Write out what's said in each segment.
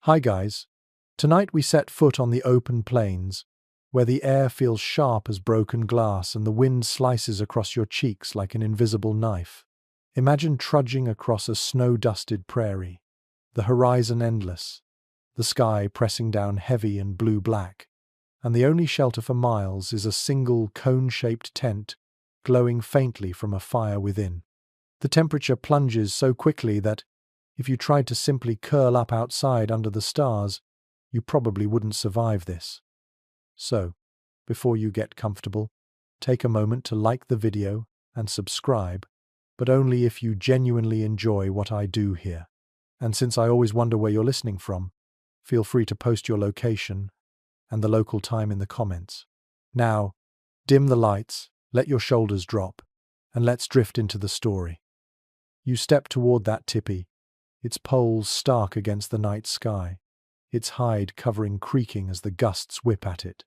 Hi guys. Tonight we set foot on the open plains, where the air feels sharp as broken glass and the wind slices across your cheeks like an invisible knife. Imagine trudging across a snow-dusted prairie, the horizon endless, the sky pressing down heavy and blue-black, and the only shelter for miles is a single cone-shaped tent glowing faintly from a fire within. The temperature plunges so quickly that, if you tried to simply curl up outside under the stars, you probably wouldn't survive this. So, before you get comfortable, take a moment to like the video and subscribe, but only if you genuinely enjoy what I do here. And since I always wonder where you're listening from, feel free to post your location and the local time in the comments. Now, dim the lights, let your shoulders drop, and let's drift into the story. You step toward that tipi, its poles stark against the night sky, its hide covering creaking as the gusts whip at it.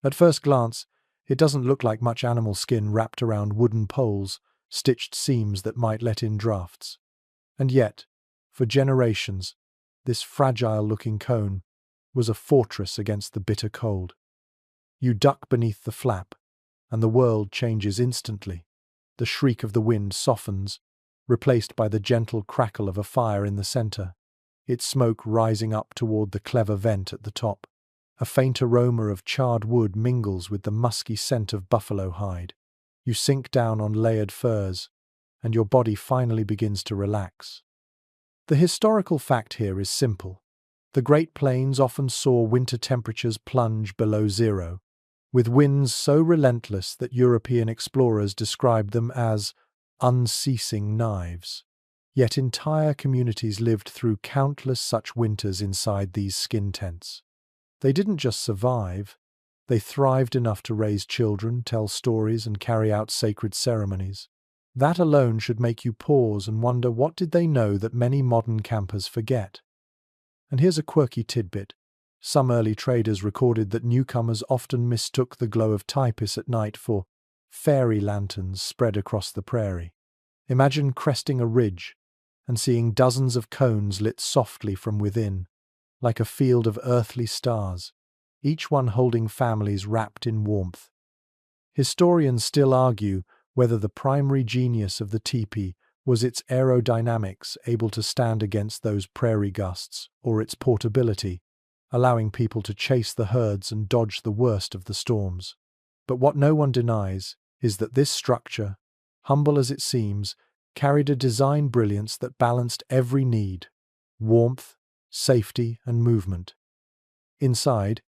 At first glance, it doesn't look like much animal skin wrapped around wooden poles, stitched seams that might let in drafts. And yet, for generations, this fragile-looking cone was a fortress against the bitter cold. You duck beneath the flap, and the world changes instantly. The shriek of the wind softens, replaced by the gentle crackle of a fire in the center, its smoke rising up toward the clever vent at the top. A faint aroma of charred wood mingles with the musky scent of buffalo hide. You sink down on layered furs, and your body finally begins to relax. The historical fact here is simple. The Great Plains often saw winter temperatures plunge below zero, with winds so relentless that European explorers described them as unceasing knives. Yet entire communities lived through countless such winters inside these skin tents. They didn't just survive, they thrived enough to raise children, tell stories, and carry out sacred ceremonies. That alone should make you pause and wonder, what did they know that many modern campers forget? And here's a quirky tidbit. Some early traders recorded that newcomers often mistook the glow of Tipis at night for fairy lanterns spread across the prairie. Imagine cresting a ridge and seeing dozens of cones lit softly from within, like a field of earthly stars, each one holding families wrapped in warmth. Historians still argue whether the primary genius of the teepee was its aerodynamics, able to stand against those prairie gusts, or its portability, allowing people to chase the herds and dodge the worst of the storms. But what no one denies is that this structure, humble as it seems, carried a design brilliance that balanced every need: warmth, safety, and movement. Inside,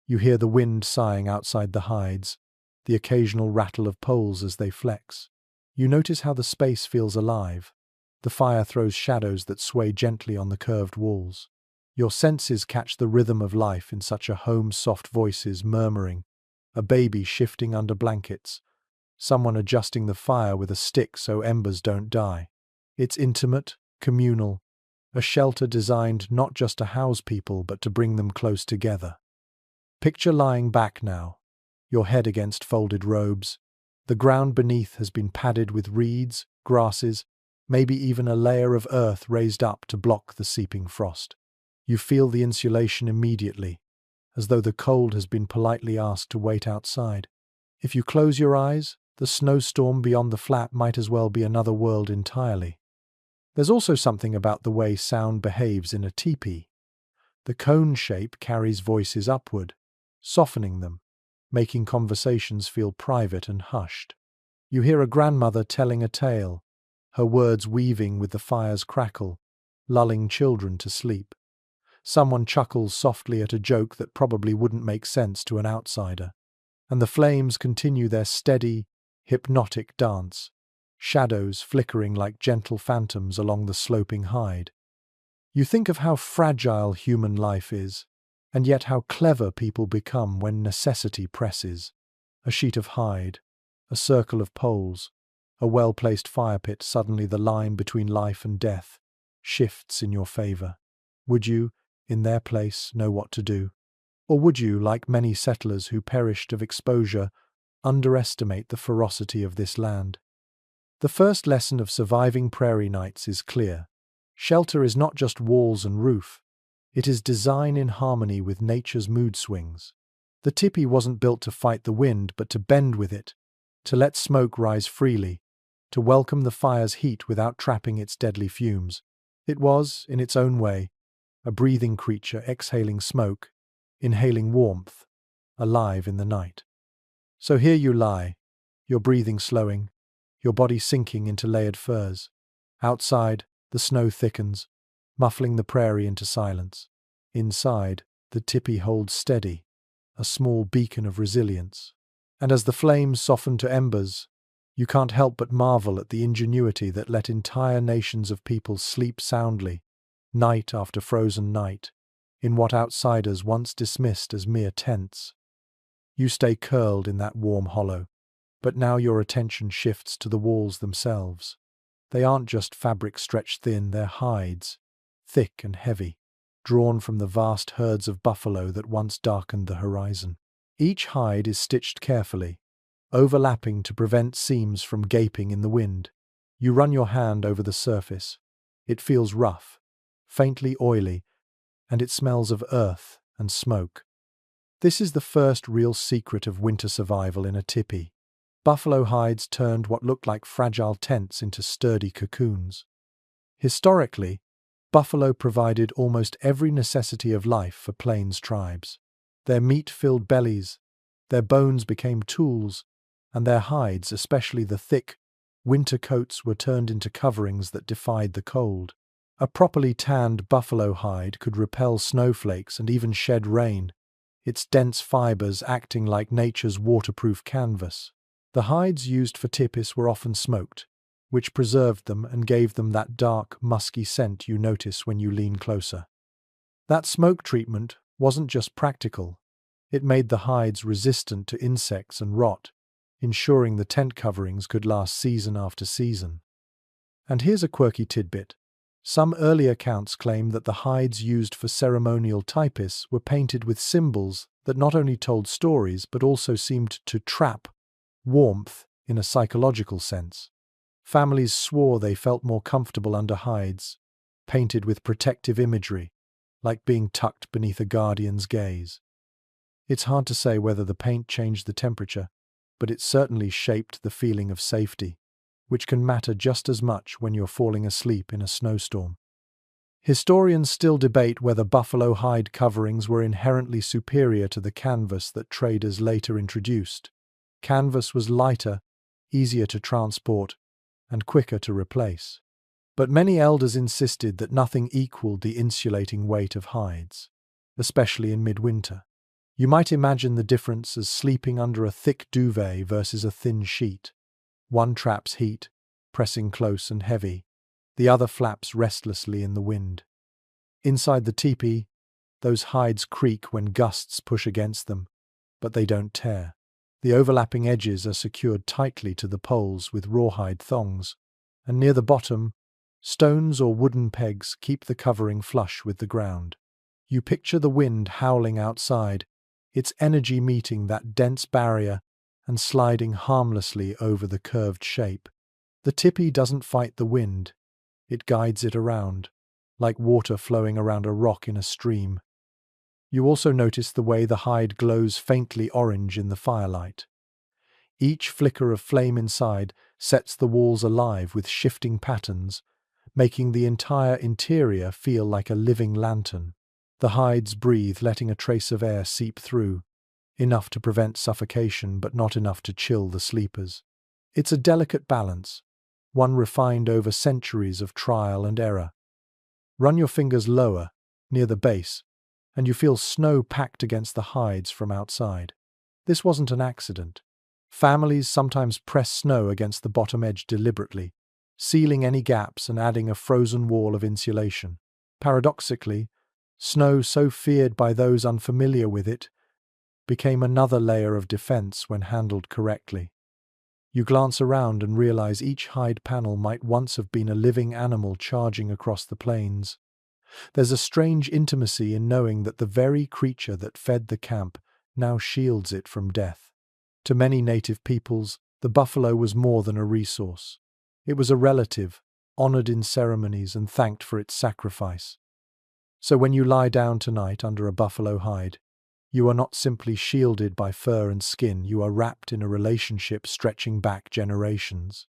you hear the wind sighing outside the hides, the occasional rattle of poles as they flex. You notice how the space feels alive. The fire throws shadows that sway gently on the curved walls. Your senses catch the rhythm of life in such a home, soft voices murmuring, a baby shifting under blankets, someone adjusting the fire with a stick so embers don't die. It's intimate, communal, a shelter designed not just to house people but to bring them close together. Picture lying back now, your head against folded robes. The ground beneath has been padded with reeds, grasses, maybe even a layer of earth raised up to block the seeping frost. You feel the insulation immediately, as though the cold has been politely asked to wait outside. If you close your eyes, the snowstorm beyond the flat might as well be another world entirely. There's also something about the way sound behaves in a teepee. The cone shape carries voices upward, softening them, making conversations feel private and hushed. You hear a grandmother telling a tale, her words weaving with the fire's crackle, lulling children to sleep. Someone chuckles softly at a joke that probably wouldn't make sense to an outsider. And the flames continue their steady, hypnotic dance, shadows flickering like gentle phantoms along the sloping hide. You think of how fragile human life is, and yet how clever people become when necessity presses. A sheet of hide, a circle of poles, a well-placed fire pit, suddenly the line between life and death shifts in your favor. Would you, in their place, know what to do? Or would you, like many settlers who perished of exposure, underestimate the ferocity of this land? The first lesson of surviving prairie nights is clear. Shelter is not just walls and roof. It is design in harmony with nature's mood swings. The tipi wasn't built to fight the wind, but to bend with it, to let smoke rise freely, to welcome the fire's heat without trapping its deadly fumes. It was, in its own way, a breathing creature exhaling smoke, inhaling warmth, alive in the night. So here you lie, your breathing slowing, your body sinking into layered furs. Outside, the snow thickens, muffling the prairie into silence. Inside, the tipi holds steady, a small beacon of resilience. And as the flames soften to embers, you can't help but marvel at the ingenuity that let entire nations of people sleep soundly, night after frozen night, in what outsiders once dismissed as mere tents. You stay curled in that warm hollow, but now your attention shifts to the walls themselves. They aren't just fabric stretched thin, they're hides, thick and heavy, drawn from the vast herds of buffalo that once darkened the horizon. Each hide is stitched carefully, overlapping to prevent seams from gaping in the wind. You run your hand over the surface. It feels rough, faintly oily, and it smells of earth and smoke. This is the first real secret of winter survival in a tipi. Buffalo hides turned what looked like fragile tents into sturdy cocoons. Historically, buffalo provided almost every necessity of life for plains tribes. Their meat-filled bellies, their bones became tools, and their hides, especially the thick, winter coats, were turned into coverings that defied the cold. A properly tanned buffalo hide could repel snowflakes and even shed rain, its dense fibers acting like nature's waterproof canvas. The hides used for tipis were often smoked, which preserved them and gave them that dark, musky scent you notice when you lean closer. That smoke treatment wasn't just practical, it made the hides resistant to insects and rot, ensuring the tent coverings could last season after season. And here's a quirky tidbit. Some early accounts claim that the hides used for ceremonial tipis were painted with symbols that not only told stories but also seemed to trap warmth in a psychological sense. Families swore they felt more comfortable under hides, painted with protective imagery, like being tucked beneath a guardian's gaze. It's hard to say whether the paint changed the temperature, but it certainly shaped the feeling of safety, which can matter just as much when you're falling asleep in a snowstorm. Historians still debate whether buffalo hide coverings were inherently superior to the canvas that traders later introduced. Canvas was lighter, easier to transport, and quicker to replace. But many elders insisted that nothing equaled the insulating weight of hides, especially in midwinter. You might imagine the difference as sleeping under a thick duvet versus a thin sheet. One traps heat, pressing close and heavy. The other flaps restlessly in the wind. Inside the tipi, those hides creak when gusts push against them, but they don't tear. The overlapping edges are secured tightly to the poles with rawhide thongs, and near the bottom, stones or wooden pegs keep the covering flush with the ground. You picture the wind howling outside, its energy meeting that dense barrier and sliding harmlessly over the curved shape. The tipi doesn't fight the wind, it guides it around, like water flowing around a rock in a stream. You also notice the way the hide glows faintly orange in the firelight. Each flicker of flame inside sets the walls alive with shifting patterns, making the entire interior feel like a living lantern. The hides breathe, letting a trace of air seep through, enough to prevent suffocation but not enough to chill the sleepers. It's a delicate balance, one refined over centuries of trial and error. Run your fingers lower, near the base, and you feel snow packed against the hides from outside. This wasn't an accident. Families sometimes press snow against the bottom edge deliberately, sealing any gaps and adding a frozen wall of insulation. Paradoxically, snow so feared by those unfamiliar with it became another layer of defense when handled correctly. You glance around and realize each hide panel might once have been a living animal charging across the plains. There's a strange intimacy in knowing that the very creature that fed the camp now shields it from death. To many native peoples, the buffalo was more than a resource. It was a relative, honored in ceremonies and thanked for its sacrifice. So when you lie down tonight under a buffalo hide, you are not simply shielded by fur and skin, you are wrapped in a relationship stretching back generations.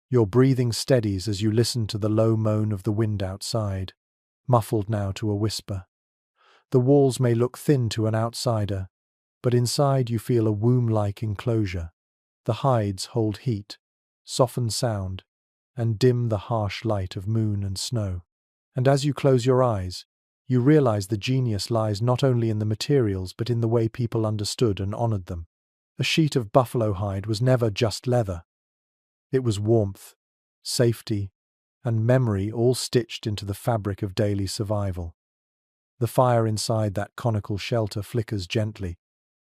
Your breathing steadies as you listen to the low moan of the wind outside, muffled now to a whisper. The walls may look thin to an outsider, but inside you feel a womb-like enclosure. The hides hold heat, soften sound, and dim the harsh light of moon and snow. And as you close your eyes, you realize the genius lies not only in the materials but in the way people understood and honored them. A sheet of buffalo hide was never just leather. It was warmth, safety, and memory all stitched into the fabric of daily survival. The fire inside that conical shelter flickers gently,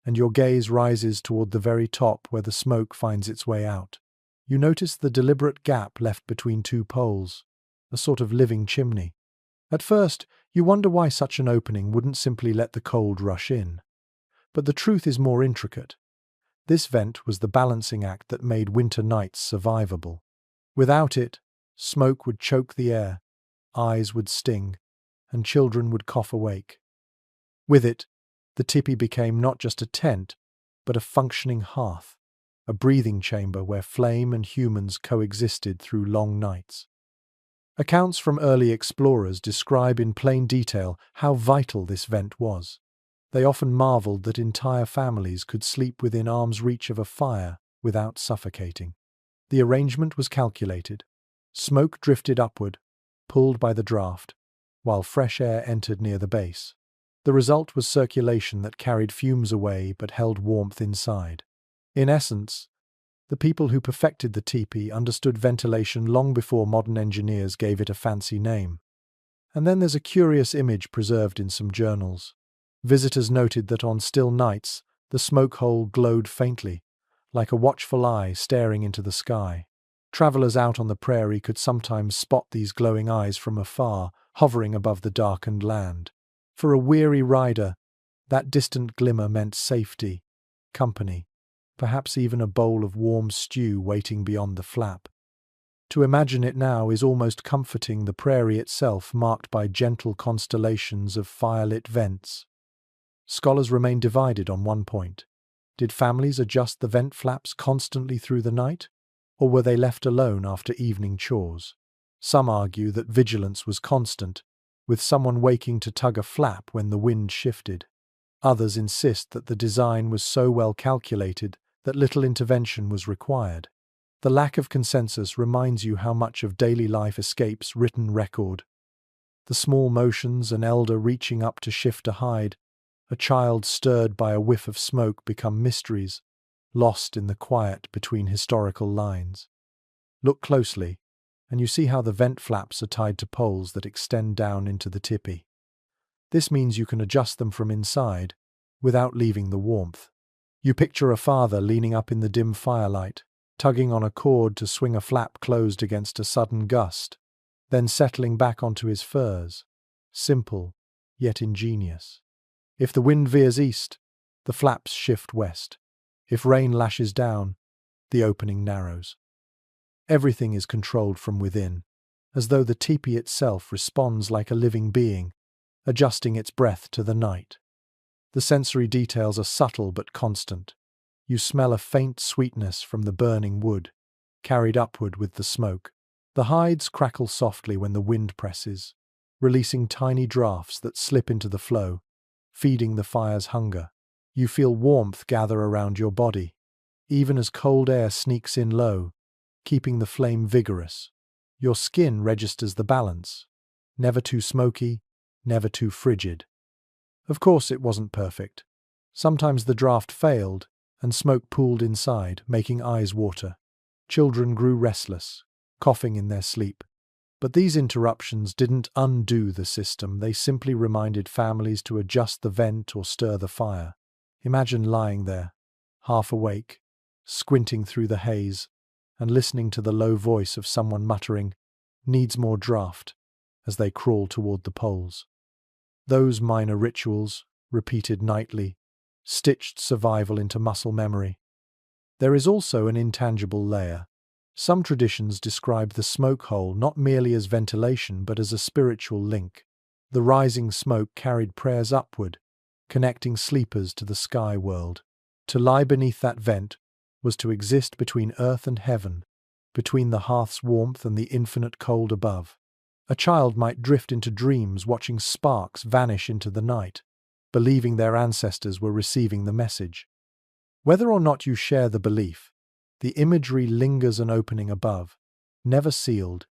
and your gaze rises toward the very top where the smoke finds its way out. You notice the deliberate gap left between two poles, a sort of living chimney. At first, you wonder why such an opening wouldn't simply let the cold rush in. But the truth is more intricate. This vent was the balancing act that made winter nights survivable. Without it, smoke would choke the air, eyes would sting, and children would cough awake. With it, the tipi became not just a tent, but a functioning hearth, a breathing chamber where flame and humans coexisted through long nights. Accounts from early explorers describe in plain detail how vital this vent was. They often marveled that entire families could sleep within arm's reach of a fire without suffocating. The arrangement was calculated. Smoke drifted upward, pulled by the draft, while fresh air entered near the base. The result was circulation that carried fumes away but held warmth inside. In essence, the people who perfected the tipi understood ventilation long before modern engineers gave it a fancy name. And then there's a curious image preserved in some journals. Visitors noted that on still nights, the smoke hole glowed faintly, like a watchful eye staring into the sky. Travelers out on the prairie could sometimes spot these glowing eyes from afar, hovering above the darkened land. For a weary rider, that distant glimmer meant safety, company, perhaps even a bowl of warm stew waiting beyond the flap. To imagine it now is almost comforting, the prairie itself marked by gentle constellations of firelit vents. Scholars remain divided on one point. Did families adjust the vent flaps constantly through the night, or were they left alone after evening chores? Some argue that vigilance was constant, with someone waking to tug a flap when the wind shifted. Others insist that the design was so well calculated that little intervention was required. The lack of consensus reminds you how much of daily life escapes written record. The small motions, an elder reaching up to shift a hide, a child stirred by a whiff of smoke, become mysteries, lost in the quiet between historical lines. Look closely, and you see how the vent flaps are tied to poles that extend down into the tipi. This means you can adjust them from inside, without leaving the warmth. You picture a father leaning up in the dim firelight, tugging on a cord to swing a flap closed against a sudden gust, then settling back onto his furs. Simple, yet ingenious. If the wind veers east, the flaps shift west. If rain lashes down, the opening narrows. Everything is controlled from within, as though the tipi itself responds like a living being, adjusting its breath to the night. The sensory details are subtle but constant. You smell a faint sweetness from the burning wood, carried upward with the smoke. The hides crackle softly when the wind presses, releasing tiny draughts that slip into the flow, feeding the fire's hunger. You feel warmth gather around your body, even as cold air sneaks in low, keeping the flame vigorous. Your skin registers the balance, never too smoky, never too frigid. Of course it wasn't perfect. Sometimes the draft failed, and smoke pooled inside, making eyes water. Children grew restless, coughing in their sleep. But these interruptions didn't undo the system, they simply reminded families to adjust the vent or stir the fire. Imagine lying there, half awake, squinting through the haze, and listening to the low voice of someone muttering, "Needs more draft," as they crawl toward the poles. Those minor rituals, repeated nightly, stitched survival into muscle memory. There is also an intangible layer. Some traditions describe the smoke hole not merely as ventilation but as a spiritual link. The rising smoke carried prayers upward, connecting sleepers to the sky world. To lie beneath that vent was to exist between earth and heaven, between the hearth's warmth and the infinite cold above. A child might drift into dreams watching sparks vanish into the night, believing their ancestors were receiving the message. Whether or not you share the belief, the imagery lingers an opening above, never sealed,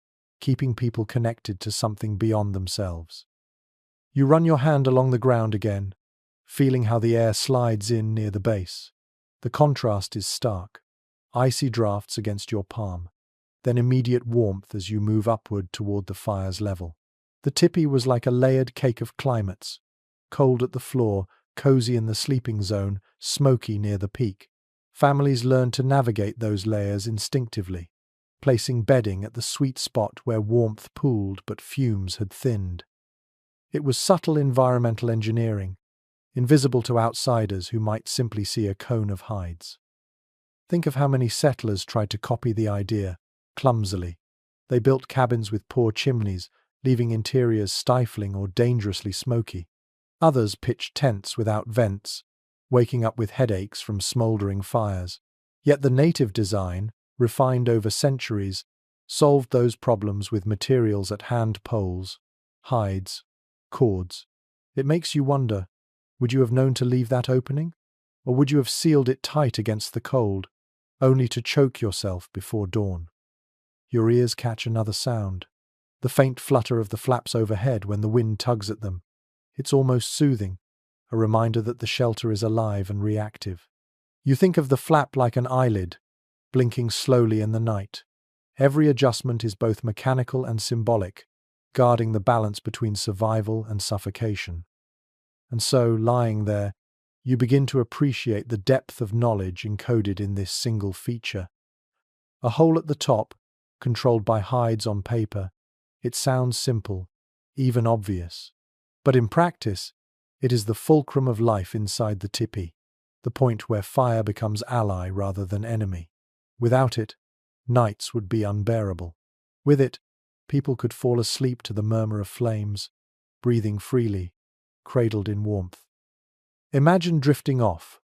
keeping people connected to something beyond themselves. You run your hand along the ground again, feeling how the air slides in near the base. The contrast is stark. Icy drafts against your palm, then immediate warmth as you move upward toward the fire's level. The tipi was like a layered cake of climates, cold at the floor, cozy in the sleeping zone, smoky near the peak. Families learned to navigate those layers instinctively, placing bedding at the sweet spot where warmth pooled but fumes had thinned. It was subtle environmental engineering, invisible to outsiders who might simply see a cone of hides. Think of how many settlers tried to copy the idea, clumsily. They built cabins with poor chimneys, leaving interiors stifling or dangerously smoky. Others pitched tents without vents, waking up with headaches from smouldering fires. Yet the native design, refined over centuries, solved those problems with materials at hand: poles, hides, cords. It makes you wonder, would you have known to leave that opening? Or would you have sealed it tight against the cold, only to choke yourself before dawn? Your ears catch another sound, the faint flutter of the flaps overhead when the wind tugs at them. It's almost soothing, a reminder that the shelter is alive and reactive. You think of the flap like an eyelid, blinking slowly in the night. Every adjustment is both mechanical and symbolic, guarding the balance between survival and suffocation. And so, lying there, you begin to appreciate the depth of knowledge encoded in this single feature. A hole at the top, controlled by hides on paper. It sounds simple, even obvious. But in practice, it is the fulcrum of life inside the tipi, the point where fire becomes ally rather than enemy. Without it, nights would be unbearable. With it, people could fall asleep to the murmur of flames, breathing freely, cradled in warmth. Imagine drifting off,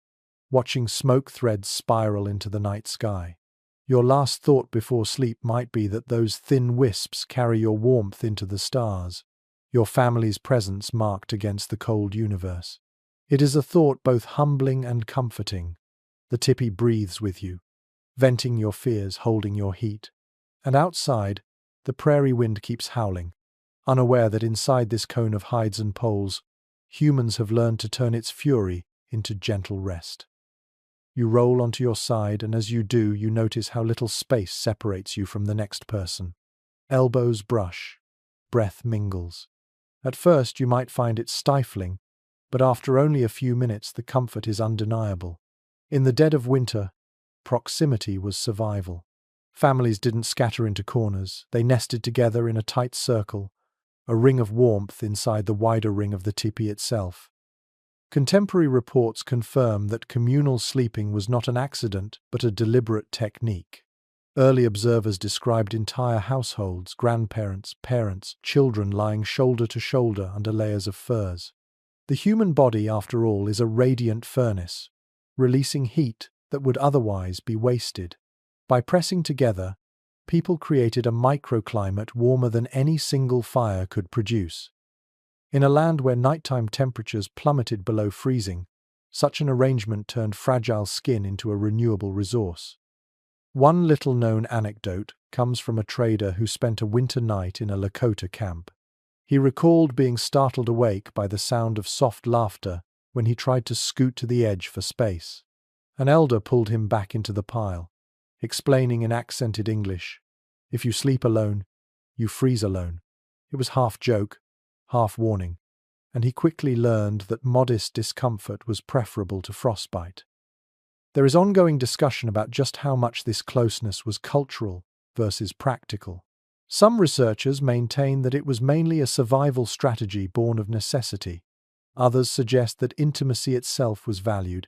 watching smoke threads spiral into the night sky. Your last thought before sleep might be that those thin wisps carry your warmth into the stars, your family's presence marked against the cold universe. It is a thought both humbling and comforting. The tipi breathes with you, venting your fears, holding your heat. And outside, the prairie wind keeps howling, unaware that inside this cone of hides and poles, humans have learned to turn its fury into gentle rest. You roll onto your side, and as you do, you notice how little space separates you from the next person. Elbows brush, breath mingles. At first, you might find it stifling, but after only a few minutes, the comfort is undeniable. In the dead of winter, proximity was survival. Families didn't scatter into corners, they nested together in a tight circle, a ring of warmth inside the wider ring of the tipi itself. Contemporary reports confirm that communal sleeping was not an accident, but a deliberate technique. Early observers described entire households, grandparents, parents, children lying shoulder to shoulder under layers of furs. The human body, after all, is a radiant furnace, releasing heat that would otherwise be wasted. By pressing together, people created a microclimate warmer than any single fire could produce. In a land where nighttime temperatures plummeted below freezing, such an arrangement turned fragile skin into a renewable resource. One little-known anecdote comes from a trader who spent a winter night in a Lakota camp. He recalled being startled awake by the sound of soft laughter when he tried to scoot to the edge for space. An elder pulled him back into the pile, explaining in accented English, "If you sleep alone, you freeze alone." It was half joke, half warning, and he quickly learned that modest discomfort was preferable to frostbite. There is ongoing discussion about just how much this closeness was cultural versus practical. Some researchers maintain that it was mainly a survival strategy born of necessity. Others suggest that intimacy itself was valued,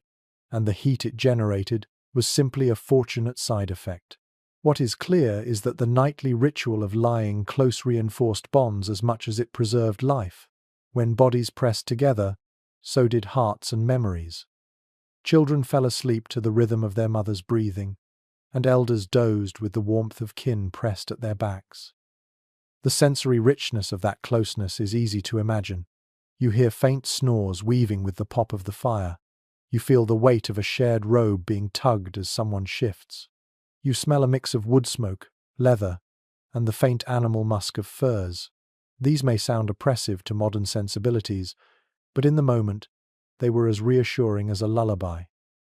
and the heat it generated was simply a fortunate side effect. What is clear is that the nightly ritual of lying close reinforced bonds as much as it preserved life. When bodies pressed together, so did hearts and memories. Children fell asleep to the rhythm of their mother's breathing, and elders dozed with the warmth of kin pressed at their backs. The sensory richness of that closeness is easy to imagine. You hear faint snores weaving with the pop of the fire. You feel the weight of a shared robe being tugged as someone shifts. You smell a mix of wood smoke, leather, and the faint animal musk of furs. These may sound oppressive to modern sensibilities, but in the moment, they were as reassuring as a lullaby.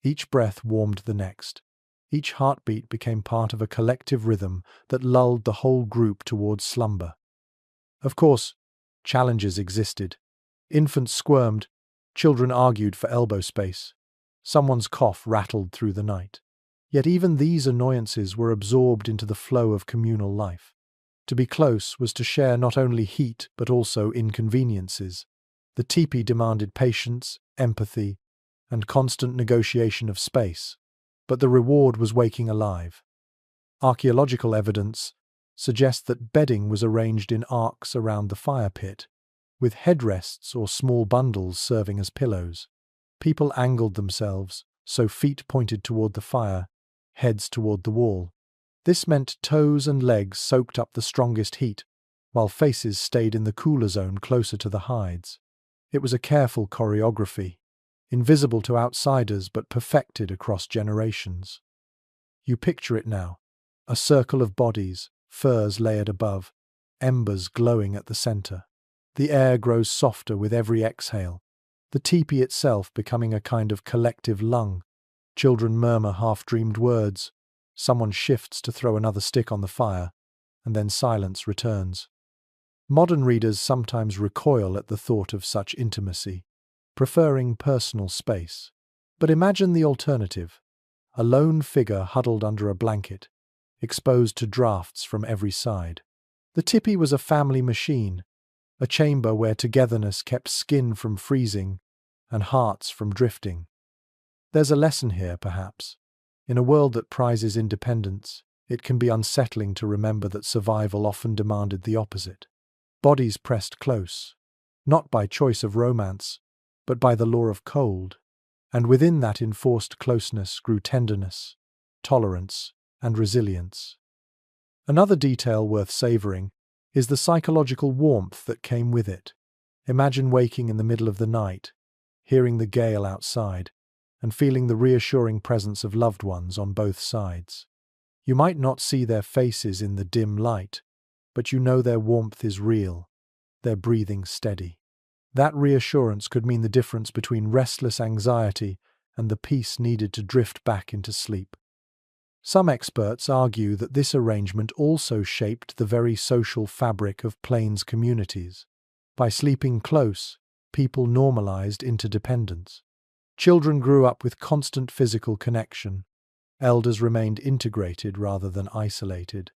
Each breath warmed the next. Each heartbeat became part of a collective rhythm that lulled the whole group towards slumber. Of course, challenges existed. Infants squirmed, children argued for elbow space. Someone's cough rattled through the night. Yet even these annoyances were absorbed into the flow of communal life. To be close was to share not only heat but also inconveniences. The tipi demanded patience, empathy, and constant negotiation of space, but the reward was waking alive. Archaeological evidence suggests that bedding was arranged in arcs around the fire pit, with headrests or small bundles serving as pillows. People angled themselves, so feet pointed toward the fire, heads toward the wall. This meant toes and legs soaked up the strongest heat, while faces stayed in the cooler zone closer to the hides. It was a careful choreography, invisible to outsiders but perfected across generations. You picture it now, a circle of bodies, furs layered above, embers glowing at the center. The air grows softer with every exhale, the tipi itself becoming a kind of collective lung. Children murmur half-dreamed words, someone shifts to throw another stick on the fire, and then silence returns. Modern readers sometimes recoil at the thought of such intimacy, preferring personal space. But imagine the alternative, a lone figure huddled under a blanket, exposed to drafts from every side. The tipi was a family machine, a chamber where togetherness kept skin from freezing and hearts from drifting. There's a lesson here, perhaps. In a world that prizes independence, it can be unsettling to remember that survival often demanded the opposite. Bodies pressed close, not by choice of romance, but by the law of cold, and within that enforced closeness grew tenderness, tolerance, and resilience. Another detail worth savoring is the psychological warmth that came with it. Imagine waking in the middle of the night, hearing the gale outside, and feeling the reassuring presence of loved ones on both sides. You might not see their faces in the dim light, but you know their warmth is real, their breathing steady. That reassurance could mean the difference between restless anxiety and the peace needed to drift back into sleep. Some experts argue that this arrangement also shaped the very social fabric of plains communities. By sleeping close, people normalized interdependence. Children grew up with constant physical connection, elders remained integrated rather than isolated,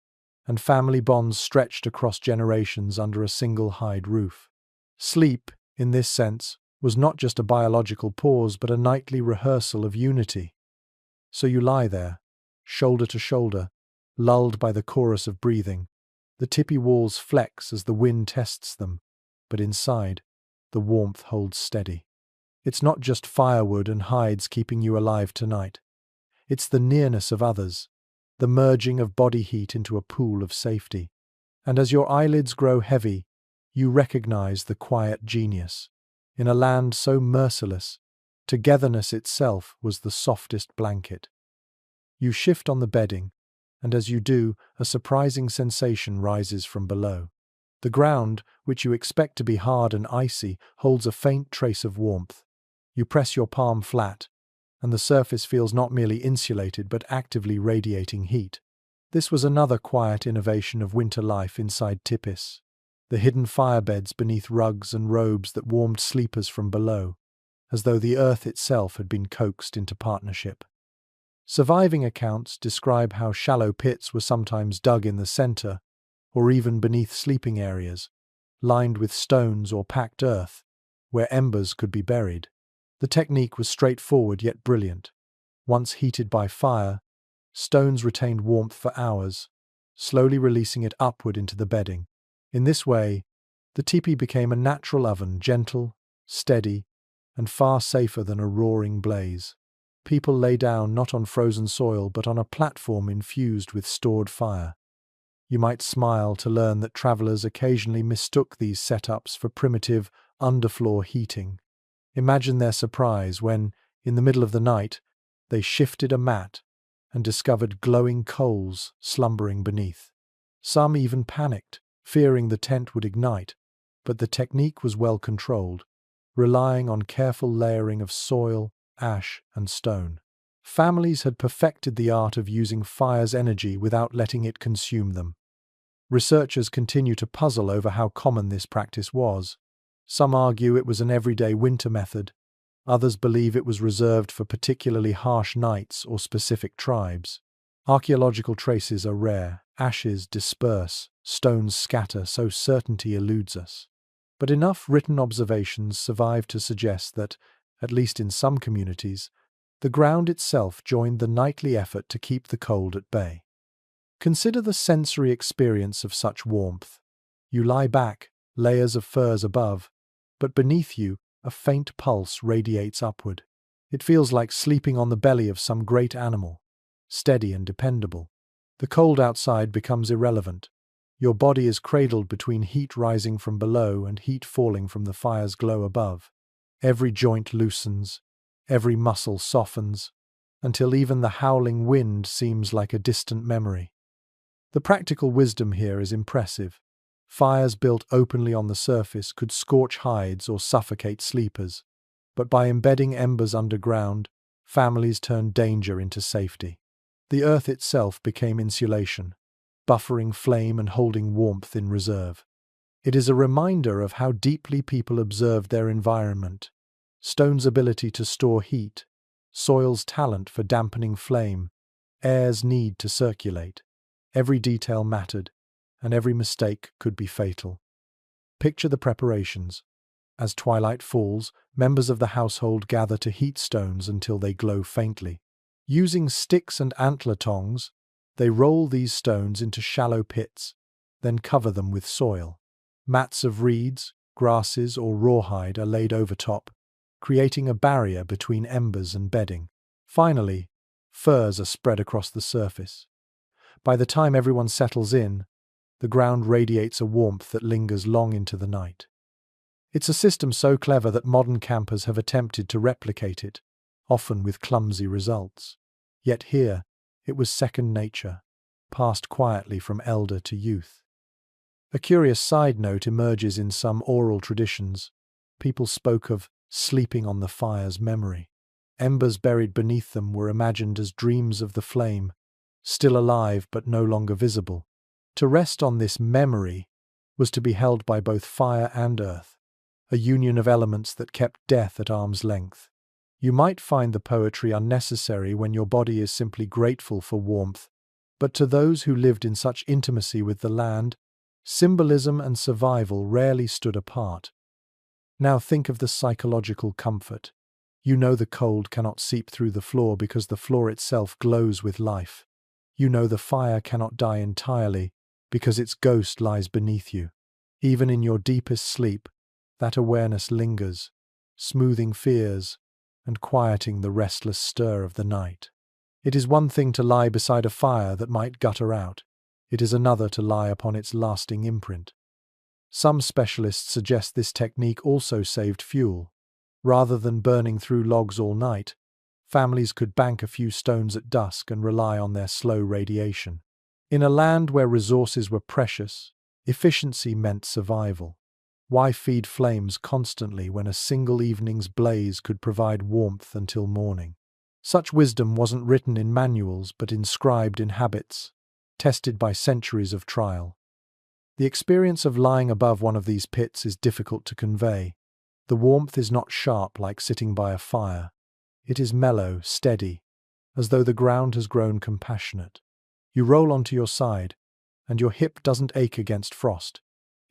and family bonds stretched across generations under a single hide roof. Sleep, in this sense, was not just a biological pause but a nightly rehearsal of unity. So you lie there, shoulder to shoulder, lulled by the chorus of breathing. The tipi walls flex as the wind tests them, but inside, the warmth holds steady. It's not just firewood and hides keeping you alive tonight. It's the nearness of others, the merging of body heat into a pool of safety. And as your eyelids grow heavy, you recognize the quiet genius. In a land so merciless, togetherness itself was the softest blanket. You shift on the bedding, and as you do, a surprising sensation rises from below. The ground, which you expect to be hard and icy, holds a faint trace of warmth. You press your palm flat, and the surface feels not merely insulated but actively radiating heat. This was another quiet innovation of winter life inside Tipis, the hidden firebeds beneath rugs and robes that warmed sleepers from below, as though the earth itself had been coaxed into partnership. Surviving accounts describe how shallow pits were sometimes dug in the center, or even beneath sleeping areas, lined with stones or packed earth, where embers could be buried. The technique was straightforward yet brilliant. Once heated by fire, stones retained warmth for hours, slowly releasing it upward into the bedding. In this way, The tipi became a natural oven, gentle, steady, and far safer than a roaring blaze. People lay down not on frozen soil but on a platform infused with stored fire. You might smile to learn that travelers occasionally mistook these setups for primitive, underfloor heating. Imagine their surprise when, in the middle of the night, they shifted a mat and discovered glowing coals slumbering beneath. Some even panicked, fearing the tent would ignite, but the technique was well controlled, relying on careful layering of soil, ash, and stone. Families had perfected the art of using fire's energy without letting it consume them. Researchers continue to puzzle over how common this practice was. Some argue it was an everyday winter method. Others believe it was reserved for particularly harsh nights or specific tribes. Archaeological traces are rare. Ashes disperse, stones scatter, so certainty eludes us. But enough written observations survive to suggest that, at least in some communities, the ground itself joined the nightly effort to keep the cold at bay. Consider the sensory experience of such warmth. You lie back, layers of furs above, but beneath you, a faint pulse radiates upward. It feels like sleeping on the belly of some great animal, steady and dependable. The cold outside becomes irrelevant. Your body is cradled between heat rising from below and heat falling from the fire's glow above. Every joint loosens, every muscle softens, until even the howling wind seems like a distant memory. The practical wisdom here is impressive. Fires built openly on the surface could scorch hides or suffocate sleepers, but by embedding embers underground, families turned danger into safety. The earth itself became insulation, buffering flame and holding warmth in reserve. It is a reminder of how deeply people observed their environment. Stone's ability to store heat, soil's talent for dampening flame, air's need to circulate. Every detail mattered, and every mistake could be fatal. Picture the preparations. As twilight falls, members of the household gather to heat stones until they glow faintly. Using sticks and antler tongs, they roll these stones into shallow pits, then cover them with soil. Mats of reeds, grasses, or rawhide are laid over top, creating a barrier between embers and bedding. Finally, furs are spread across the surface. By the time everyone settles in, the ground radiates a warmth that lingers long into the night. It's a system so clever that modern campers have attempted to replicate it, often with clumsy results. Yet here, it was second nature, passed quietly from elder to youth. A curious side note emerges in some oral traditions. People spoke of sleeping on the fire's memory. Embers buried beneath them were imagined as dreams of the flame, still alive but no longer visible. To rest on this memory was to be held by both fire and earth, a union of elements that kept death at arm's length. You might find the poetry unnecessary when your body is simply grateful for warmth, but to those who lived in such intimacy with the land, symbolism and survival rarely stood apart. Now think of the psychological comfort. You know the cold cannot seep through the floor because the floor itself glows with life. You know the fire cannot die entirely because its ghost lies beneath you. Even in your deepest sleep, that awareness lingers, smoothing fears and quieting the restless stir of the night. It is one thing to lie beside a fire that might gutter out. It is another to lie upon its lasting imprint. Some specialists suggest this technique also saved fuel. Rather than burning through logs all night, families could bank a few stones at dusk and rely on their slow radiation. In a land where resources were precious, efficiency meant survival. Why feed flames constantly when a single evening's blaze could provide warmth until morning? Such wisdom wasn't written in manuals but inscribed in habits, tested by centuries of trial. The experience of lying above one of these pits is difficult to convey. The warmth is not sharp like sitting by a fire. It is mellow, steady, as though the ground has grown compassionate. You roll onto your side, and your hip doesn't ache against frost.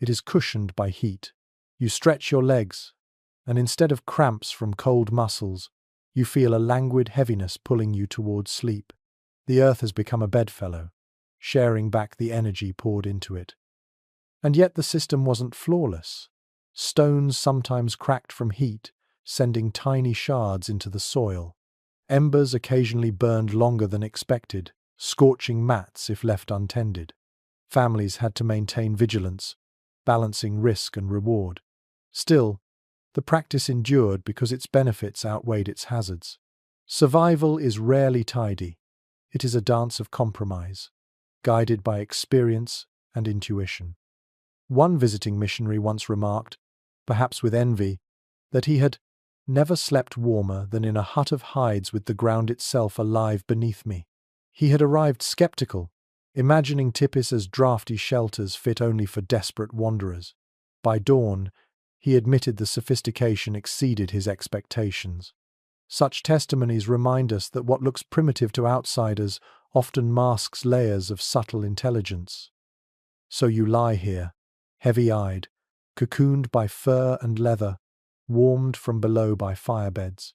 It is cushioned by heat. You stretch your legs, and instead of cramps from cold muscles, you feel a languid heaviness pulling you towards sleep. The earth has become a bedfellow, sharing back the energy poured into it. And yet the system wasn't flawless. Stones sometimes cracked from heat, sending tiny shards into the soil. Embers occasionally burned longer than expected, scorching mats if left untended. Families had to maintain vigilance, balancing risk and reward. Still, the practice endured because its benefits outweighed its hazards. Survival is rarely tidy. It is a dance of compromise, guided by experience and intuition. One visiting missionary once remarked, perhaps with envy, that he had never slept warmer than in a hut of hides with the ground itself alive beneath me. He had arrived skeptical, imagining Tipis as drafty shelters fit only for desperate wanderers. By dawn, he admitted the sophistication exceeded his expectations. Such testimonies remind us that what looks primitive to outsiders often masks layers of subtle intelligence. So you lie here, heavy-eyed, cocooned by fur and leather, warmed from below by firebeds.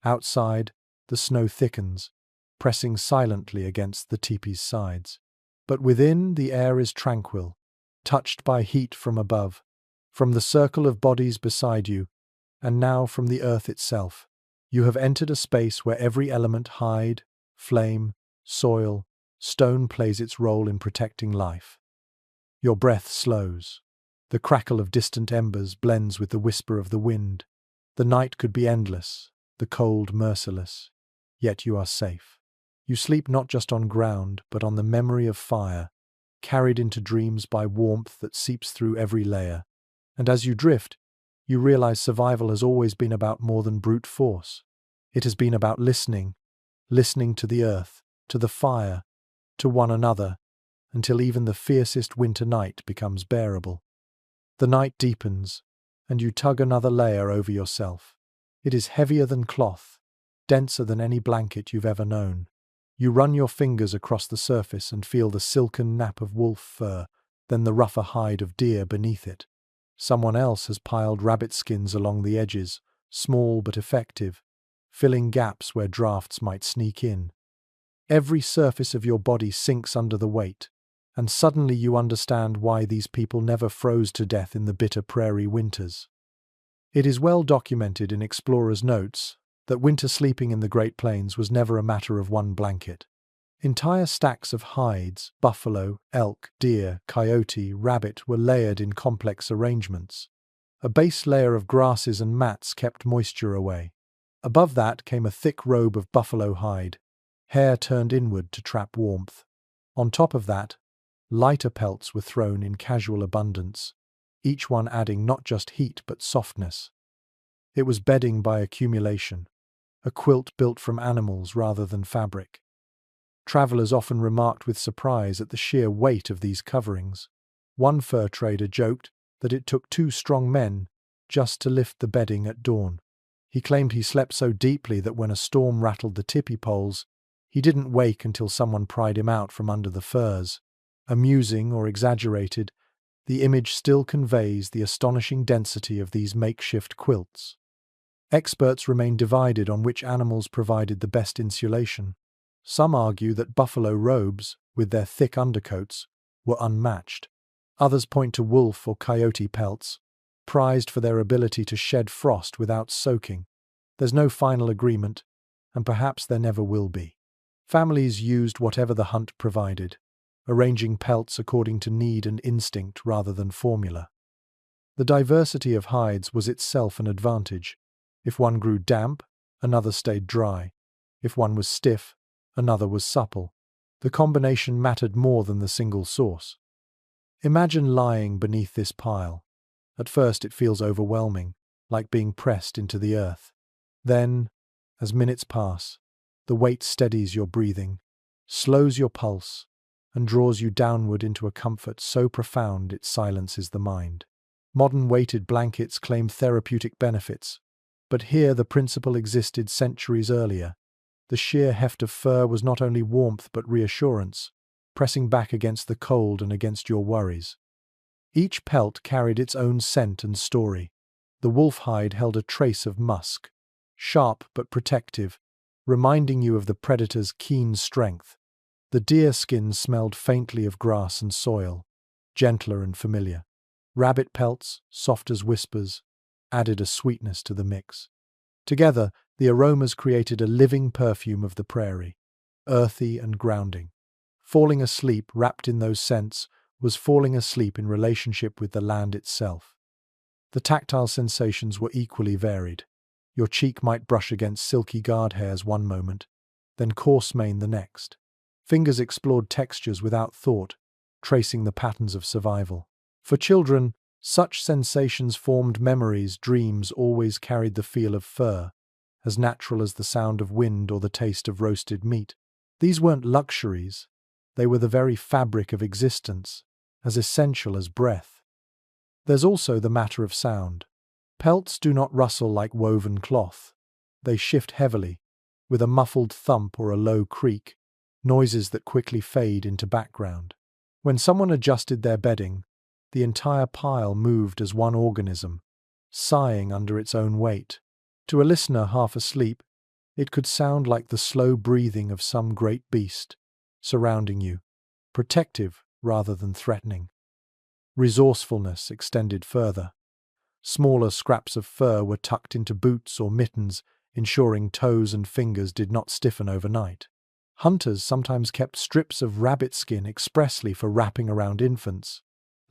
Outside, the snow thickens, pressing silently against the teepee's sides. But within, the air is tranquil, touched by heat from above, from the circle of bodies beside you, and now from the earth itself. You have entered a space where every element, hide, flame, soil, stone, plays its role in protecting life. Your breath slows. The crackle of distant embers blends with the whisper of the wind. The night could be endless, the cold merciless, yet you are safe. You sleep not just on ground, but on the memory of fire, carried into dreams by warmth that seeps through every layer. And as you drift, you realize survival has always been about more than brute force. It has been about listening to the earth, to the fire, to one another, until even the fiercest winter night becomes bearable. The night deepens, and you tug another layer over yourself. It is heavier than cloth, denser than any blanket you've ever known. You run your fingers across the surface and feel the silken nap of wolf fur, then the rougher hide of deer beneath it. Someone else has piled rabbit skins along the edges, small but effective, filling gaps where drafts might sneak in. Every surface of your body sinks under the weight, and suddenly you understand why these people never froze to death in the bitter prairie winters. It is well documented in explorers' notes that winter sleeping in the Great Plains was never a matter of one blanket. Entire stacks of hides, buffalo, elk, deer, coyote, rabbit were layered in complex arrangements. A base layer of grasses and mats kept moisture away. Above that came a thick robe of buffalo hide, hair turned inward to trap warmth. On top of that, lighter pelts were thrown in casual abundance, each one adding not just heat but softness. It was bedding by accumulation, a quilt built from animals rather than fabric. Travelers often remarked with surprise at the sheer weight of these coverings. One fur trader joked that it took 2 strong men just to lift the bedding at dawn. He claimed he slept so deeply that when a storm rattled the Tipi poles, he didn't wake until someone pried him out from under the furs. Amusing or exaggerated, the image still conveys the astonishing density of these makeshift quilts. Experts remain divided on which animals provided the best insulation. Some argue that buffalo robes, with their thick undercoats, were unmatched. Others point to wolf or coyote pelts, prized for their ability to shed frost without soaking. There's no final agreement, and perhaps there never will be. Families used whatever the hunt provided, arranging pelts according to need and instinct rather than formula. The diversity of hides was itself an advantage. If one grew damp, another stayed dry. If one was stiff, another was supple. The combination mattered more than the single source. Imagine lying beneath this pile. At first it feels overwhelming, like being pressed into the earth. Then, as minutes pass, the weight steadies your breathing, slows your pulse, and draws you downward into a comfort so profound it silences the mind. Modern weighted blankets claim therapeutic benefits, but here the principle existed centuries earlier. The sheer heft of fur was not only warmth but reassurance, pressing back against the cold and against your worries. Each pelt carried its own scent and story. The wolf hide held a trace of musk, sharp but protective, reminding you of the predator's keen strength. The deer skin smelled faintly of grass and soil, gentler and familiar. Rabbit pelts, soft as whispers, added a sweetness to the mix. Together, the aromas created a living perfume of the prairie, earthy and grounding. Falling asleep, wrapped in those scents, was falling asleep in relationship with the land itself. The tactile sensations were equally varied. Your cheek might brush against silky guard hairs one moment, then coarse mane the next. Fingers explored textures without thought, tracing the patterns of survival. For children, such sensations formed memories, dreams always carried the feel of fur, as natural as the sound of wind or the taste of roasted meat. These weren't luxuries, they were the very fabric of existence, as essential as breath. There's also the matter of sound. Pelts do not rustle like woven cloth. They shift heavily, with a muffled thump or a low creak, noises that quickly fade into background. When someone adjusted their bedding, the entire pile moved as one organism, sighing under its own weight. To a listener half asleep, it could sound like the slow breathing of some great beast, surrounding you, protective rather than threatening. Resourcefulness extended further. Smaller scraps of fur were tucked into boots or mittens, ensuring toes and fingers did not stiffen overnight. Hunters sometimes kept strips of rabbit skin expressly for wrapping around infants,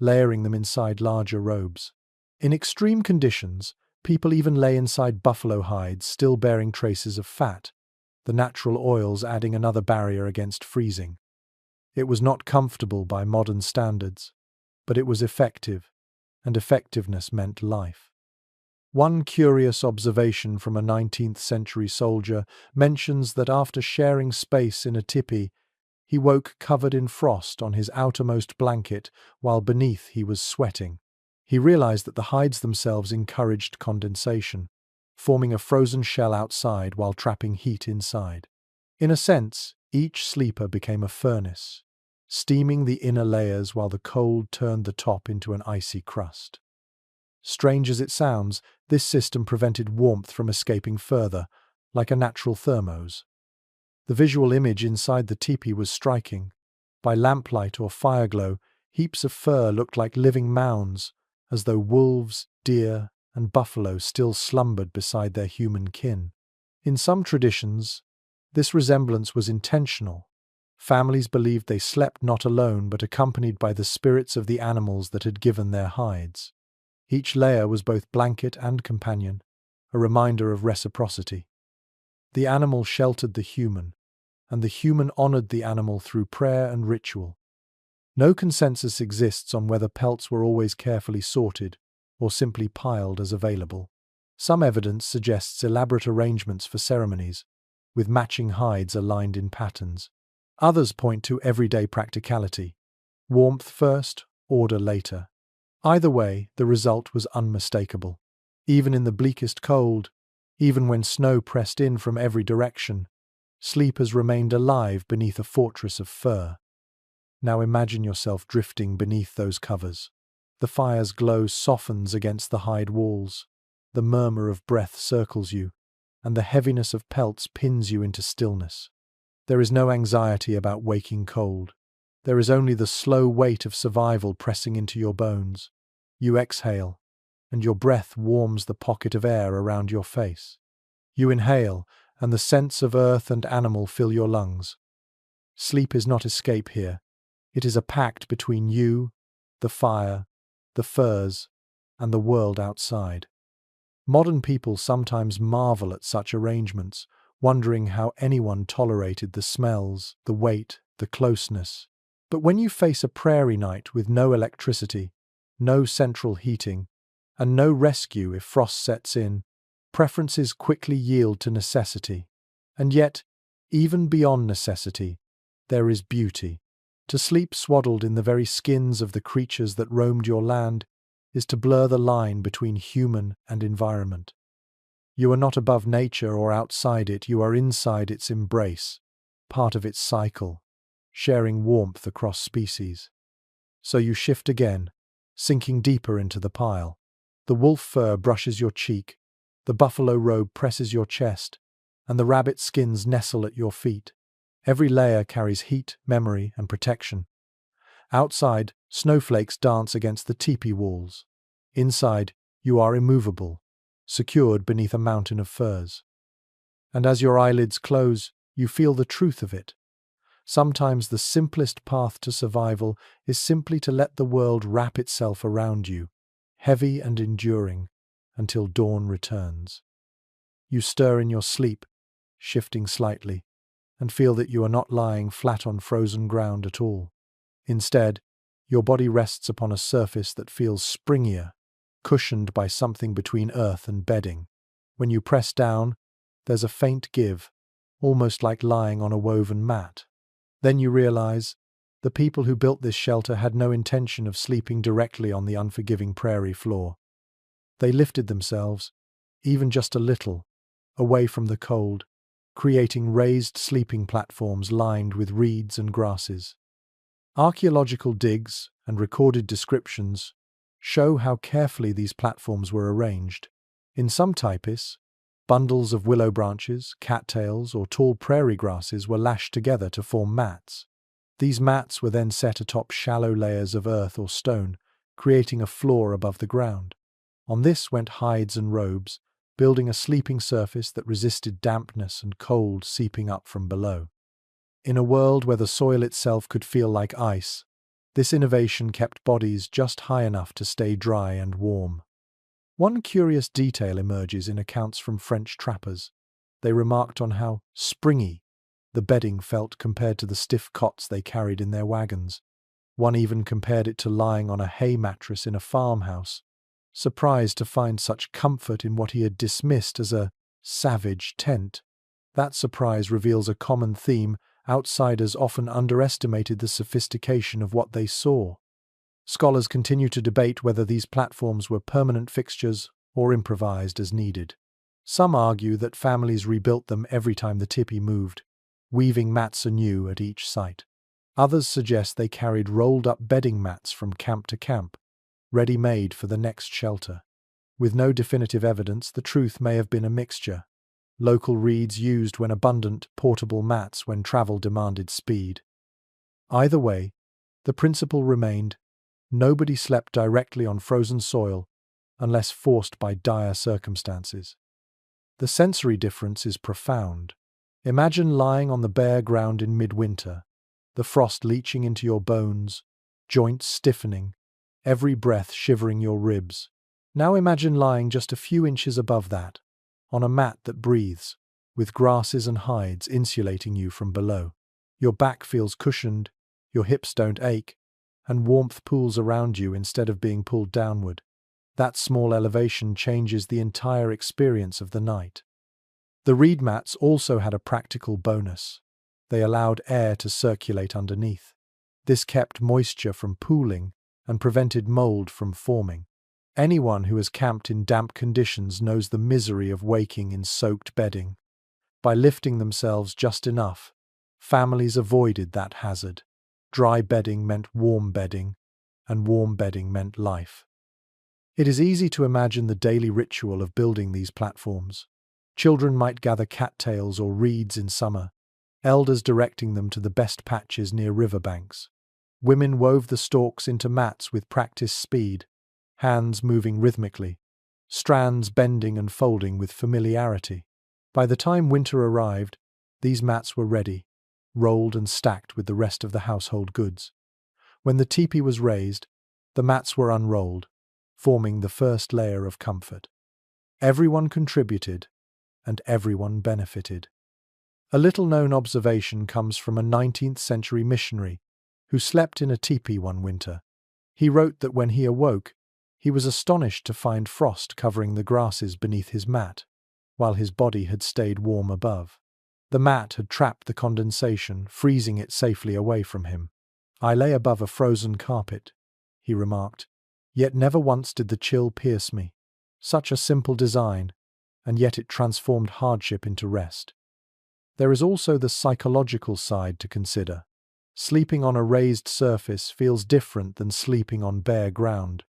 layering them inside larger robes. In extreme conditions, people even lay inside buffalo hides still bearing traces of fat, the natural oils adding another barrier against freezing. It was not comfortable by modern standards, but it was effective, and effectiveness meant life. One curious observation from a 19th century soldier mentions that after sharing space in a tipi, he woke covered in frost on his outermost blanket while beneath he was sweating. He realized that the hides themselves encouraged condensation, forming a frozen shell outside while trapping heat inside. In a sense, each sleeper became a furnace, steaming the inner layers while the cold turned the top into an icy crust. Strange as it sounds, this system prevented warmth from escaping further, like a natural thermos. The visual image inside the teepee was striking. By lamplight or fireglow, heaps of fur looked like living mounds, as though wolves, deer, and buffalo still slumbered beside their human kin. In some traditions, this resemblance was intentional. Families believed they slept not alone but accompanied by the spirits of the animals that had given their hides. Each layer was both blanket and companion, a reminder of reciprocity. The animal sheltered the human, and the human honored the animal through prayer and ritual. No consensus exists on whether pelts were always carefully sorted or simply piled as available. Some evidence suggests elaborate arrangements for ceremonies, with matching hides aligned in patterns. Others point to everyday practicality: warmth first, order later. Either way, the result was unmistakable. Even in the bleakest cold, even when snow pressed in from every direction, sleepers remained alive beneath a fortress of fur. Now imagine yourself drifting beneath those covers. The fire's glow softens against the hide walls, the murmur of breath circles you, and the heaviness of pelts pins you into stillness. There is no anxiety about waking cold. There is only the slow weight of survival pressing into your bones. You exhale, and your breath warms the pocket of air around your face. You inhale, and the scents of earth and animal fill your lungs. Sleep is not escape here. It is a pact between you, the fire, the furs, and the world outside. Modern people sometimes marvel at such arrangements, wondering how anyone tolerated the smells, the weight, the closeness. But when you face a prairie night with no electricity, no central heating, and no rescue if frost sets in, preferences quickly yield to necessity. And yet, even beyond necessity, there is beauty. To sleep swaddled in the very skins of the creatures that roamed your land is to blur the line between human and environment. You are not above nature or outside it, you are inside its embrace, part of its cycle, sharing warmth across species. So you shift again, sinking deeper into the pile. The wolf fur brushes your cheek, the buffalo robe presses your chest, and the rabbit skins nestle at your feet. Every layer carries heat, memory, and protection. Outside, snowflakes dance against the tipi walls. Inside, you are immovable, secured beneath a mountain of furs. And as your eyelids close, you feel the truth of it. Sometimes the simplest path to survival is simply to let the world wrap itself around you, heavy and enduring, until dawn returns. You stir in your sleep, shifting slightly, and feel that you are not lying flat on frozen ground at all. Instead, your body rests upon a surface that feels springier, cushioned by something between earth and bedding. When you press down, there's a faint give, almost like lying on a woven mat. Then you realize the people who built this shelter had no intention of sleeping directly on the unforgiving prairie floor. They lifted themselves, even just a little, away from the cold, creating raised sleeping platforms lined with reeds and grasses. Archaeological digs and recorded descriptions show how carefully these platforms were arranged. In some Tipis, bundles of willow branches, cattails, or tall prairie grasses were lashed together to form mats. These mats were then set atop shallow layers of earth or stone, creating a floor above the ground. On this went hides and robes, building a sleeping surface that resisted dampness and cold seeping up from below. In a world where the soil itself could feel like ice, this innovation kept bodies just high enough to stay dry and warm. One curious detail emerges in accounts from French trappers. They remarked on how springy the bedding felt compared to the stiff cots they carried in their wagons. One even compared it to lying on a hay mattress in a farmhouse, surprised to find such comfort in what he had dismissed as a savage tent. That surprise reveals a common theme. Outsiders often underestimated the sophistication of what they saw. Scholars continue to debate whether these platforms were permanent fixtures or improvised as needed. Some argue that families rebuilt them every time the tipi moved, weaving mats anew at each site. Others suggest they carried rolled-up bedding mats from camp to camp, ready-made for the next shelter. With no definitive evidence, the truth may have been a mixture. Local reeds used when abundant, portable mats when travel demanded speed. Either way, the principle remained: nobody slept directly on frozen soil unless forced by dire circumstances. The sensory difference is profound. Imagine lying on the bare ground in midwinter, the frost leaching into your bones, joints stiffening, every breath shivering your ribs. Now imagine lying just a few inches above that, on a mat that breathes, with grasses and hides insulating you from below. Your back feels cushioned, your hips don't ache, and warmth pools around you instead of being pulled downward. That small elevation changes the entire experience of the night. The reed mats also had a practical bonus. They allowed air to circulate underneath. This kept moisture from pooling and prevented mold from forming. Anyone who has camped in damp conditions knows the misery of waking in soaked bedding. By lifting themselves just enough, families avoided that hazard. Dry bedding meant warm bedding, and warm bedding meant life. It is easy to imagine the daily ritual of building these platforms. Children might gather cattails or reeds in summer, elders directing them to the best patches near riverbanks. Women wove the stalks into mats with practiced speed, hands moving rhythmically, strands bending and folding with familiarity. By the time winter arrived, these mats were ready, rolled and stacked with the rest of the household goods. When the tipi was raised, the mats were unrolled, forming the first layer of comfort. Everyone contributed, and everyone benefited. A little-known observation comes from a 19th-century missionary who slept in a tipi one winter. He wrote that when he awoke, he was astonished to find frost covering the grasses beneath his mat, while his body had stayed warm above. The mat had trapped the condensation, freezing it safely away from him. "I lay above a frozen carpet," he remarked, "yet never once did the chill pierce me. Such a simple design, and yet it transformed hardship into rest." There is also the psychological side to consider. Sleeping on a raised surface feels different than sleeping on bare ground.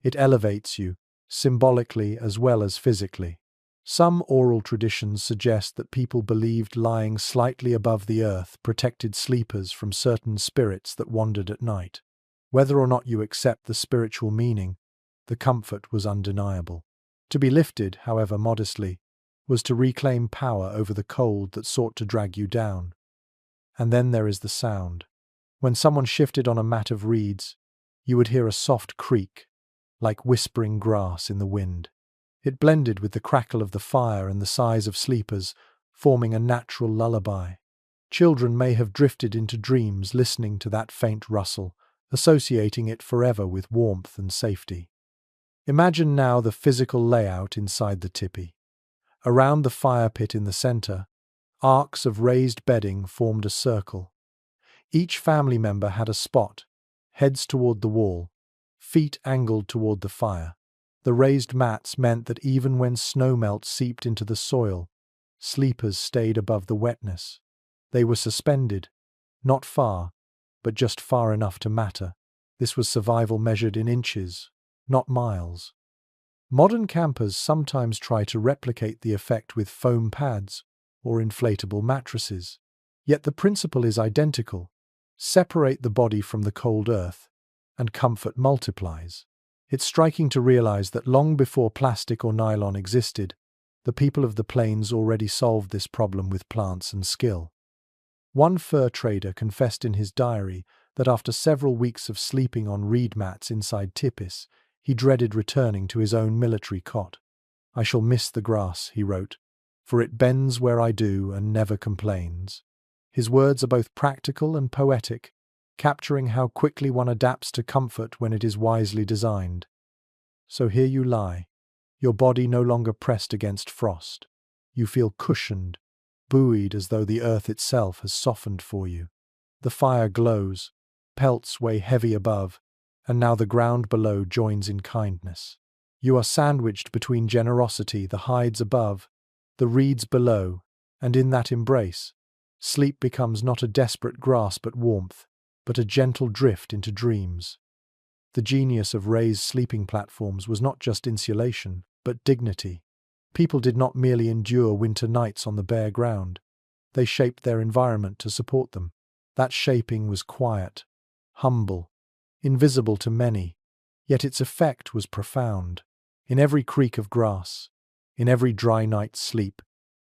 It elevates you, symbolically as well as physically. Some oral traditions suggest that people believed lying slightly above the earth protected sleepers from certain spirits that wandered at night. Whether or not you accept the spiritual meaning, the comfort was undeniable. To be lifted, however modestly, was to reclaim power over the cold that sought to drag you down. And then there is the sound. When someone shifted on a mat of reeds, you would hear a soft creak, like whispering grass in the wind. It blended with the crackle of the fire and the sighs of sleepers, forming a natural lullaby. Children may have drifted into dreams listening to that faint rustle, associating it forever with warmth and safety. Imagine now the physical layout inside the tipi. Around the fire pit in the center, arcs of raised bedding formed a circle. Each family member had a spot, heads toward the wall, feet angled toward the fire. The raised mats meant that even when snowmelt seeped into the soil, sleepers stayed above the wetness. They were suspended, not far, but just far enough to matter. This was survival measured in inches, not miles. Modern campers sometimes try to replicate the effect with foam pads or inflatable mattresses. Yet the principle is identical. Separate the body from the cold earth, and comfort multiplies. It's striking to realize that long before plastic or nylon existed, the people of the plains already solved this problem with plants and skill. One fur trader confessed in his diary that after several weeks of sleeping on reed mats inside Tipis, he dreaded returning to his own military cot. "I shall miss the grass," he wrote, "for it bends where I do and never complains." His words are both practical and poetic, capturing how quickly one adapts to comfort when it is wisely designed. So here you lie, your body no longer pressed against frost. You feel cushioned, buoyed as though the earth itself has softened for you. The fire glows, pelts weigh heavy above, and now the ground below joins in kindness. You are sandwiched between generosity, the hides above, the reeds below, and in that embrace, sleep becomes not a desperate grasp at warmth, but a gentle drift into dreams. The genius of raised sleeping platforms was not just insulation, but dignity. People did not merely endure winter nights on the bare ground. They shaped their environment to support them. That shaping was quiet, humble, invisible to many, yet its effect was profound. In every creak of grass, in every dry night's sleep,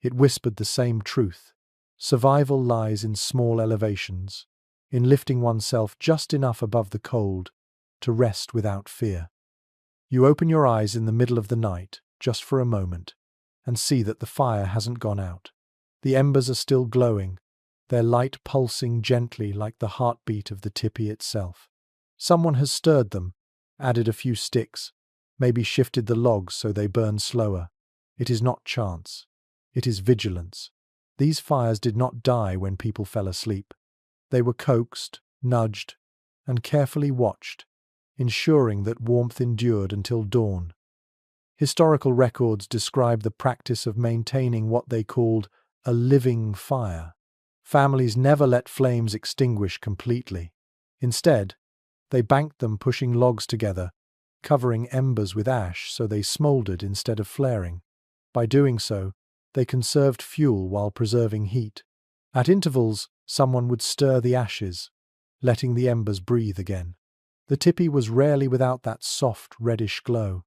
it whispered the same truth. Survival lies in small elevations, in lifting oneself just enough above the cold to rest without fear. You open your eyes in the middle of the night, just for a moment, and see that the fire hasn't gone out. The embers are still glowing, their light pulsing gently like the heartbeat of the tipi itself. Someone has stirred them, added a few sticks, maybe shifted the logs so they burn slower. It is not chance. It is vigilance. These fires did not die when people fell asleep. They were coaxed, nudged, and carefully watched, ensuring that warmth endured until dawn. Historical records describe the practice of maintaining what they called a living fire. Families never let flames extinguish completely. Instead, they banked them, pushing logs together, covering embers with ash so they smoldered instead of flaring. By doing so, they conserved fuel while preserving heat. At intervals, someone would stir the ashes, letting the embers breathe again. The tipi was rarely without that soft, reddish glow.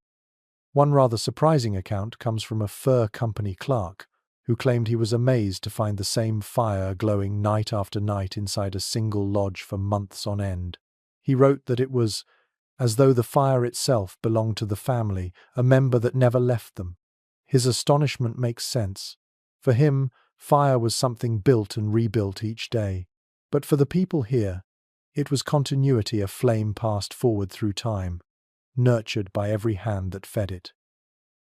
One rather surprising account comes from a fur company clerk, who claimed he was amazed to find the same fire glowing night after night inside a single lodge for months on end. He wrote that it was as though the fire itself belonged to the family, a member that never left them. His astonishment makes sense. For him, fire was something built and rebuilt each day. But for the people here, it was continuity, a flame passed forward through time, nurtured by every hand that fed it.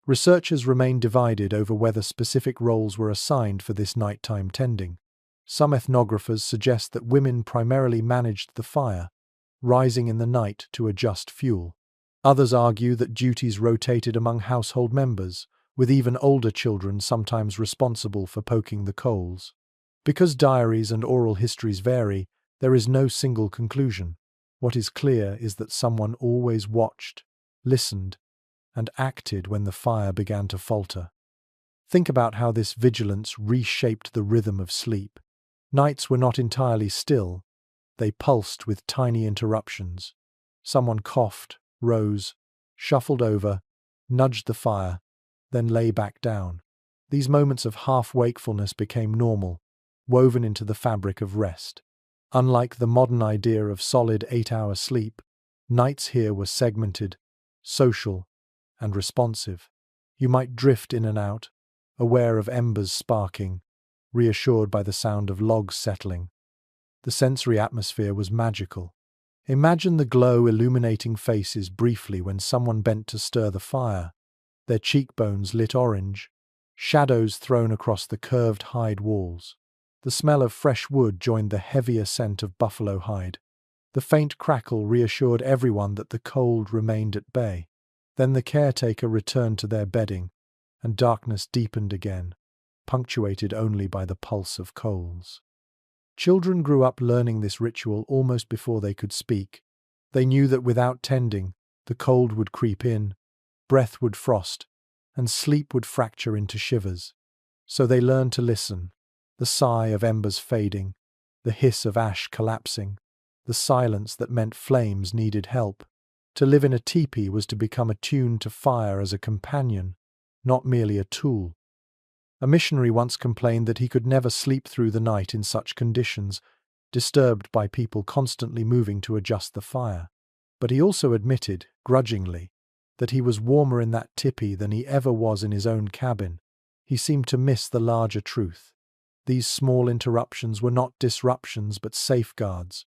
Researchers remain divided over whether specific roles were assigned for this nighttime tending. Some ethnographers suggest that women primarily managed the fire, rising in the night to adjust fuel. Others argue that duties rotated among household members, with even older children sometimes responsible for poking the coals. Because diaries and oral histories vary, there is no single conclusion. What is clear is that someone always watched, listened, and acted when the fire began to falter. Think about how this vigilance reshaped the rhythm of sleep. Nights were not entirely still. They pulsed with tiny interruptions. Someone coughed, rose, shuffled over, nudged the fire, then lay back down. These moments of half-wakefulness became normal, woven into the fabric of rest. Unlike the modern idea of solid 8-hour sleep, nights here were segmented, social, and responsive. You might drift in and out, aware of embers sparking, reassured by the sound of logs settling. The sensory atmosphere was magical. Imagine the glow illuminating faces briefly when someone bent to stir the fire, their cheekbones lit orange, shadows thrown across the curved hide walls. The smell of fresh wood joined the heavier scent of buffalo hide. The faint crackle reassured everyone that the cold remained at bay. Then the caretaker returned to their bedding, and darkness deepened again, punctuated only by the pulse of coals. Children grew up learning this ritual almost before they could speak. They knew that without tending, the cold would creep in, breath would frost, and sleep would fracture into shivers. So they learned to listen, the sigh of embers fading, the hiss of ash collapsing, the silence that meant flames needed help. To live in a tipi was to become attuned to fire as a companion, not merely a tool. A missionary once complained that he could never sleep through the night in such conditions, disturbed by people constantly moving to adjust the fire. But he also admitted, grudgingly, that he was warmer in that tipi than he ever was in his own cabin. He seemed to miss the larger truth. These small interruptions were not disruptions but safeguards,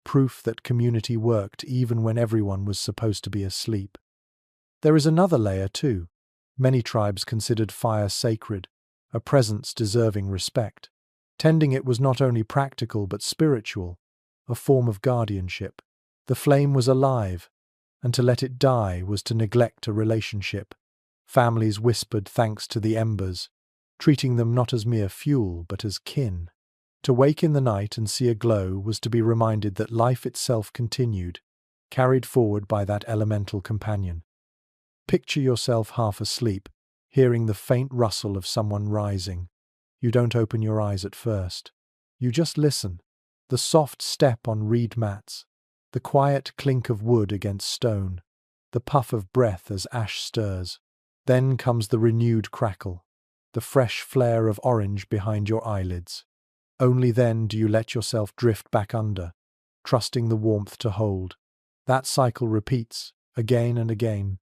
proof that community worked even when everyone was supposed to be asleep. There is another layer too. Many tribes considered fire sacred, a presence deserving respect. Tending it was not only practical but spiritual, a form of guardianship. The flame was alive, and to let it die was to neglect a relationship. Families whispered thanks to the embers, treating them not as mere fuel but as kin. To wake in the night and see a glow was to be reminded that life itself continued, carried forward by that elemental companion. Picture yourself half asleep, hearing the faint rustle of someone rising. You don't open your eyes at first. You just listen. The soft step on reed mats, the quiet clink of wood against stone, the puff of breath as ash stirs. Then comes the renewed crackle, the fresh flare of orange behind your eyelids. Only then do you let yourself drift back under, trusting the warmth to hold. That cycle repeats, again and again,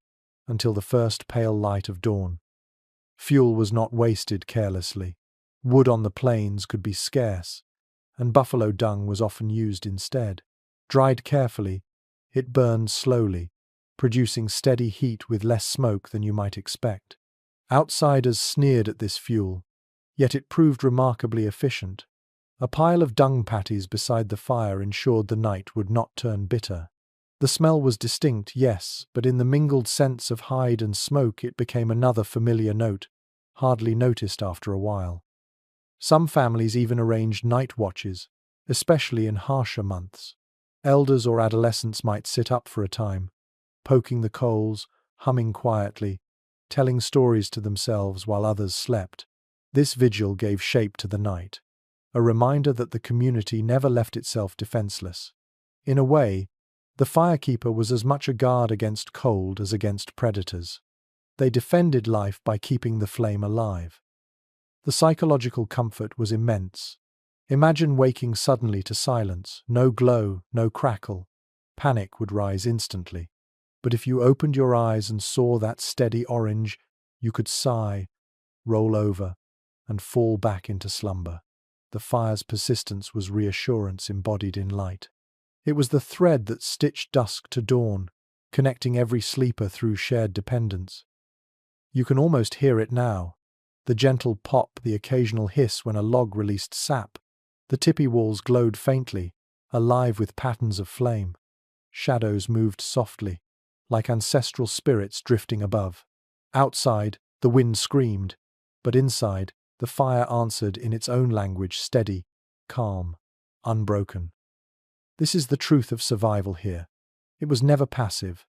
until the first pale light of dawn. Fuel was not wasted carelessly. Wood on the plains could be scarce, and buffalo dung was often used instead. Dried carefully, it burned slowly, producing steady heat with less smoke than you might expect. Outsiders sneered at this fuel, yet it proved remarkably efficient. A pile of dung patties beside the fire ensured the night would not turn bitter. The smell was distinct, yes, but in the mingled scents of hide and smoke it became another familiar note, hardly noticed after a while. Some families even arranged night watches, especially in harsher months. Elders or adolescents might sit up for a time, poking the coals, humming quietly, telling stories to themselves while others slept. This vigil gave shape to the night, a reminder that the community never left itself defenseless. In a way, the firekeeper was as much a guard against cold as against predators. They defended life by keeping the flame alive. The psychological comfort was immense. Imagine waking suddenly to silence, no glow, no crackle. Panic would rise instantly. But if you opened your eyes and saw that steady orange, you could sigh, roll over, and fall back into slumber. The fire's persistence was reassurance embodied in light. It was the thread that stitched dusk to dawn, connecting every sleeper through shared dependence. You can almost hear it now, the gentle pop, the occasional hiss when a log released sap. The tipi walls glowed faintly, alive with patterns of flame. Shadows moved softly, like ancestral spirits drifting above. Outside, the wind screamed, but inside, the fire answered in its own language, steady, calm, unbroken. This is the truth of survival here. It was never passive.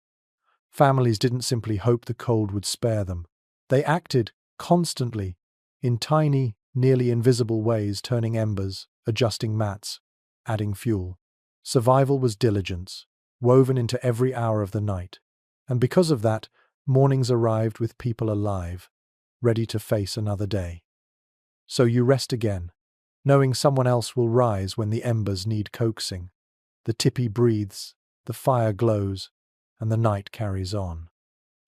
Families didn't simply hope the cold would spare them. They acted, constantly, in tiny, nearly invisible ways, turning embers, adjusting mats, adding fuel. Survival was diligence, woven into every hour of the night. And because of that, mornings arrived with people alive, ready to face another day. So you rest again, knowing someone else will rise when the embers need coaxing. The tipi breathes, the fire glows, and the night carries on.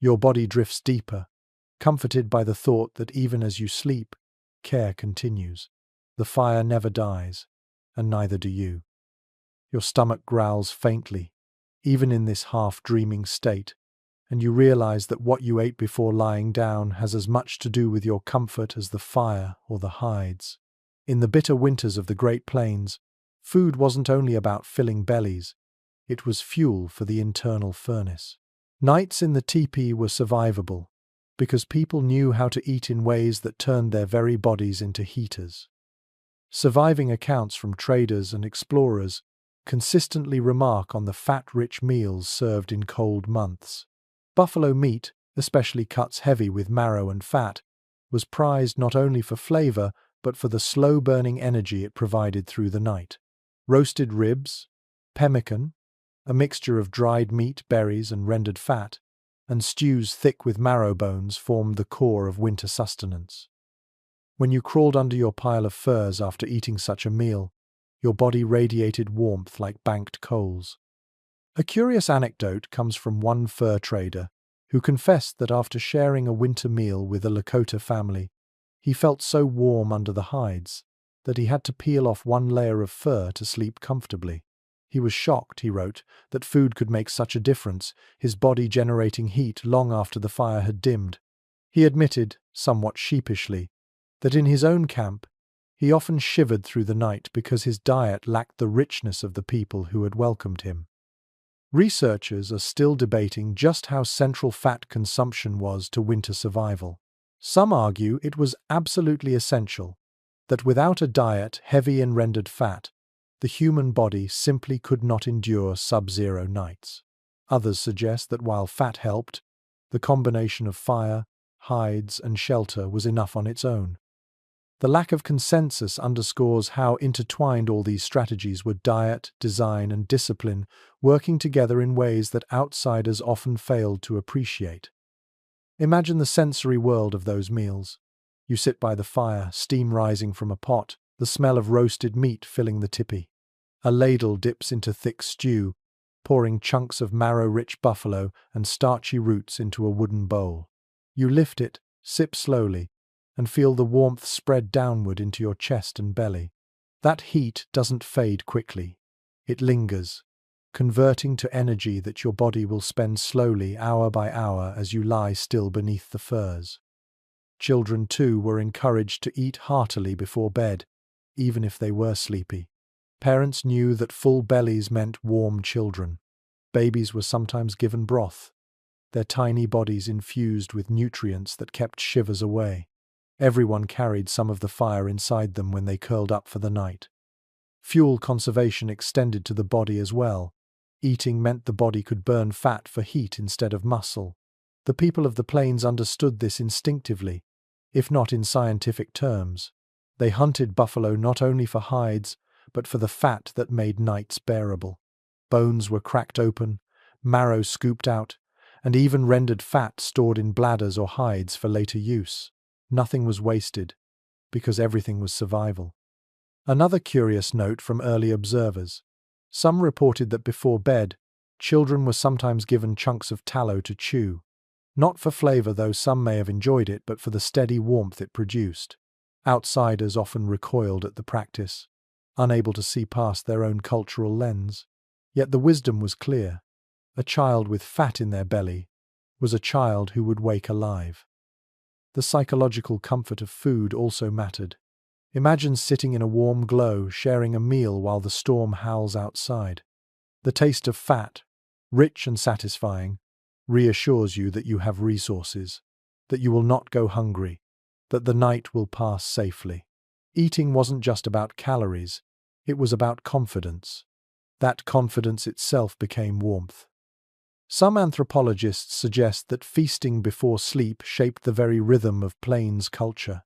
Your body drifts deeper, comforted by the thought that even as you sleep, care continues. The fire never dies, and neither do you. Your stomach growls faintly, even in this half-dreaming state, and you realize that what you ate before lying down has as much to do with your comfort as the fire or the hides. In the bitter winters of the Great Plains, food wasn't only about filling bellies, it was fuel for the internal furnace. Nights in the teepee were survivable, because people knew how to eat in ways that turned their very bodies into heaters. Surviving accounts from traders and explorers consistently remark on the fat-rich meals served in cold months. Buffalo meat, especially cuts heavy with marrow and fat, was prized not only for flavor but for the slow-burning energy it provided through the night. Roasted ribs, pemmican, a mixture of dried meat, berries, and rendered fat, and stews thick with marrow bones formed the core of winter sustenance. When you crawled under your pile of furs after eating such a meal, your body radiated warmth like banked coals. A curious anecdote comes from one fur trader who confessed that after sharing a winter meal with a Lakota family, he felt so warm under the hides that he had to peel off one layer of fur to sleep comfortably. He was shocked, he wrote, that food could make such a difference, his body generating heat long after the fire had dimmed. He admitted, somewhat sheepishly, that in his own camp, he often shivered through the night because his diet lacked the richness of the people who had welcomed him. Researchers are still debating just how central fat consumption was to winter survival. Some argue it was absolutely essential, that without a diet heavy in rendered fat, the human body simply could not endure sub-zero nights. Others suggest that while fat helped, the combination of fire, hides, and shelter was enough on its own. The lack of consensus underscores how intertwined all these strategies were: diet, design, and discipline, working together in ways that outsiders often failed to appreciate. Imagine the sensory world of those meals. You sit by the fire, steam rising from a pot, the smell of roasted meat filling the tipi. A ladle dips into thick stew, pouring chunks of marrow-rich buffalo and starchy roots into a wooden bowl. You lift it, sip slowly, and feel the warmth spread downward into your chest and belly. That heat doesn't fade quickly. It lingers, converting to energy that your body will spend slowly, hour by hour, as you lie still beneath the furs. Children, too, were encouraged to eat heartily before bed, even if they were sleepy. Parents knew that full bellies meant warm children. Babies were sometimes given broth, their tiny bodies infused with nutrients that kept shivers away. Everyone carried some of the fire inside them when they curled up for the night. Fuel conservation extended to the body as well. Eating meant the body could burn fat for heat instead of muscle. The people of the plains understood this instinctively, if not in scientific terms. They hunted buffalo not only for hides, but for the fat that made nights bearable. Bones were cracked open, marrow scooped out, and even rendered fat stored in bladders or hides for later use. Nothing was wasted, because everything was survival. Another curious note from early observers. Some reported that before bed, children were sometimes given chunks of tallow to chew. Not for flavor, though some may have enjoyed it, but for the steady warmth it produced. Outsiders often recoiled at the practice, unable to see past their own cultural lens. Yet the wisdom was clear. A child with fat in their belly was a child who would wake alive. The psychological comfort of food also mattered. Imagine sitting in a warm glow, sharing a meal while the storm howls outside. The taste of fat, rich and satisfying, reassures you that you have resources, that you will not go hungry, that the night will pass safely. Eating wasn't just about calories, it was about confidence. That confidence itself became warmth. Some anthropologists suggest that feasting before sleep shaped the very rhythm of plains culture.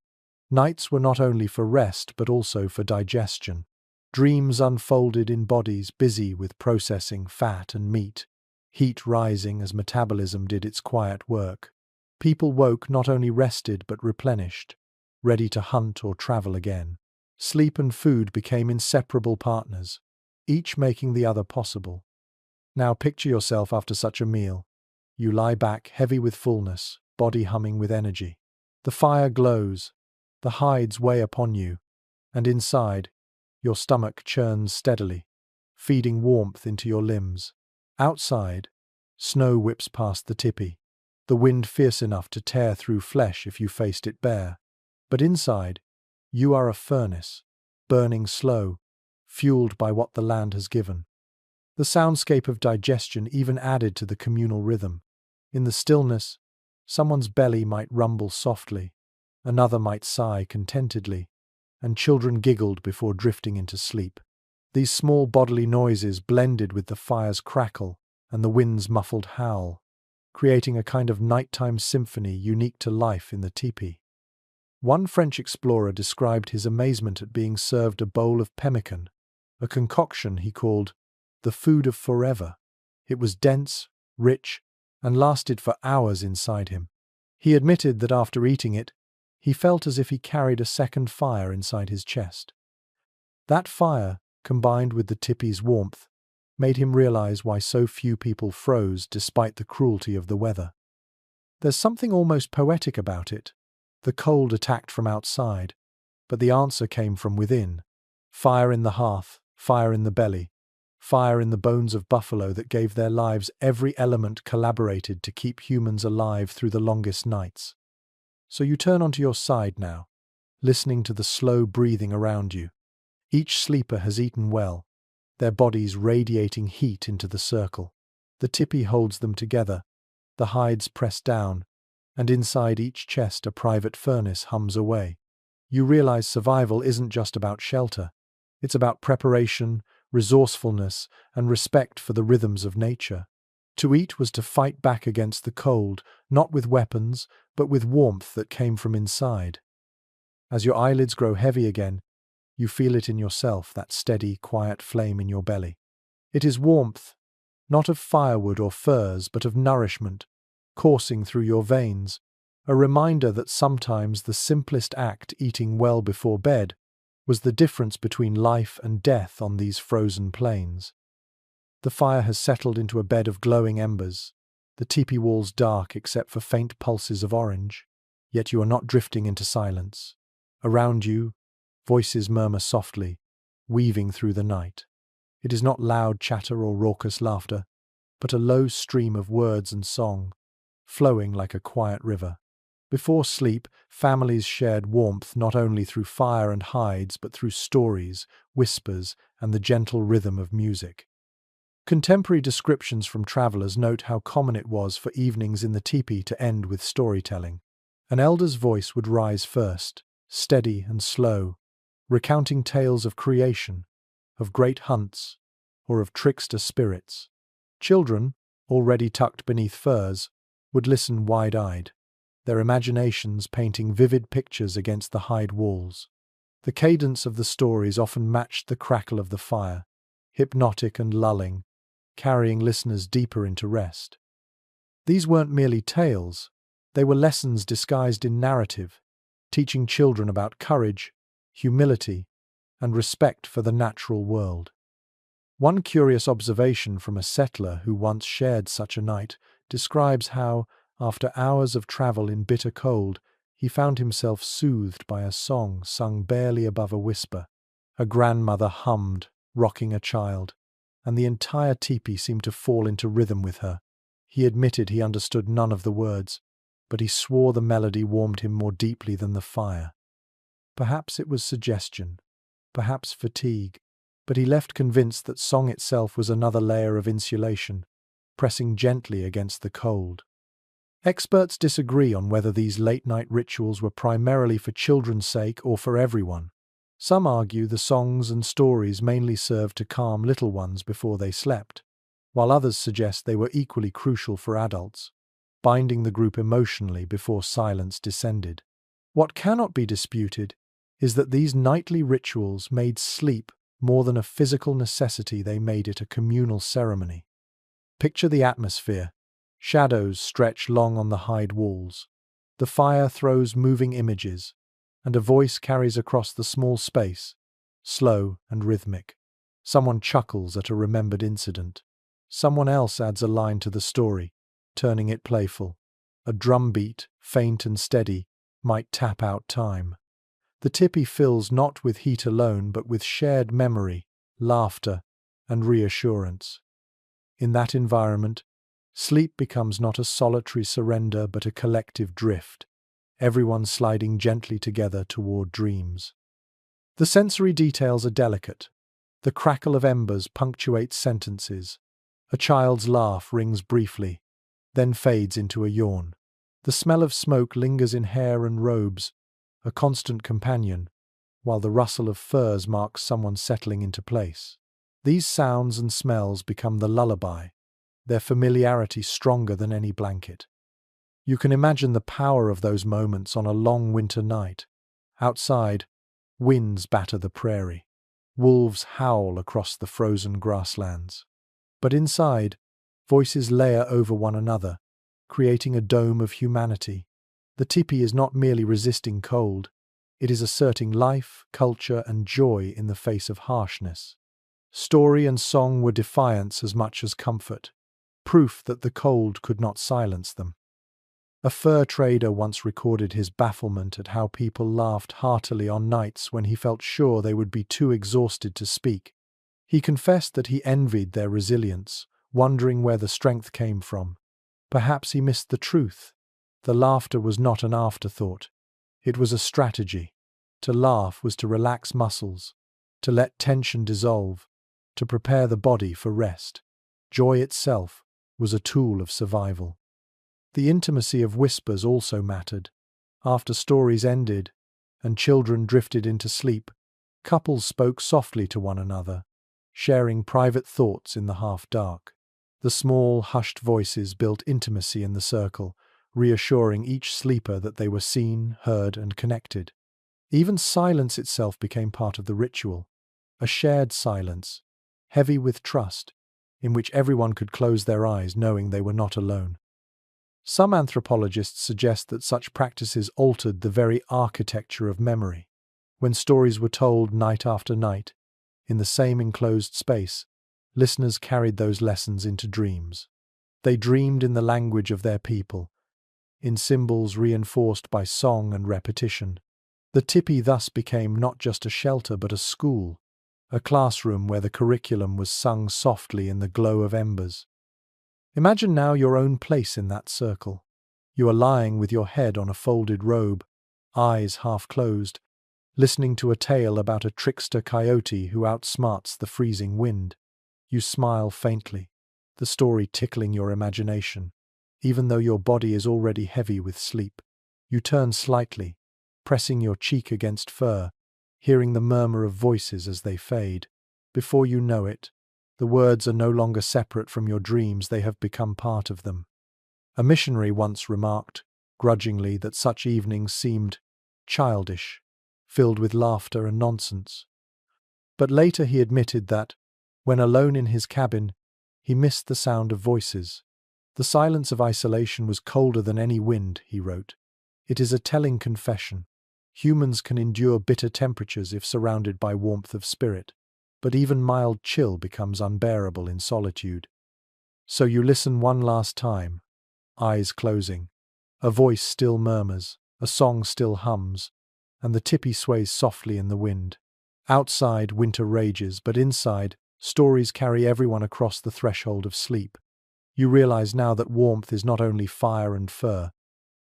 Nights were not only for rest but also for digestion. Dreams unfolded in bodies busy with processing fat and meat, heat rising as metabolism did its quiet work. People woke not only rested but replenished, ready to hunt or travel again. Sleep and food became inseparable partners, each making the other possible. Now picture yourself after such a meal. You lie back, heavy with fullness, body humming with energy. The fire glows, the hides weigh upon you, and inside, your stomach churns steadily, feeding warmth into your limbs. Outside, snow whips past the tipi, the wind fierce enough to tear through flesh if you faced it bare. But inside, you are a furnace, burning slow, fueled by what the land has given. The soundscape of digestion even added to the communal rhythm. In the stillness, someone's belly might rumble softly, another might sigh contentedly, and children giggled before drifting into sleep. These small bodily noises blended with the fire's crackle and the wind's muffled howl, creating a kind of nighttime symphony unique to life in the tipi. One French explorer described his amazement at being served a bowl of pemmican, a concoction he called the food of forever. It was dense, rich, and lasted for hours inside him. He admitted that after eating it, he felt as if he carried a second fire inside his chest. That fire, combined with the tipi's warmth, made him realize why so few people froze despite the cruelty of the weather. There's something almost poetic about it. The cold attacked from outside, but the answer came from within. Fire in the hearth, fire in the belly, fire in the bones of buffalo that gave their lives. Every element collaborated to keep humans alive through the longest nights. So you turn onto your side now, listening to the slow breathing around you. Each sleeper has eaten well, their bodies radiating heat into the circle. The tipi holds them together, the hides pressed down, and inside each chest a private furnace hums away. You realize survival isn't just about shelter. It's about preparation, resourcefulness, and respect for the rhythms of nature. To eat was to fight back against the cold, not with weapons, but with warmth that came from inside. As your eyelids grow heavy again, you feel it in yourself, that steady, quiet flame in your belly. It is warmth, not of firewood or furs, but of nourishment, coursing through your veins, a reminder that sometimes the simplest act, eating well before bed, was the difference between life and death on these frozen plains. The fire has settled into a bed of glowing embers, the tipi walls dark except for faint pulses of orange, yet you are not drifting into silence. Around you, voices murmur softly, weaving through the night. It is not loud chatter or raucous laughter, but a low stream of words and song, flowing like a quiet river. Before sleep, families shared warmth not only through fire and hides, but through stories, whispers, and the gentle rhythm of music. Contemporary descriptions from travelers note how common it was for evenings in the tipi to end with storytelling. An elder's voice would rise first, steady and slow, recounting tales of creation, of great hunts, or of trickster spirits. Children, already tucked beneath furs, would listen wide-eyed, their imaginations painting vivid pictures against the hide walls. The cadence of the stories often matched the crackle of the fire, hypnotic and lulling, carrying listeners deeper into rest. These weren't merely tales, they were lessons disguised in narrative, teaching children about courage, humility, and respect for the natural world. One curious observation from a settler who once shared such a night describes how, after hours of travel in bitter cold, he found himself soothed by a song sung barely above a whisper. A grandmother hummed, rocking a child, and the entire tipi seemed to fall into rhythm with her. He admitted he understood none of the words, but he swore the melody warmed him more deeply than the fire. Perhaps it was suggestion, perhaps fatigue, but he left convinced that song itself was another layer of insulation, pressing gently against the cold. Experts disagree on whether these late-night rituals were primarily for children's sake or for everyone. Some argue the songs and stories mainly served to calm little ones before they slept, while others suggest they were equally crucial for adults, binding the group emotionally before silence descended. What cannot be disputed is that these nightly rituals made sleep More than a physical necessity, they made it a communal ceremony. Picture the atmosphere. Shadows stretch long on the hide walls. The fire throws moving images, and a voice carries across the small space, slow and rhythmic. Someone chuckles at a remembered incident. Someone else adds a line to the story, turning it playful. A drumbeat, faint and steady, might tap out time. The tipi fills not with heat alone, but with shared memory, laughter, and reassurance. In that environment, sleep becomes not a solitary surrender but a collective drift, everyone sliding gently together toward dreams. The sensory details are delicate. The crackle of embers punctuates sentences. A child's laugh rings briefly, then fades into a yawn. The smell of smoke lingers in hair and robes, a constant companion, while the rustle of furs marks someone settling into place. These sounds and smells become the lullaby, their familiarity stronger than any blanket. You can imagine the power of those moments on a long winter night. Outside, winds batter the prairie. Wolves howl across the frozen grasslands. But inside, voices layer over one another, creating a dome of humanity. The tipi is not merely resisting cold, it is asserting life, culture, and joy in the face of harshness. Story and song were defiance as much as comfort, proof that the cold could not silence them. A fur trader once recorded his bafflement at how people laughed heartily on nights when he felt sure they would be too exhausted to speak. He confessed that he envied their resilience, wondering where the strength came from. Perhaps he missed the truth. The laughter was not an afterthought. It was a strategy. To laugh was to relax muscles, to let tension dissolve, to prepare the body for rest. Joy itself was a tool of survival. The intimacy of whispers also mattered. After stories ended and children drifted into sleep, couples spoke softly to one another, sharing private thoughts in the half-dark. The small, hushed voices built intimacy in the circle, reassuring each sleeper that they were seen, heard, and connected. Even silence itself became part of the ritual, a shared silence, heavy with trust, in which everyone could close their eyes knowing they were not alone. Some anthropologists suggest that such practices altered the very architecture of memory. When stories were told night after night, in the same enclosed space, listeners carried those lessons into dreams. They dreamed in the language of their people, in symbols reinforced by song and repetition. The tipi thus became not just a shelter but a school, a classroom where the curriculum was sung softly in the glow of embers. Imagine now your own place in that circle. You are lying with your head on a folded robe, eyes half closed, listening to a tale about a trickster coyote who outsmarts the freezing wind. You smile faintly, the story tickling your imagination. Even though your body is already heavy with sleep, you turn slightly, pressing your cheek against fur, hearing the murmur of voices as they fade. Before you know it, the words are no longer separate from your dreams, they have become part of them. A missionary once remarked, grudgingly, that such evenings seemed childish, filled with laughter and nonsense. But later he admitted that, when alone in his cabin, he missed the sound of voices. The silence of isolation was colder than any wind, he wrote. It is a telling confession. Humans can endure bitter temperatures if surrounded by warmth of spirit, but even mild chill becomes unbearable in solitude. So you listen one last time, eyes closing. A voice still murmurs, a song still hums, and the tipi sways softly in the wind. Outside, winter rages, but inside, stories carry everyone across the threshold of sleep. You realize now that warmth is not only fire and fur.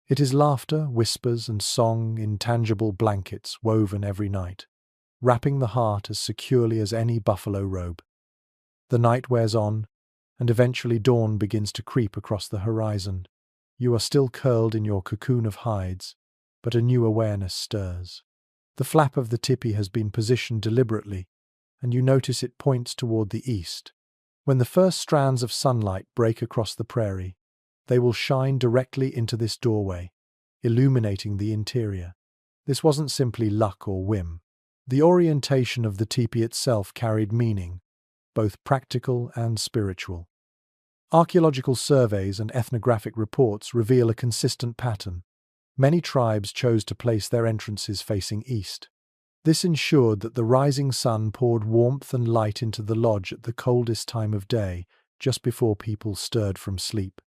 It is laughter, whispers, and song in tangible blankets woven every night, wrapping the heart as securely as any buffalo robe. The night wears on, and eventually dawn begins to creep across the horizon. You are still curled in your cocoon of hides, but a new awareness stirs. The flap of the tipi has been positioned deliberately, and you notice it points toward the east. When the first strands of sunlight break across the prairie, they will shine directly into this doorway, illuminating the interior. This wasn't simply luck or whim. The orientation of the teepee itself carried meaning, both practical and spiritual. Archaeological surveys and ethnographic reports reveal a consistent pattern. Many tribes chose to place their entrances facing east. This ensured that the rising sun poured warmth and light into the lodge at the coldest time of day, just before people stirred from sleep.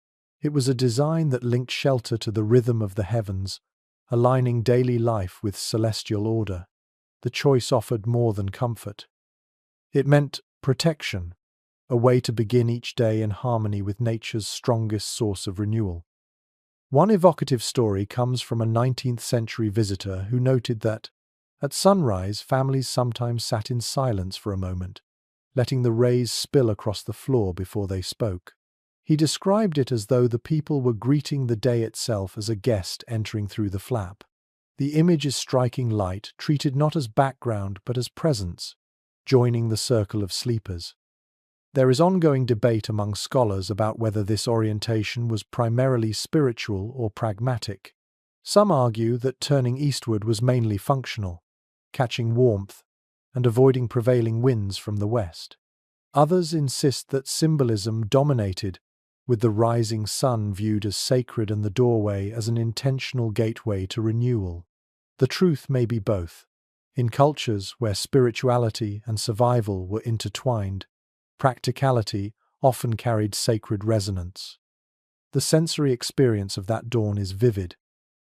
It was a design that linked shelter to the rhythm of the heavens, aligning daily life with celestial order. The choice offered more than comfort. It meant protection, a way to begin each day in harmony with nature's strongest source of renewal. One evocative story comes from a 19th century visitor who noted that, at sunrise, families sometimes sat in silence for a moment, letting the rays spill across the floor before they spoke. He described it as though the people were greeting the day itself as a guest entering through the flap. The image is striking light, treated not as background but as presence, joining the circle of sleepers. There is ongoing debate among scholars about whether this orientation was primarily spiritual or pragmatic. Some argue that turning eastward was mainly functional, catching warmth and avoiding prevailing winds from the west. Others insist that symbolism dominated, with the rising sun viewed as sacred and the doorway as an intentional gateway to renewal. The truth may be both. In cultures where spirituality and survival were intertwined, practicality often carried sacred resonance. The sensory experience of that dawn is vivid.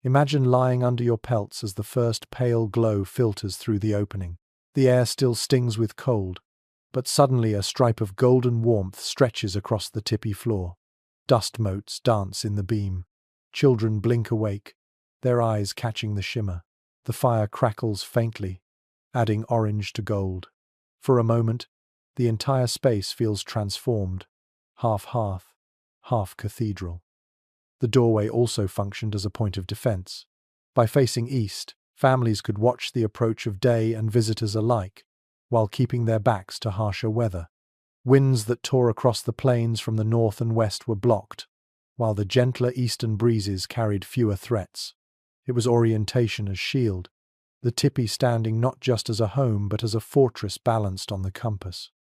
Imagine lying under your pelts as the first pale glow filters through the opening. The air still stings with cold, but suddenly a stripe of golden warmth stretches across the tippy floor. Dust motes dance in the beam. Children blink awake, their eyes catching the shimmer. The fire crackles faintly, adding orange to gold. For a moment, the entire space feels transformed, half hearth, half cathedral. The doorway also functioned as a point of defense. By facing east, families could watch the approach of day and visitors alike, while keeping their backs to harsher weather. Winds that tore across the plains from the north and west were blocked, while the gentler eastern breezes carried fewer threats. It was orientation as shield, the tipi standing not just as a home but as a fortress balanced on the compass.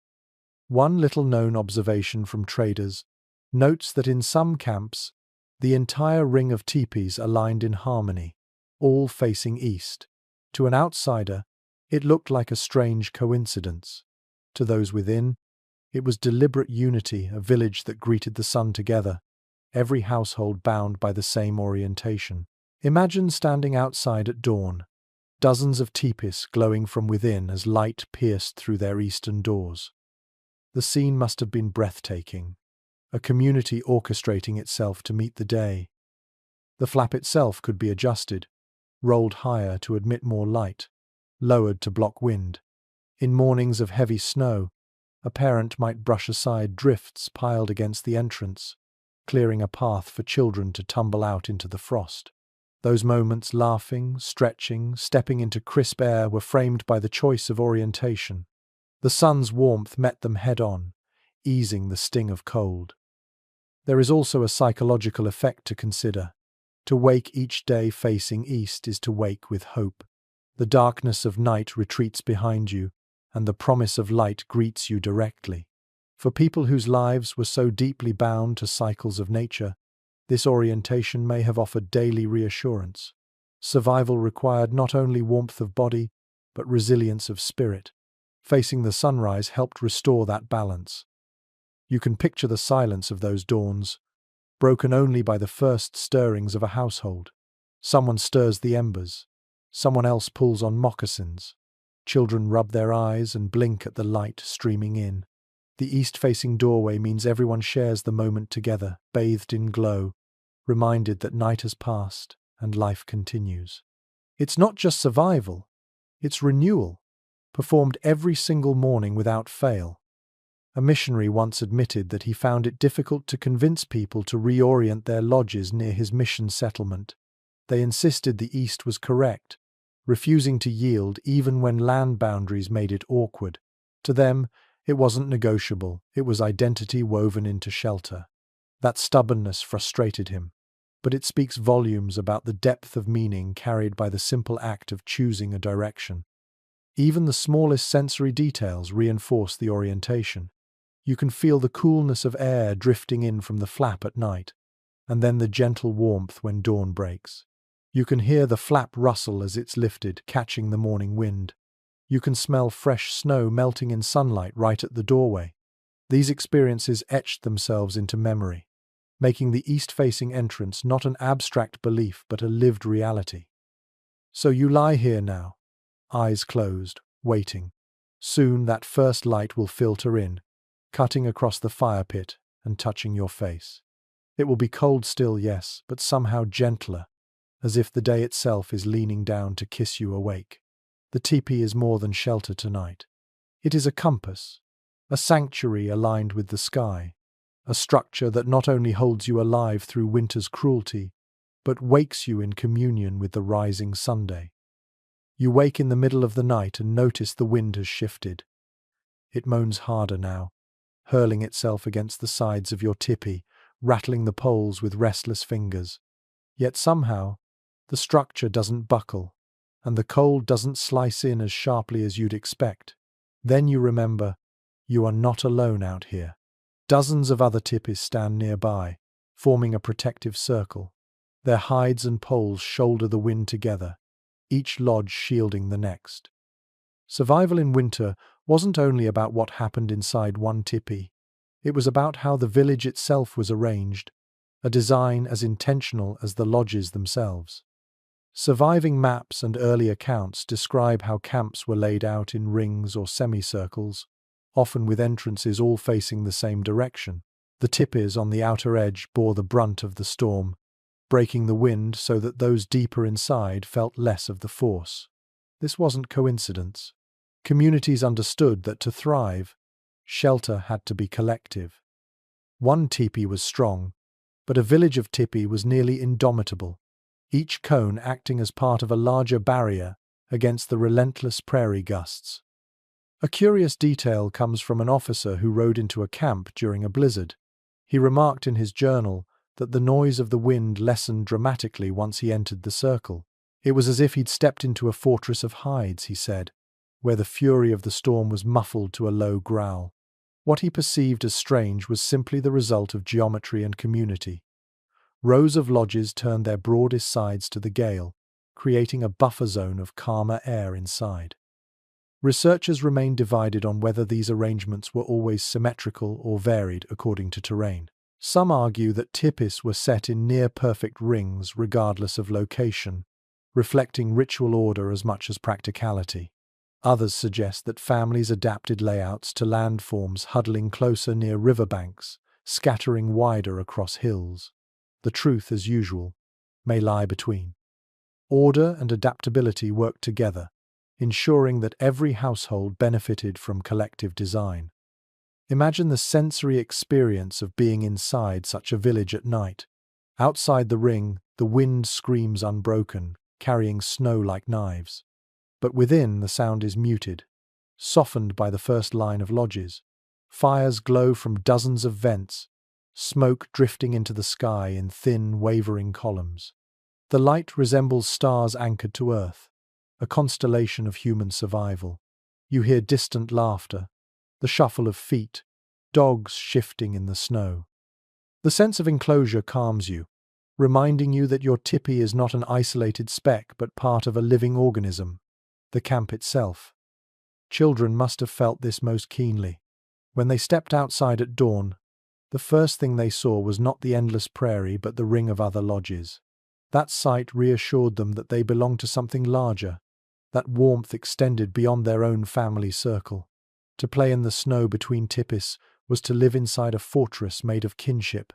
One little-known observation from traders notes that in some camps, the entire ring of tipis aligned in harmony, all facing east. To an outsider, it looked like a strange coincidence. To those within, it was deliberate unity, a village that greeted the sun together, every household bound by the same orientation. Imagine standing outside at dawn, dozens of tipis glowing from within as light pierced through their eastern doors. The scene must have been breathtaking, a community orchestrating itself to meet the day. The flap itself could be adjusted, rolled higher to admit more light, lowered to block wind. In mornings of heavy snow, a parent might brush aside drifts piled against the entrance, clearing a path for children to tumble out into the frost. Those moments, laughing, stretching, stepping into crisp air, were framed by the choice of orientation. The sun's warmth met them head-on, easing the sting of cold. There is also a psychological effect to consider. To wake each day facing east is to wake with hope. The darkness of night retreats behind you, and the promise of light greets you directly. For people whose lives were so deeply bound to cycles of nature, this orientation may have offered daily reassurance. Survival required not only warmth of body, but resilience of spirit. Facing the sunrise helped restore that balance. You can picture the silence of those dawns, broken only by the first stirrings of a household. Someone stirs the embers. Someone else pulls on moccasins. Children rub their eyes and blink at the light streaming in. The east-facing doorway means everyone shares the moment together, bathed in glow, reminded that night has passed and life continues. It's not just survival, it's renewal, performed every single morning without fail. A missionary once admitted that he found it difficult to convince people to reorient their lodges near his mission settlement. They insisted the east was correct, refusing to yield even when land boundaries made it awkward. To them, it wasn't negotiable, it was identity woven into shelter. That stubbornness frustrated him, but it speaks volumes about the depth of meaning carried by the simple act of choosing a direction. Even the smallest sensory details reinforce the orientation. You can feel the coolness of air drifting in from the flap at night, and then the gentle warmth when dawn breaks. You can hear the flap rustle as it's lifted, catching the morning wind. You can smell fresh snow melting in sunlight right at the doorway. These experiences etched themselves into memory, making the east-facing entrance not an abstract belief but a lived reality. So you lie here now, eyes closed, waiting. Soon that first light will filter in, cutting across the fire pit and touching your face. It will be cold still, yes, but somehow gentler, as if the day itself is leaning down to kiss you awake. The teepee is more than shelter tonight. It is a compass, a sanctuary aligned with the sky, a structure that not only holds you alive through winter's cruelty, but wakes you in communion with the rising Sunday. You wake in the middle of the night and notice the wind has shifted. It moans harder now, hurling itself against the sides of your tipi, rattling the poles with restless fingers. Yet somehow, the structure doesn't buckle, and the cold doesn't slice in as sharply as you'd expect. Then you remember, you are not alone out here. Dozens of other tipis stand nearby, forming a protective circle. Their hides and poles shoulder the wind together, each lodge shielding the next. Survival in winter wasn't only about what happened inside one tipi. It was about how the village itself was arranged, a design as intentional as the lodges themselves. Surviving maps and early accounts describe how camps were laid out in rings or semicircles, often with entrances all facing the same direction. The tipis on the outer edge bore the brunt of the storm, breaking the wind so that those deeper inside felt less of the force. This wasn't coincidence. Communities understood that to thrive, shelter had to be collective. One tipi was strong, but a village of tipi was nearly indomitable, each cone acting as part of a larger barrier against the relentless prairie gusts. A curious detail comes from an officer who rode into a camp during a blizzard. He remarked in his journal that the noise of the wind lessened dramatically once he entered the circle. It was as if he'd stepped into a fortress of hides, he said, where the fury of the storm was muffled to a low growl. What he perceived as strange was simply the result of geometry and community. Rows of lodges turned their broadest sides to the gale, creating a buffer zone of calmer air inside. Researchers remain divided on whether these arrangements were always symmetrical or varied according to terrain. Some argue that tipis were set in near-perfect rings regardless of location, reflecting ritual order as much as practicality. Others suggest that families adapted layouts to landforms huddling closer near riverbanks, scattering wider across hills. The truth, as usual, may lie between. Order and adaptability worked together, ensuring that every household benefited from collective design. Imagine the sensory experience of being inside such a village at night. Outside the ring, the wind screams unbroken, carrying snow like knives. But within, the sound is muted, softened by the first line of lodges. Fires glow from dozens of vents, smoke drifting into the sky in thin, wavering columns. The light resembles stars anchored to earth, a constellation of human survival. You hear distant laughter, the shuffle of feet, dogs shifting in the snow. The sense of enclosure calms you, reminding you that your tipi is not an isolated speck but part of a living organism, the camp itself. Children must have felt this most keenly. When they stepped outside at dawn, the first thing they saw was not the endless prairie but the ring of other lodges. That sight reassured them that they belonged to something larger, that warmth extended beyond their own family circle. To play in the snow between tipis was to live inside a fortress made of kinship.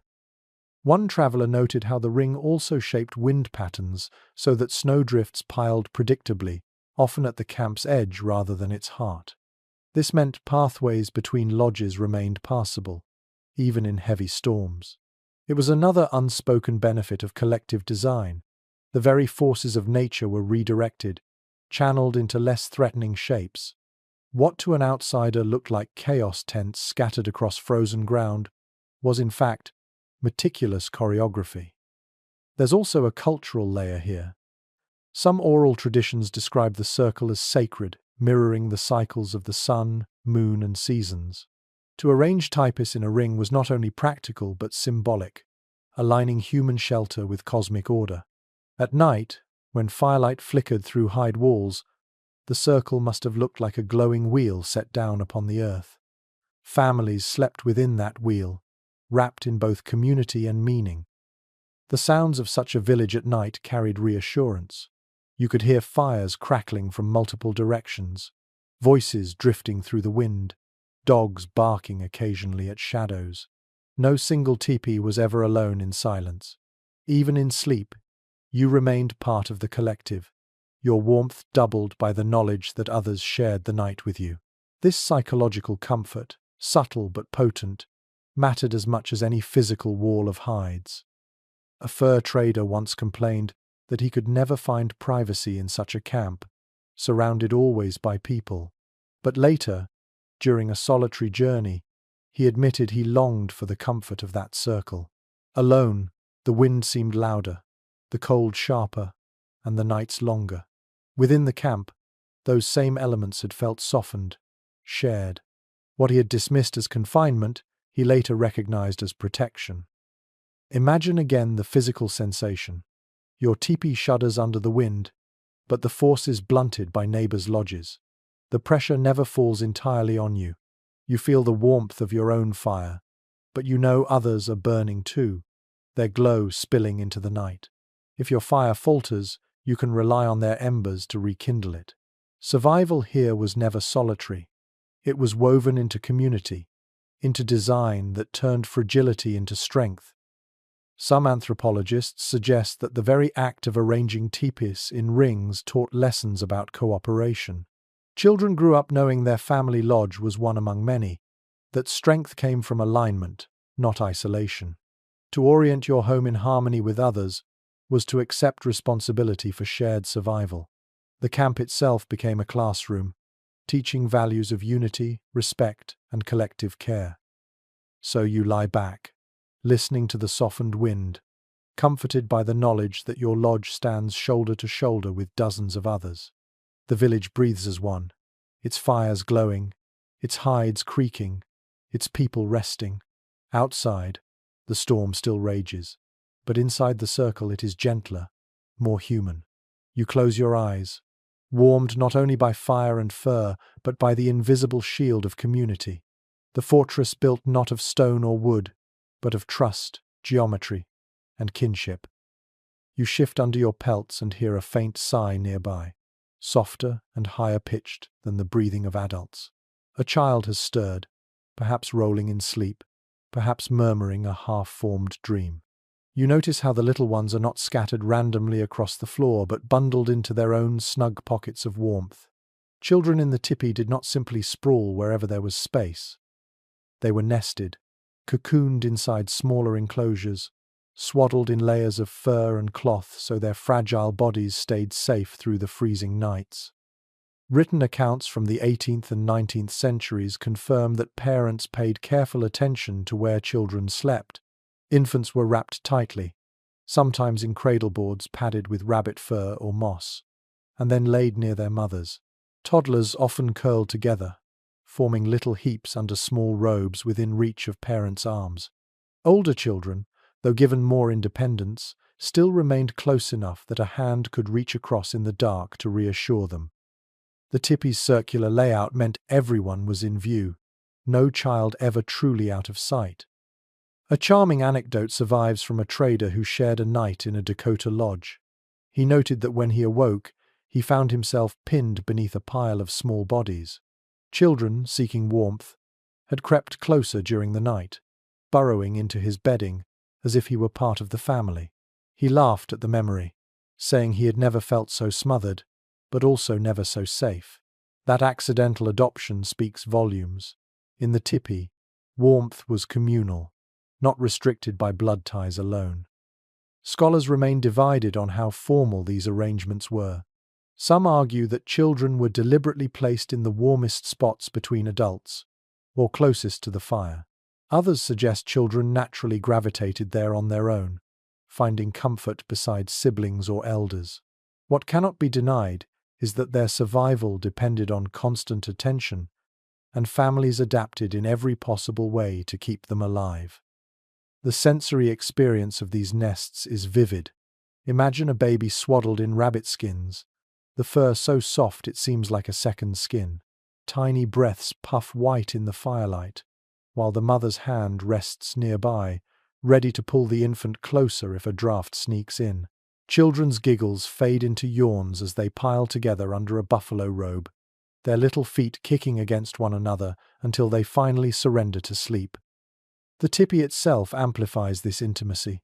One traveler noted how the ring also shaped wind patterns so that snowdrifts piled predictably, often at the camp's edge rather than its heart. This meant pathways between lodges remained passable, even in heavy storms. It was another unspoken benefit of collective design. The very forces of nature were redirected, channeled into less threatening shapes. What to an outsider looked like chaos tents scattered across frozen ground was, in fact, meticulous choreography. There's also a cultural layer here. Some oral traditions describe the circle as sacred, mirroring the cycles of the sun, moon, and seasons. To arrange Tipis in a ring was not only practical but symbolic, aligning human shelter with cosmic order. At night, when firelight flickered through hide walls, the circle must have looked like a glowing wheel set down upon the earth. Families slept within that wheel, wrapped in both community and meaning. The sounds of such a village at night carried reassurance. You could hear fires crackling from multiple directions, voices drifting through the wind, dogs barking occasionally at shadows. No single tipi was ever alone in silence. Even in sleep, you remained part of the collective, your warmth doubled by the knowledge that others shared the night with you. This psychological comfort, subtle but potent, mattered as much as any physical wall of hides. A fur trader once complained that he could never find privacy in such a camp, surrounded always by people. But later, during a solitary journey, he admitted he longed for the comfort of that circle. Alone, the wind seemed louder, the cold sharper, and the nights longer. Within the camp, those same elements had felt softened, shared. What he had dismissed as confinement, he later recognized as protection. Imagine again the physical sensation. Your tipi shudders under the wind, but the force is blunted by neighbors' lodges. The pressure never falls entirely on you. You feel the warmth of your own fire, but you know others are burning too, their glow spilling into the night. If your fire falters, you can rely on their embers to rekindle it. Survival here was never solitary. It was woven into community, into design that turned fragility into strength. Some anthropologists suggest that the very act of arranging tipis in rings taught lessons about cooperation. Children grew up knowing their family lodge was one among many, that strength came from alignment, not isolation. To orient your home in harmony with others was to accept responsibility for shared survival. The camp itself became a classroom, teaching values of unity, respect, and collective care. So you lie back, listening to the softened wind, comforted by the knowledge that your lodge stands shoulder to shoulder with dozens of others. The village breathes as one, its fires glowing, its hides creaking, its people resting. Outside, the storm still rages, but inside the circle it is gentler, more human. You close your eyes, warmed not only by fire and fur, but by the invisible shield of community. The fortress built not of stone or wood, but of trust, geometry, and kinship. You shift under your pelts and hear a faint sigh nearby, softer and higher pitched than the breathing of adults. A child has stirred, perhaps rolling in sleep, perhaps murmuring a half-formed dream. You notice how the little ones are not scattered randomly across the floor, but bundled into their own snug pockets of warmth. Children in the tipi did not simply sprawl wherever there was space. They were nested, cocooned inside smaller enclosures, swaddled in layers of fur and cloth so their fragile bodies stayed safe through the freezing nights. Written accounts from the 18th and 19th centuries confirm that parents paid careful attention to where children slept. Infants were wrapped tightly, sometimes in cradle boards padded with rabbit fur or moss, and then laid near their mothers. Toddlers often curled together, forming little heaps under small robes within reach of parents' arms. Older children, though given more independence, still remained close enough that a hand could reach across in the dark to reassure them. The tipi's circular layout meant everyone was in view, no child ever truly out of sight. A charming anecdote survives from a trader who shared a night in a Dakota lodge. He noted that when he awoke, he found himself pinned beneath a pile of small bodies. Children, seeking warmth, had crept closer during the night, burrowing into his bedding as if he were part of the family. He laughed at the memory, saying he had never felt so smothered, but also never so safe. That accidental adoption speaks volumes. In the tipi, warmth was communal, not restricted by blood ties alone. Scholars remain divided on how formal these arrangements were. Some argue that children were deliberately placed in the warmest spots between adults, or closest to the fire. Others suggest children naturally gravitated there on their own, finding comfort beside siblings or elders. What cannot be denied is that their survival depended on constant attention, and families adapted in every possible way to keep them alive. The sensory experience of these nests is vivid. Imagine a baby swaddled in rabbit skins, the fur so soft it seems like a second skin. Tiny breaths puff white in the firelight, while the mother's hand rests nearby, ready to pull the infant closer if a draft sneaks in. Children's giggles fade into yawns as they pile together under a buffalo robe, their little feet kicking against one another until they finally surrender to sleep. The tipi itself amplifies this intimacy,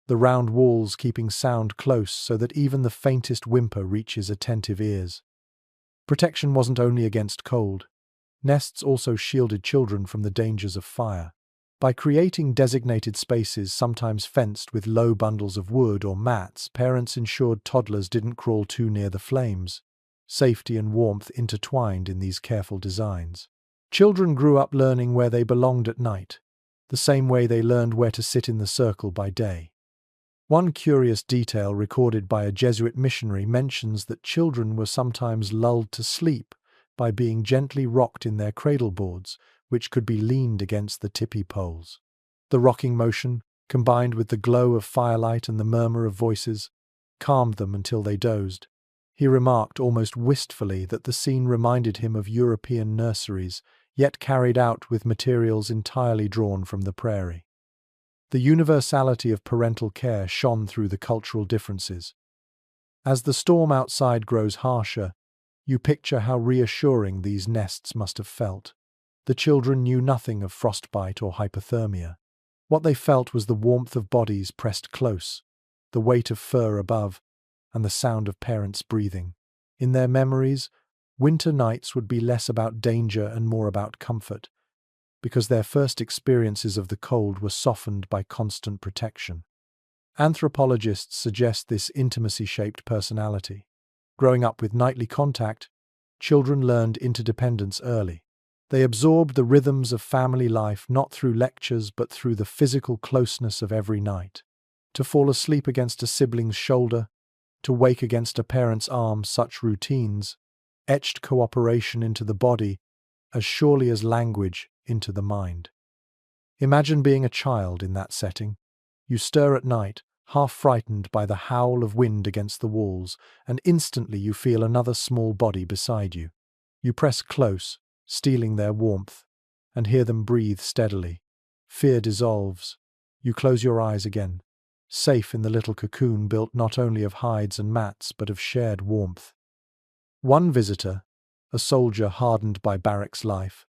the round walls keeping sound close so that even the faintest whimper reaches attentive ears. Protection wasn't only against cold. Nests also shielded children from the dangers of fire. By creating designated spaces, sometimes fenced with low bundles of wood or mats, parents ensured toddlers didn't crawl too near the flames. Safety and warmth intertwined in these careful designs. Children grew up learning where they belonged at night, the same way they learned where to sit in the circle by day. One curious detail recorded by a Jesuit missionary mentions that children were sometimes lulled to sleep by being gently rocked in their cradle boards, which could be leaned against the tipi poles. The rocking motion, combined with the glow of firelight and the murmur of voices, calmed them until they dozed. He remarked almost wistfully that the scene reminded him of European nurseries, yet carried out with materials entirely drawn from the prairie. The universality of parental care shone through the cultural differences. As the storm outside grows harsher, you picture how reassuring these nests must have felt. The children knew nothing of frostbite or hypothermia. What they felt was the warmth of bodies pressed close, the weight of fur above, and the sound of parents breathing. In their memories, winter nights would be less about danger and more about comfort, because their first experiences of the cold were softened by constant protection. Anthropologists suggest this intimacy-shaped personality. Growing up with nightly contact, children learned interdependence early. They absorbed the rhythms of family life not through lectures but through the physical closeness of every night. To fall asleep against a sibling's shoulder, to wake against a parent's arm, such routines etched cooperation into the body as surely as language into the mind. Imagine being a child in that setting. You stir at night, half frightened by the howl of wind against the walls, and instantly you feel another small body beside you. You press close, stealing their warmth, and hear them breathe steadily. Fear dissolves. You close your eyes again, safe in the little cocoon built not only of hides and mats but of shared warmth. One visitor, a soldier hardened by barracks life,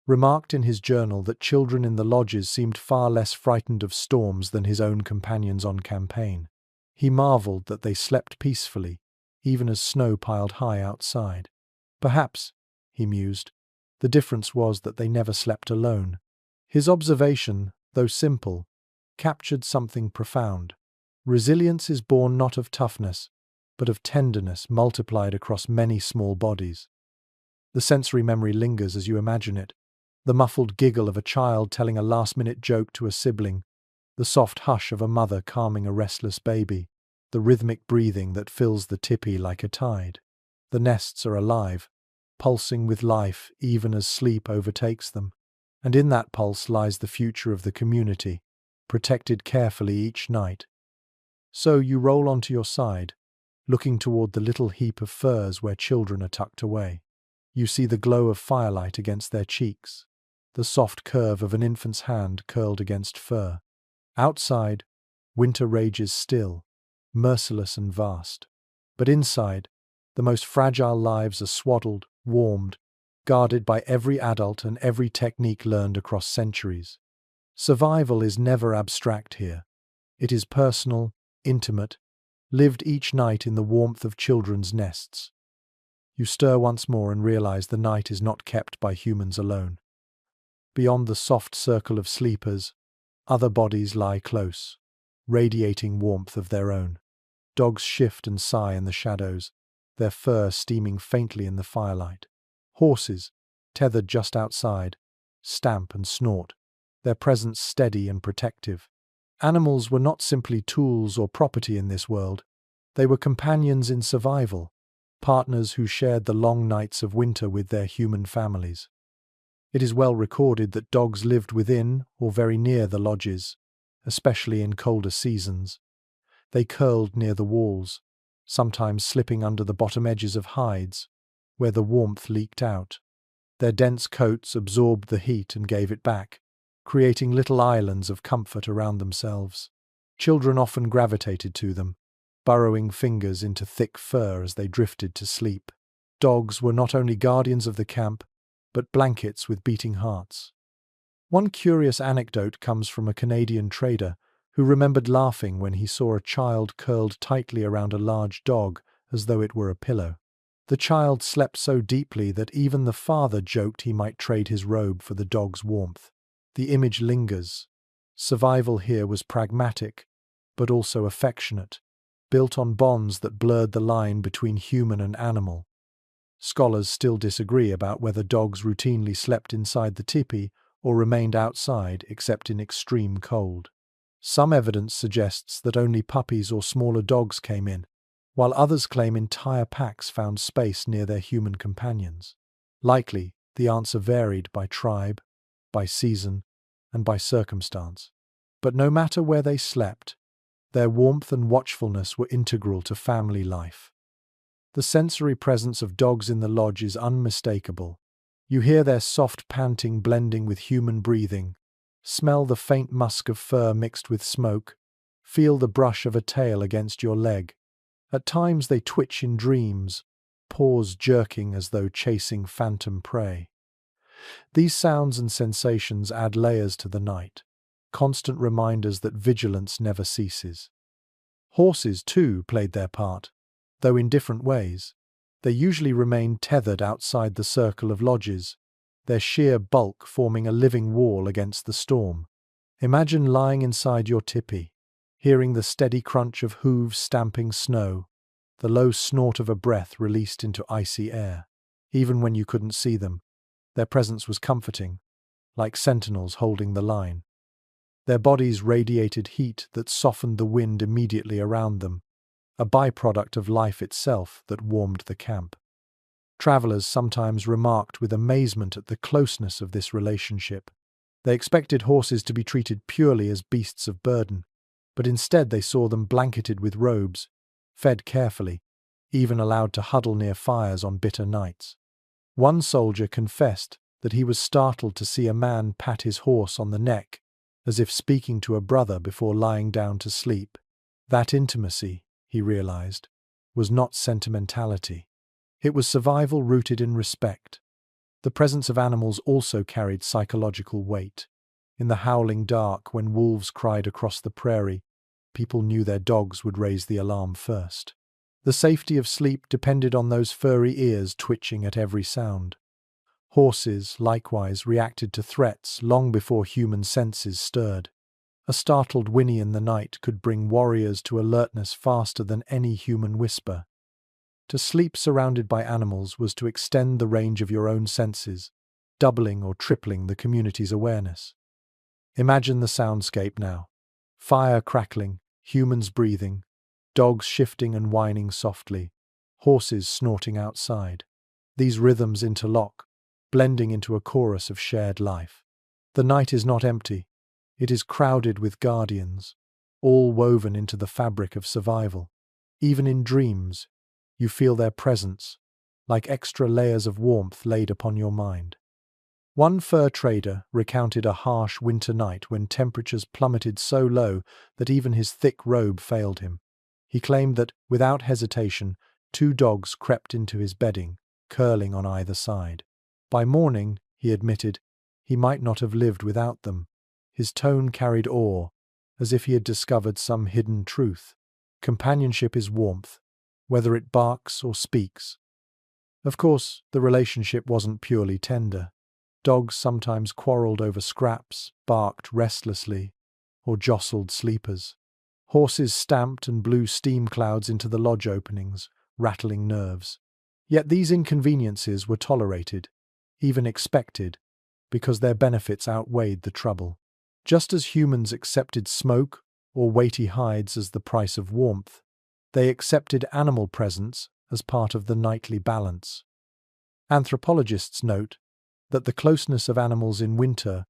remarked in his journal that children in the lodges seemed far less frightened of storms than his own companions on campaign. He marveled that they slept peacefully, even as snow piled high outside. Perhaps, he mused, the difference was that they never slept alone. His observation, though simple, captured something profound. Resilience is born not of toughness, but of tenderness multiplied across many small bodies. The sensory memory lingers as you imagine it. The muffled giggle of a child telling a last-minute joke to a sibling, the soft hush of a mother calming a restless baby, the rhythmic breathing that fills the tipi like a tide. The nests are alive, pulsing with life even as sleep overtakes them. And in that pulse lies the future of the community, protected carefully each night. So you roll onto your side, looking toward the little heap of furs where children are tucked away. You see the glow of firelight against their cheeks, the soft curve of an infant's hand curled against fur. Outside, winter rages still, merciless and vast. But inside, the most fragile lives are swaddled, warmed, guarded by every adult and every technique learned across centuries. Survival is never abstract here. It is personal, intimate, lived each night in the warmth of children's nests. You stir once more and realize the night is not kept by humans alone. Beyond the soft circle of sleepers, other bodies lie close, radiating warmth of their own. Dogs shift and sigh in the shadows, their fur steaming faintly in the firelight. Horses, tethered just outside, stamp and snort, their presence steady and protective. Animals were not simply tools or property in this world. They were companions in survival, partners who shared the long nights of winter with their human families. It is well recorded that dogs lived within or very near the lodges, especially in colder seasons. They curled near the walls, sometimes slipping under the bottom edges of hides, where the warmth leaked out. Their dense coats absorbed the heat and gave it back, creating little islands of comfort around themselves. Children often gravitated to them, burrowing fingers into thick fur as they drifted to sleep. Dogs were not only guardians of the camp, but blankets with beating hearts. One curious anecdote comes from a Canadian trader who remembered laughing when he saw a child curled tightly around a large dog as though it were a pillow. The child slept so deeply that even the father joked he might trade his robe for the dog's warmth. The image lingers. Survival here was pragmatic, but also affectionate, built on bonds that blurred the line between human and animal. Scholars still disagree about whether dogs routinely slept inside the tipi or remained outside except in extreme cold. Some evidence suggests that only puppies or smaller dogs came in, while others claim entire packs found space near their human companions. Likely, the answer varied by tribe, by season, and by circumstance. But no matter where they slept, their warmth and watchfulness were integral to family life. The sensory presence of dogs in the lodge is unmistakable. You hear their soft panting blending with human breathing, smell the faint musk of fur mixed with smoke, feel the brush of a tail against your leg. At times they twitch in dreams, paws jerking as though chasing phantom prey. These sounds and sensations add layers to the night, constant reminders that vigilance never ceases. Horses, too, played their part, though in different ways. They usually remained tethered outside the circle of lodges, their sheer bulk forming a living wall against the storm. Imagine lying inside your tipi, hearing the steady crunch of hooves stamping snow, the low snort of a breath released into icy air. Even when you couldn't see them, their presence was comforting, like sentinels holding the line. Their bodies radiated heat that softened the wind immediately around them, a byproduct of life itself that warmed the camp. Travelers sometimes remarked with amazement at the closeness of this relationship. They expected horses to be treated purely as beasts of burden, but instead they saw them blanketed with robes, fed carefully, even allowed to huddle near fires on bitter nights. One soldier confessed that he was startled to see a man pat his horse on the neck, as if speaking to a brother before lying down to sleep. That intimacy, he realized, was not sentimentality. It was survival rooted in respect. The presence of animals also carried psychological weight. In the howling dark, when wolves cried across the prairie, people knew their dogs would raise the alarm first. The safety of sleep depended on those furry ears twitching at every sound. Horses, likewise, reacted to threats long before human senses stirred. A startled whinny in the night could bring warriors to alertness faster than any human whisper. To sleep surrounded by animals was to extend the range of your own senses, doubling or tripling the community's awareness. Imagine the soundscape now. Fire crackling, humans breathing, dogs shifting and whining softly, horses snorting outside. These rhythms interlock, blending into a chorus of shared life. The night is not empty. It is crowded with guardians, all woven into the fabric of survival. Even in dreams, you feel their presence, like extra layers of warmth laid upon your mind. One fur trader recounted a harsh winter night when temperatures plummeted so low that even his thick robe failed him. He claimed that, without hesitation, 2 dogs crept into his bedding, curling on either side. By morning, he admitted, he might not have lived without them. His tone carried awe, as if he had discovered some hidden truth. Companionship is warmth, whether it barks or speaks. Of course, the relationship wasn't purely tender. Dogs sometimes quarreled over scraps, barked restlessly, or jostled sleepers. Horses stamped and blew steam clouds into the lodge openings, rattling nerves. Yet these inconveniences were tolerated, even expected, because their benefits outweighed the trouble. Just as humans accepted smoke or weighty hides as the price of warmth, they accepted animal presence as part of the nightly balance. Anthropologists note that the closeness of animals in winter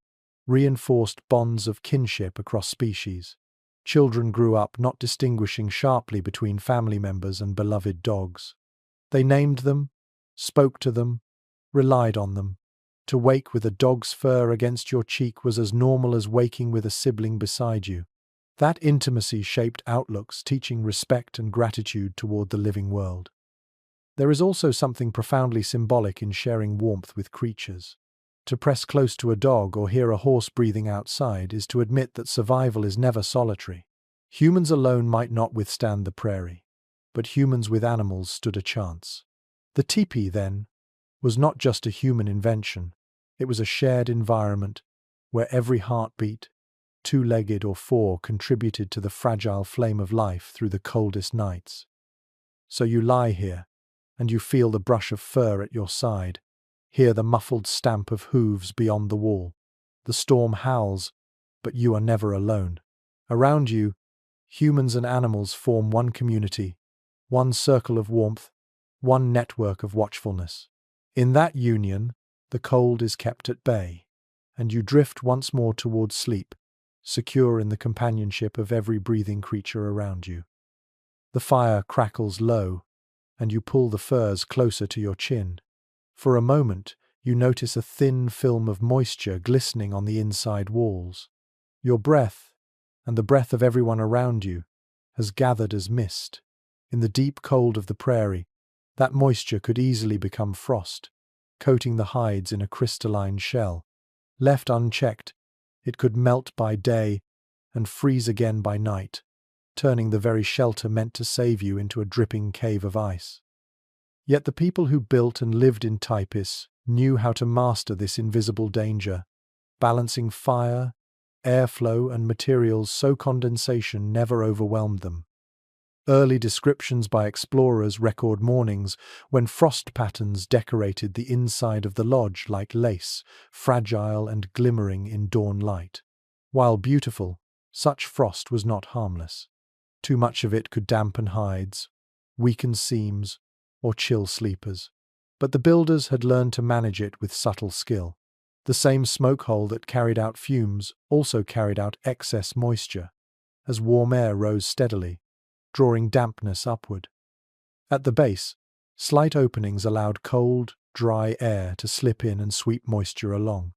reinforced bonds of kinship across species. Children grew up not distinguishing sharply between family members and beloved dogs. They named them, spoke to them, relied on them. To wake with a dog's fur against your cheek was as normal as waking with a sibling beside you. That intimacy shaped outlooks, teaching respect and gratitude toward the living world. There is also something profoundly symbolic in sharing warmth with creatures. To press close to a dog or hear a horse breathing outside is to admit that survival is never solitary. Humans alone might not withstand the prairie, but humans with animals stood a chance. The tipi, then, was not just a human invention. It was a shared environment where every heartbeat, two-legged or four, contributed to the fragile flame of life through the coldest nights. So you lie here, and you feel the brush of fur at your side, hear the muffled stamp of hooves beyond the wall. The storm howls, but you are never alone. Around you, humans and animals form one community, one circle of warmth, one network of watchfulness. In that union, the cold is kept at bay, and you drift once more towards sleep, secure in the companionship of every breathing creature around you. The fire crackles low, and you pull the furs closer to your chin. For a moment, you notice a thin film of moisture glistening on the inside walls. Your breath, and the breath of everyone around you, has gathered as mist. In the deep cold of the prairie, that moisture could easily become frost, coating the hides in a crystalline shell. Left unchecked, it could melt by day and freeze again by night, turning the very shelter meant to save you into a dripping cave of ice. Yet the people who built and lived in Tipis knew how to master this invisible danger, balancing fire, airflow, and materials so condensation never overwhelmed them. Early descriptions by explorers record mornings when frost patterns decorated the inside of the lodge like lace, fragile and glimmering in dawn light. While beautiful, such frost was not harmless. Too much of it could dampen hides, weaken seams, or chill sleepers. But the builders had learned to manage it with subtle skill. The same smoke hole that carried out fumes also carried out excess moisture, as warm air rose steadily, drawing dampness upward. At the base, slight openings allowed cold, dry air to slip in and sweep moisture along.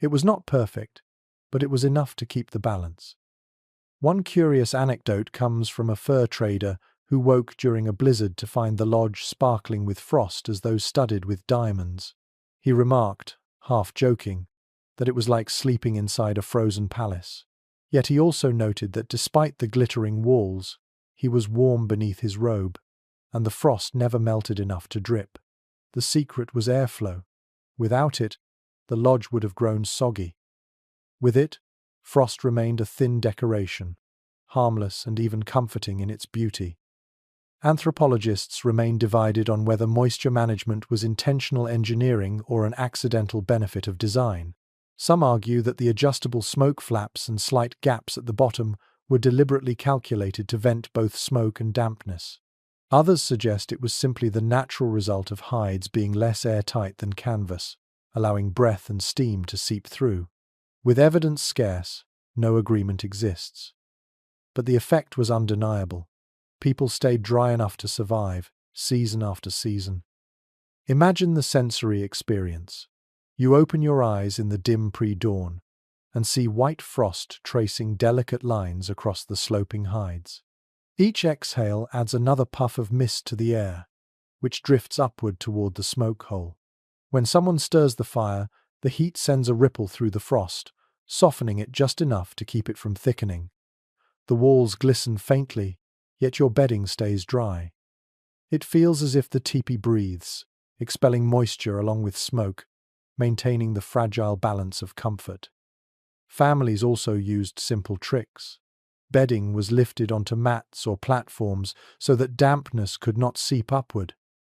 It was not perfect, but it was enough to keep the balance. One curious anecdote comes from a fur trader who woke during a blizzard to find the lodge sparkling with frost as though studded with diamonds. He remarked, half joking, that it was like sleeping inside a frozen palace. Yet he also noted that despite the glittering walls, he was warm beneath his robe, and the frost never melted enough to drip. The secret was airflow. Without it, the lodge would have grown soggy. With it, frost remained a thin decoration, harmless and even comforting in its beauty. Anthropologists remain divided on whether moisture management was intentional engineering or an accidental benefit of design. Some argue that the adjustable smoke flaps and slight gaps at the bottom were deliberately calculated to vent both smoke and dampness. Others suggest it was simply the natural result of hides being less airtight than canvas, allowing breath and steam to seep through. With evidence scarce, no agreement exists. But the effect was undeniable. People stayed dry enough to survive, season after season. Imagine the sensory experience. You open your eyes in the dim pre-dawn and see white frost tracing delicate lines across the sloping hides. Each exhale adds another puff of mist to the air, which drifts upward toward the smoke hole. When someone stirs the fire, the heat sends a ripple through the frost, softening it just enough to keep it from thickening. The walls glisten faintly, yet your bedding stays dry. It feels as if the tipi breathes, expelling moisture along with smoke, maintaining the fragile balance of comfort. Families also used simple tricks. Bedding was lifted onto mats or platforms so that dampness could not seep upward.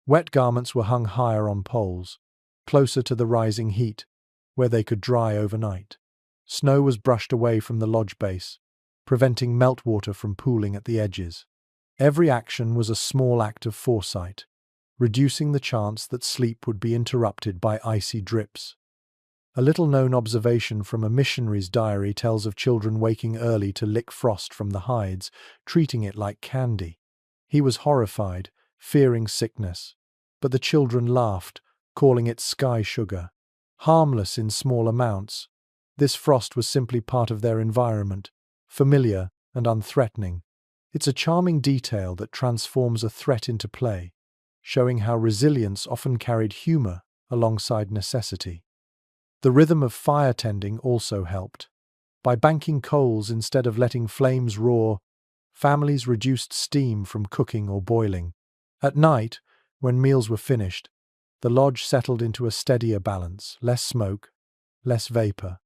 Wet garments were hung higher on poles, closer to the rising heat, where they could dry overnight. Snow was brushed away from the lodge base, preventing meltwater from pooling at the edges. Every action was a small act of foresight, reducing the chance that sleep would be interrupted by icy drips. A little-known observation from a missionary's diary tells of children waking early to lick frost from the hides, treating it like candy. He was horrified, fearing sickness. But the children laughed, calling it sky sugar. Harmless in small amounts, this frost was simply part of their environment, familiar and unthreatening. It's a charming detail that transforms a threat into play, showing how resilience often carried humor alongside necessity. The rhythm of fire tending also helped. By banking coals instead of letting flames roar, families reduced steam from cooking or boiling. At night, when meals were finished, the lodge settled into a steadier balance, less smoke, less vapor,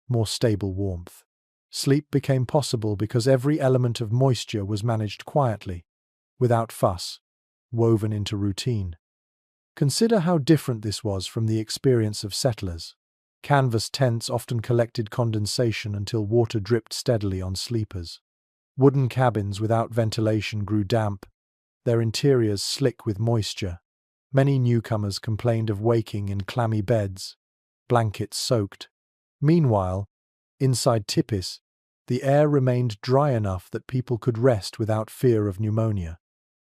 more stable warmth. Sleep became possible because every element of moisture was managed quietly, without fuss, woven into routine. Consider how different this was from the experience of settlers. Canvas tents often collected condensation until water dripped steadily on sleepers. Wooden cabins without ventilation grew damp, their interiors slick with moisture. Many newcomers complained of waking in clammy beds, blankets soaked. Meanwhile, inside Tipis, the air remained dry enough that people could rest without fear of pneumonia.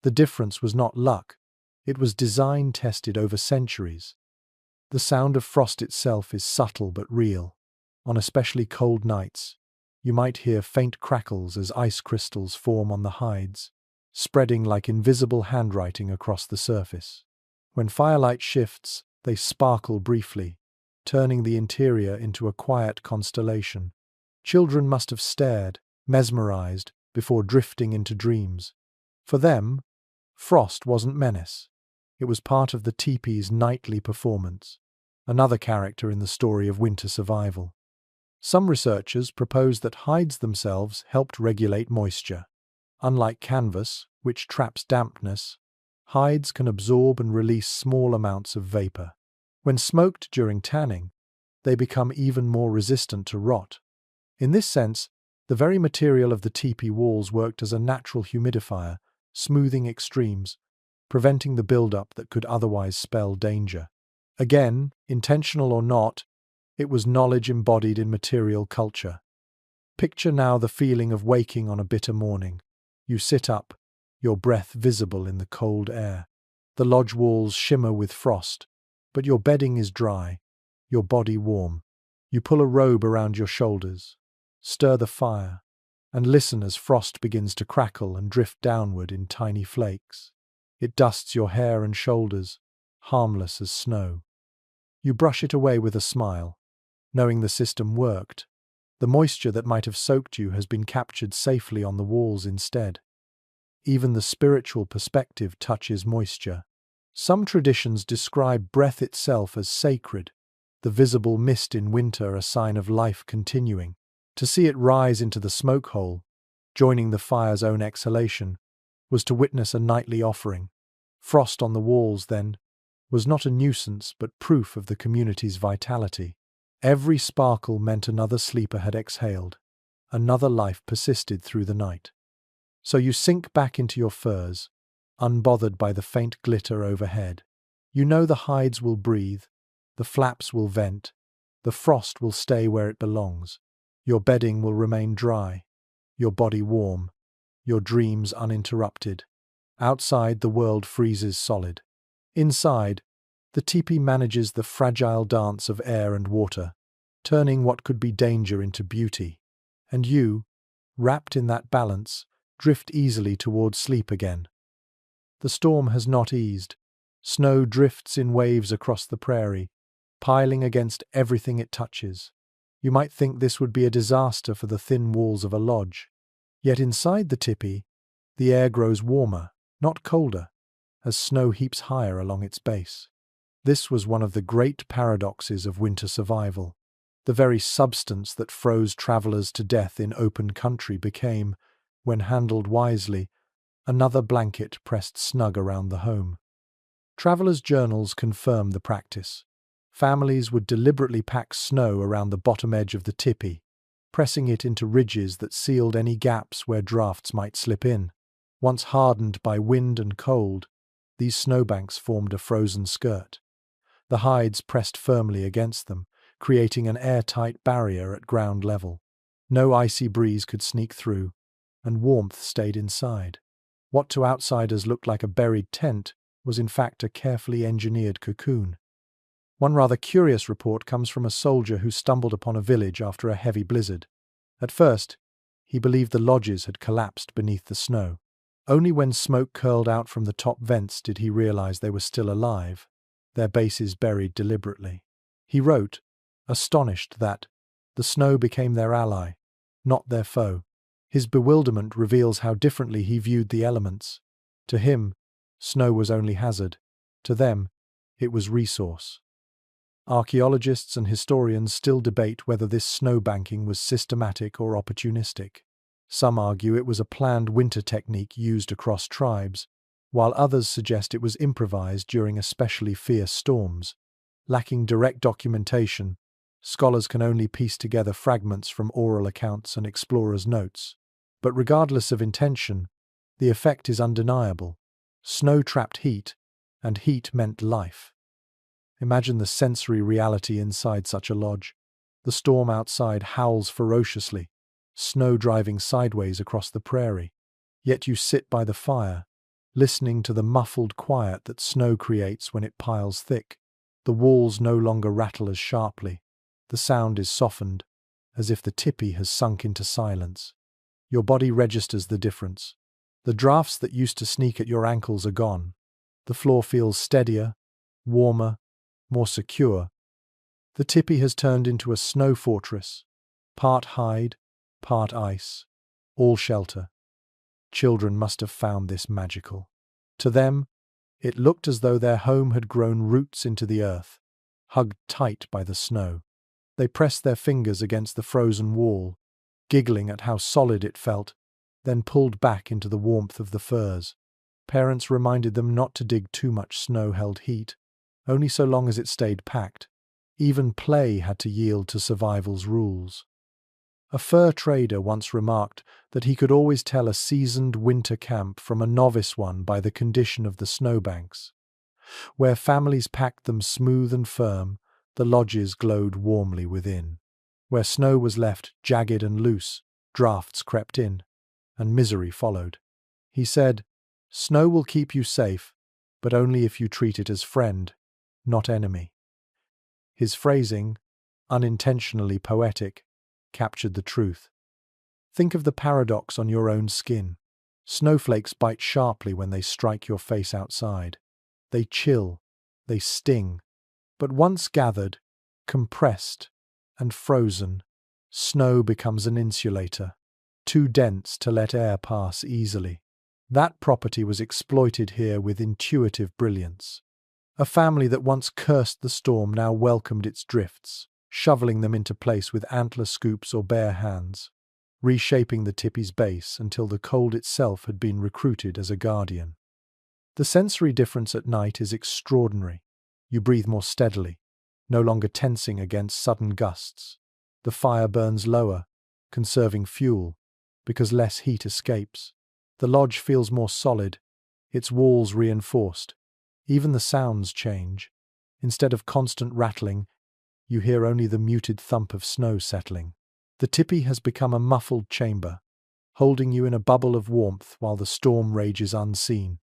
The difference was not luck, it was design tested over centuries. The sound of frost itself is subtle but real. On especially cold nights, you might hear faint crackles as ice crystals form on the hides, spreading like invisible handwriting across the surface. When firelight shifts, they sparkle briefly, turning the interior into a quiet constellation. Children must have stared, mesmerized, before drifting into dreams. For them, frost wasn't menace. It was part of the teepee's nightly performance, another character in the story of winter survival. Some researchers propose that hides themselves helped regulate moisture. Unlike canvas, which traps dampness, hides can absorb and release small amounts of vapor. When smoked during tanning, they become even more resistant to rot. In this sense, the very material of the teepee walls worked as a natural humidifier, smoothing extremes, preventing the buildup that could otherwise spell danger. Again, intentional or not, it was knowledge embodied in material culture. Picture now the feeling of waking on a bitter morning. You sit up, your breath visible in the cold air. The lodge walls shimmer with frost, but your bedding is dry, your body warm. You pull a robe around your shoulders, stir the fire, and listen as frost begins to crackle and drift downward in tiny flakes. It dusts your hair and shoulders, harmless as snow. You brush it away with a smile, knowing the system worked. The moisture that might have soaked you has been captured safely on the walls instead. Even the spiritual perspective touches moisture. Some traditions describe breath itself as sacred, the visible mist in winter a sign of life continuing. To see it rise into the smoke hole, joining the fire's own exhalation, was to witness a nightly offering. Frost on the walls, then, was not a nuisance but proof of the community's vitality. Every sparkle meant another sleeper had exhaled, another life persisted through the night. So you sink back into your furs, unbothered by the faint glitter overhead. You know the hides will breathe, the flaps will vent, the frost will stay where it belongs. Your bedding will remain dry, your body warm, your dreams uninterrupted. Outside, the world freezes solid. Inside, the teepee manages the fragile dance of air and water, turning what could be danger into beauty. And you, wrapped in that balance, drift easily towards sleep again. The storm has not eased. Snow drifts in waves across the prairie, piling against everything it touches. You might think this would be a disaster for the thin walls of a lodge. Yet inside the teepee, the air grows warmer, not colder, as snow heaps higher along its base. This was one of the great paradoxes of winter survival. The very substance that froze travelers to death in open country became, when handled wisely, another blanket pressed snug around the home. Travelers' journals confirm the practice. Families would deliberately pack snow around the bottom edge of the teepee, pressing it into ridges that sealed any gaps where drafts might slip in. Once hardened by wind and cold, these snowbanks formed a frozen skirt. The hides pressed firmly against them, creating an airtight barrier at ground level. No icy breeze could sneak through, and warmth stayed inside. What to outsiders looked like a buried tent was in fact a carefully engineered cocoon. One rather curious report comes from a soldier who stumbled upon a village after a heavy blizzard. At first, he believed the lodges had collapsed beneath the snow. Only when smoke curled out from the top vents did he realize they were still alive, their bases buried deliberately. He wrote, astonished that the snow became their ally, not their foe. His bewilderment reveals how differently he viewed the elements. To him, snow was only hazard. To them, it was resource. Archaeologists and historians still debate whether this snowbanking was systematic or opportunistic. Some argue it was a planned winter technique used across tribes, while others suggest it was improvised during especially fierce storms. Lacking direct documentation, scholars can only piece together fragments from oral accounts and explorers' notes. But regardless of intention, the effect is undeniable. Snow trapped heat, and heat meant life. Imagine the sensory reality inside such a lodge. The storm outside howls ferociously, snow driving sideways across the prairie. Yet you sit by the fire, listening to the muffled quiet that snow creates when it piles thick. The walls no longer rattle as sharply. The sound is softened, as if the Tipi has sunk into silence. Your body registers the difference. The drafts that used to sneak at your ankles are gone. The floor feels steadier, warmer, more secure. The Tipi has turned into a snow fortress, part hide, part ice, all shelter. Children must have found this magical. To them, it looked as though their home had grown roots into the earth, hugged tight by the snow. They pressed their fingers against the frozen wall, giggling at how solid it felt, then pulled back into the warmth of the firs. Parents reminded them not to dig too much snow-held heat, only so long as it stayed packed. Even play had to yield to survival's rules. A fur trader once remarked that he could always tell a seasoned winter camp from a novice one by the condition of the snowbanks. Where families packed them smooth and firm, the lodges glowed warmly within. Where snow was left jagged and loose, drafts crept in, and misery followed. He said, "Snow will keep you safe, but only if you treat it as friend, not enemy." His phrasing, unintentionally poetic, captured the truth. Think of the paradox on your own skin. Snowflakes bite sharply when they strike your face outside. They chill, they sting. But once gathered, compressed, and frozen, snow becomes an insulator, too dense to let air pass easily. That property was exploited here with intuitive brilliance. A family that once cursed the storm now welcomed its drifts, shoveling them into place with antler scoops or bare hands, reshaping the Tipi's base until the cold itself had been recruited as a guardian. The sensory difference at night is extraordinary. You breathe more steadily, no longer tensing against sudden gusts. The fire burns lower, conserving fuel, because less heat escapes. The lodge feels more solid, its walls reinforced. Even the sounds change. Instead of constant rattling, you hear only the muted thump of snow settling. The Tipi has become a muffled chamber, holding you in a bubble of warmth while the storm rages unseen.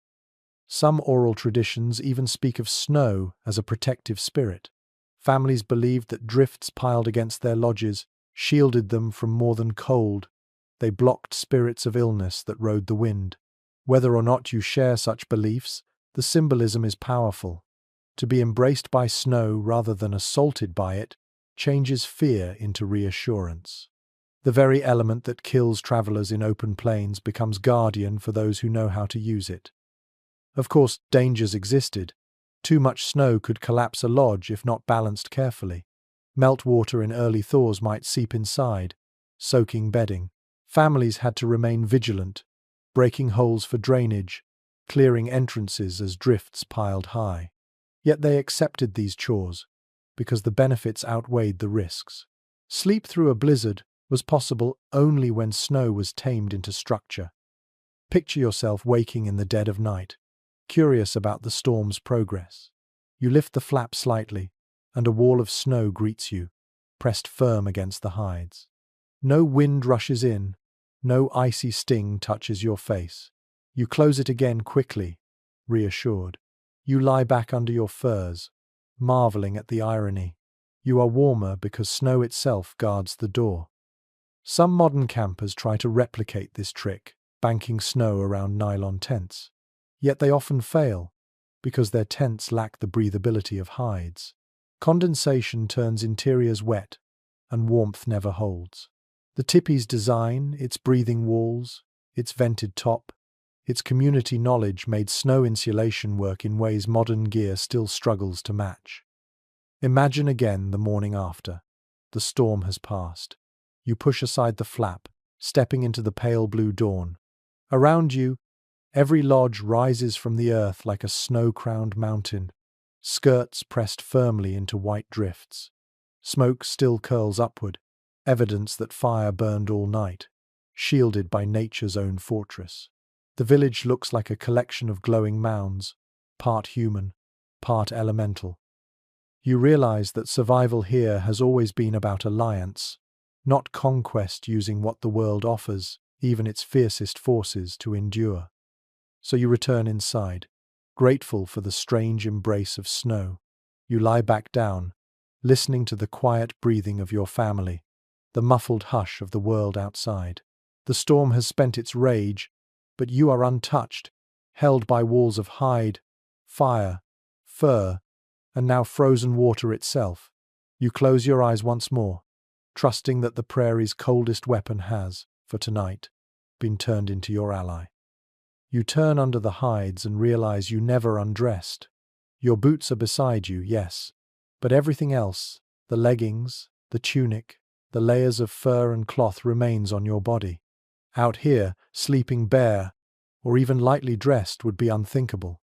Some oral traditions even speak of snow as a protective spirit. Families believed that drifts piled against their lodges shielded them from more than cold. They blocked spirits of illness that rode the wind. Whether or not you share such beliefs, the symbolism is powerful. To be embraced by snow rather than assaulted by it changes fear into reassurance. The very element that kills travelers in open plains becomes guardian for those who know how to use it. Of course, dangers existed. Too much snow could collapse a lodge if not balanced carefully. Meltwater in early thaws might seep inside, soaking bedding. Families had to remain vigilant, breaking holes for drainage, clearing entrances as drifts piled high. Yet they accepted these chores, because the benefits outweighed the risks. Sleep through a blizzard was possible only when snow was tamed into structure. Picture yourself waking in the dead of night, curious about the storm's progress. You lift the flap slightly, and a wall of snow greets you, pressed firm against the hides. No wind rushes in, no icy sting touches your face. You close it again quickly, reassured. You lie back under your furs, marveling at the irony. You are warmer because snow itself guards the door. Some modern campers try to replicate this trick, banking snow around nylon tents. Yet they often fail, because their tents lack the breathability of hides. Condensation turns interiors wet, and warmth never holds. The Tipi's design, its breathing walls, its vented top, its community knowledge made snow insulation work in ways modern gear still struggles to match. Imagine again the morning after. The storm has passed. You push aside the flap, stepping into the pale blue dawn. Around you, every lodge rises from the earth like a snow-crowned mountain, skirts pressed firmly into white drifts. Smoke still curls upward, evidence that fire burned all night, shielded by nature's own fortress. The village looks like a collection of glowing mounds, part human, part elemental. You realize that survival here has always been about alliance, not conquest using what the world offers, even its fiercest forces, to endure. So you return inside, grateful for the strange embrace of snow. You lie back down, listening to the quiet breathing of your family, the muffled hush of the world outside. The storm has spent its rage, but you are untouched, held by walls of hide, fire, fur, and now frozen water itself. You close your eyes once more, trusting that the prairie's coldest weapon has, for tonight, been turned into your ally. You turn under the hides and realize you never undressed. Your boots are beside you, yes, but everything else, the leggings, the tunic, the layers of fur and cloth remains on your body. Out here, sleeping bare, or even lightly dressed would be unthinkable.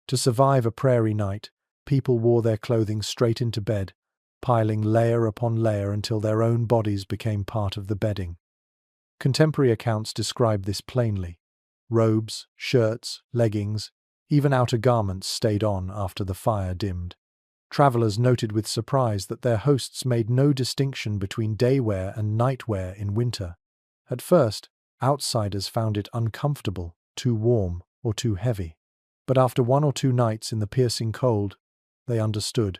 To survive a prairie night, people wore their clothing straight into bed, piling layer upon layer until their own bodies became part of the bedding. Contemporary accounts describe this plainly. Robes, shirts, leggings, even outer garments stayed on after the fire dimmed. Travelers noted with surprise that their hosts made no distinction between daywear and nightwear in winter. At first, outsiders found it uncomfortable, too warm, or too heavy. But after 1 or 2 nights in the piercing cold, they understood.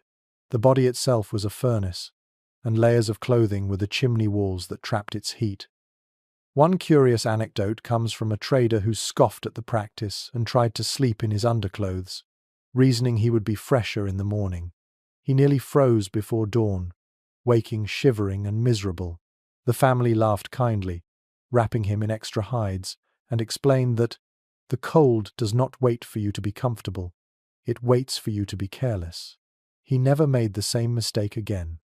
The body itself was a furnace, and layers of clothing were the chimney walls that trapped its heat. One curious anecdote comes from a trader who scoffed at the practice and tried to sleep in his underclothes, reasoning he would be fresher in the morning. He nearly froze before dawn, waking shivering and miserable. The family laughed kindly, wrapping him in extra hides, and explained that the cold does not wait for you to be comfortable, it waits for you to be careless. He never made the same mistake again.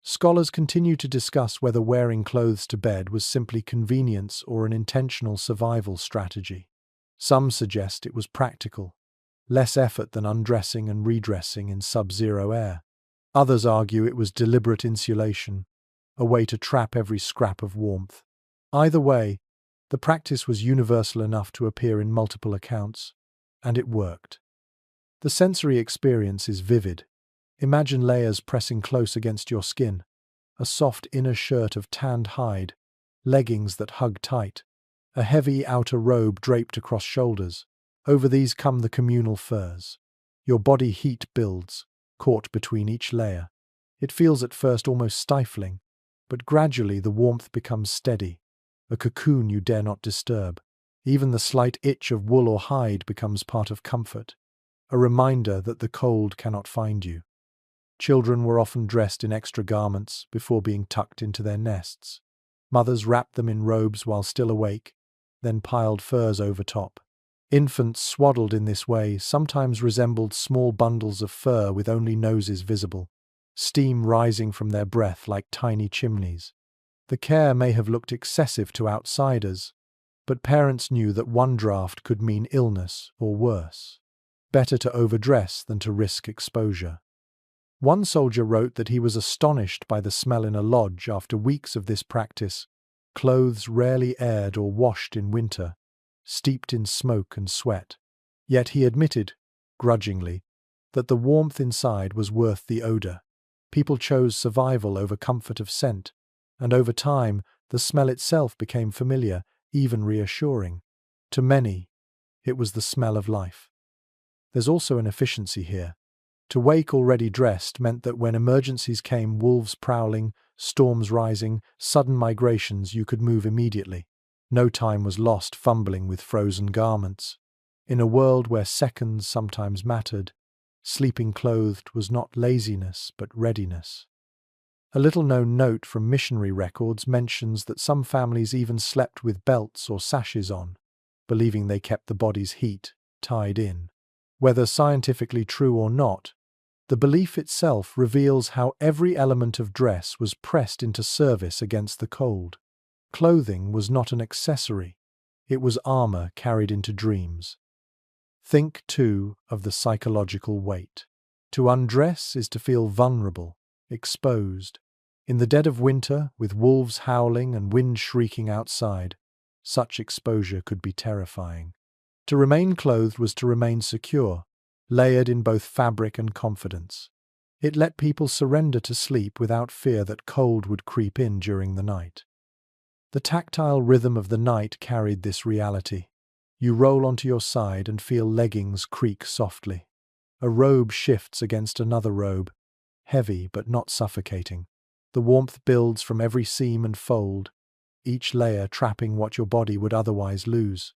Scholars continue to discuss whether wearing clothes to bed was simply convenience or an intentional survival strategy. Some suggest it was practical, less effort than undressing and redressing in sub-zero air. Others argue it was deliberate insulation, a way to trap every scrap of warmth. Either way, the practice was universal enough to appear in multiple accounts, and it worked. The sensory experience is vivid. Imagine layers pressing close against your skin, a soft inner shirt of tanned hide, leggings that hug tight, a heavy outer robe draped across shoulders. Over these come the communal furs. Your body heat builds, caught between each layer. It feels at first almost stifling, but gradually the warmth becomes steady, a cocoon you dare not disturb. Even the slight itch of wool or hide becomes part of comfort, a reminder that the cold cannot find you. Children were often dressed in extra garments before being tucked into their nests. Mothers wrapped them in robes while still awake, then piled furs over top. Infants swaddled in this way sometimes resembled small bundles of fur with only noses visible, steam rising from their breath like tiny chimneys. The care may have looked excessive to outsiders, but parents knew that one draft could mean illness or worse. Better to overdress than to risk exposure. One soldier wrote that he was astonished by the smell in a lodge after weeks of this practice, clothes rarely aired or washed in winter, steeped in smoke and sweat. Yet he admitted, grudgingly, that the warmth inside was worth the odor. People chose survival over comfort of scent, and over time, the smell itself became familiar, even reassuring. To many, it was the smell of life. There's also an efficiency here. To wake already dressed meant that when emergencies came, wolves prowling, storms rising, sudden migrations, you could move immediately. No time was lost fumbling with frozen garments. In a world where seconds sometimes mattered, sleeping clothed was not laziness but readiness. A little-known note from missionary records mentions that some families even slept with belts or sashes on, believing they kept the body's heat tied in. Whether scientifically true or not, the belief itself reveals how every element of dress was pressed into service against the cold. Clothing was not an accessory, it was armor carried into dreams. Think, too, of the psychological weight. To undress is to feel vulnerable, exposed. In the dead of winter, with wolves howling and wind shrieking outside, such exposure could be terrifying. To remain clothed was to remain secure, layered in both fabric and confidence. It let people surrender to sleep without fear that cold would creep in during the night. The tactile rhythm of the night carried this reality. You roll onto your side and feel leggings creak softly. A robe shifts against another robe, heavy but not suffocating. The warmth builds from every seam and fold, each layer trapping what your body would otherwise lose.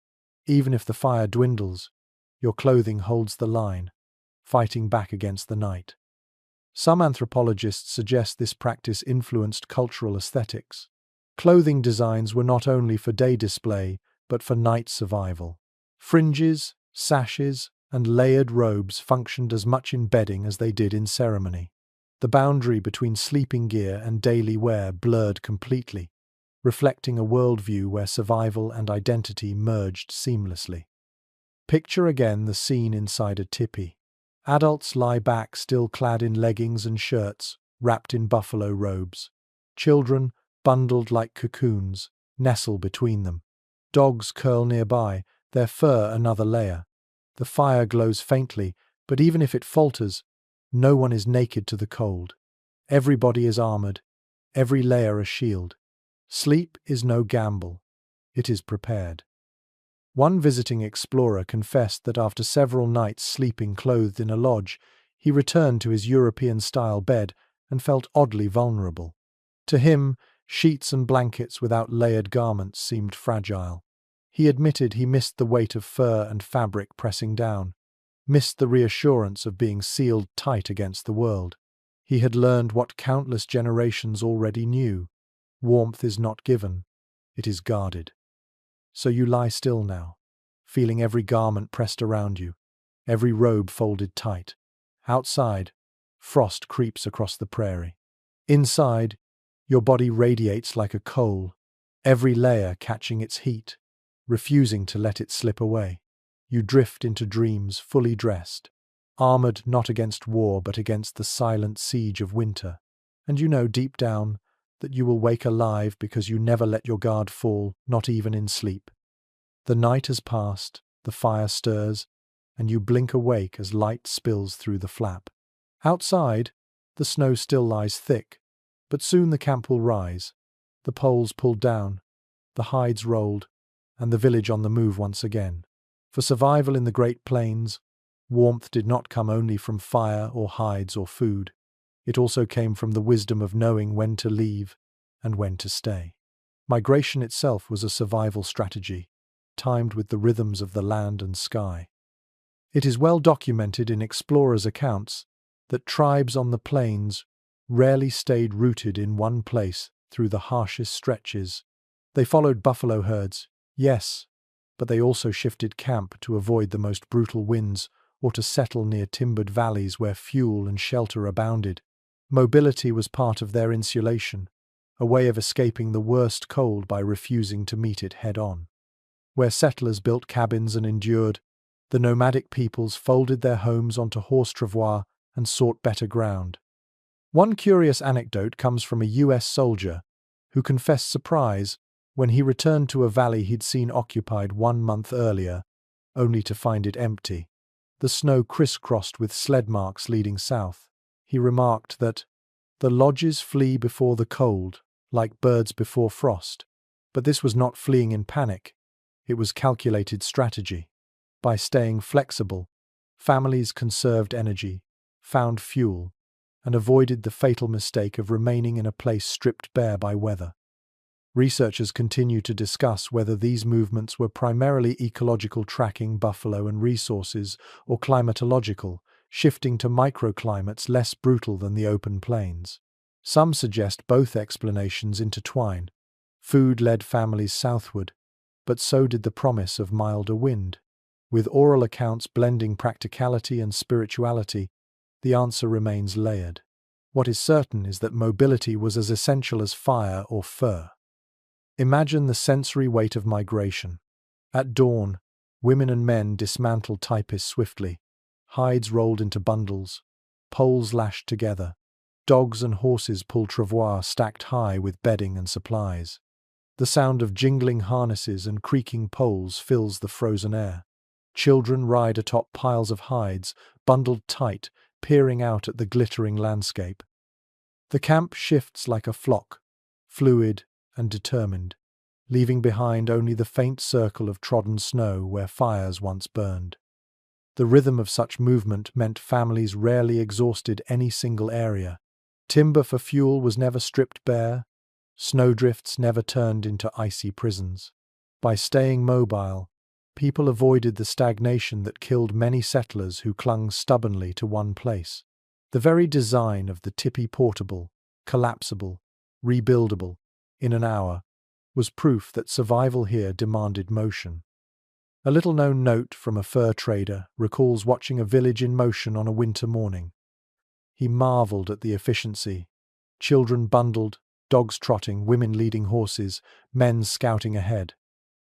Even if the fire dwindles, your clothing holds the line, fighting back against the night. Some anthropologists suggest this practice influenced cultural aesthetics. Clothing designs were not only for day display, but for night survival. Fringes, sashes, and layered robes functioned as much in bedding as they did in ceremony. The boundary between sleeping gear and daily wear blurred completely, reflecting a worldview where survival and identity merged seamlessly. Picture again the scene inside a tipi. Adults lie back still clad in leggings and shirts, wrapped in buffalo robes. Children, bundled like cocoons, nestle between them. Dogs curl nearby, their fur another layer. The fire glows faintly, but even if it falters, no one is naked to the cold. Everybody is armored, every layer a shield. Sleep is no gamble. It is prepared. One visiting explorer confessed that after several nights sleeping clothed in a lodge, he returned to his European-style bed and felt oddly vulnerable. To him, sheets and blankets without layered garments seemed fragile. He admitted he missed the weight of fur and fabric pressing down, missed the reassurance of being sealed tight against the world. He had learned what countless generations already knew. Warmth is not given, it is guarded. So you lie still now, feeling every garment pressed around you, every robe folded tight. Outside, frost creeps across the prairie. Inside, your body radiates like a coal, every layer catching its heat, refusing to let it slip away. You drift into dreams fully dressed, armored not against war but against the silent siege of winter. And you know deep down that you will wake alive because you never let your guard fall, not even in sleep. The night has passed, the fire stirs, and you blink awake as light spills through the flap. Outside, the snow still lies thick, but soon the camp will rise, the poles pulled down, the hides rolled, and the village on the move once again. For survival in the Great Plains, warmth did not come only from fire or hides or food. It also came from the wisdom of knowing when to leave and when to stay. Migration itself was a survival strategy, timed with the rhythms of the land and sky. It is well documented in explorers' accounts that tribes on the plains rarely stayed rooted in one place through the harshest stretches. They followed buffalo herds, yes, but they also shifted camp to avoid the most brutal winds or to settle near timbered valleys where fuel and shelter abounded. Mobility was part of their insulation, a way of escaping the worst cold by refusing to meet it head-on. Where settlers built cabins and endured, the nomadic peoples folded their homes onto horse travois and sought better ground. One curious anecdote comes from a US soldier who confessed surprise when he returned to a valley he'd seen occupied 1 month earlier, only to find it empty. The snow crisscrossed with sled marks leading south. He remarked that the lodges flee before the cold, like birds before frost. But this was not fleeing in panic. It was calculated strategy. By staying flexible, families conserved energy, found fuel, and avoided the fatal mistake of remaining in a place stripped bare by weather. Researchers continue to discuss whether these movements were primarily ecological, tracking buffalo and resources, or climatological, shifting to microclimates less brutal than the open plains. Some suggest both explanations intertwine. Food led families southward, but so did the promise of milder wind. With oral accounts blending practicality and spirituality, the answer remains layered. What is certain is that mobility was as essential as fire or fur. Imagine the sensory weight of migration. At dawn, women and men dismantled Tipis swiftly, hides rolled into bundles, poles lashed together. Dogs and horses pull travois stacked high with bedding and supplies. The sound of jingling harnesses and creaking poles fills the frozen air. Children ride atop piles of hides, bundled tight, peering out at the glittering landscape. The camp shifts like a flock, fluid and determined, leaving behind only the faint circle of trodden snow where fires once burned. The rhythm of such movement meant families rarely exhausted any single area. Timber for fuel was never stripped bare, snowdrifts never turned into icy prisons. By staying mobile, people avoided the stagnation that killed many settlers who clung stubbornly to one place. The very design of the Tipi, portable, collapsible, rebuildable, in an hour, was proof that survival here demanded motion. A little-known note from a fur trader recalls watching a village in motion on a winter morning. He marveled at the efficiency. Children bundled, dogs trotting, women leading horses, men scouting ahead.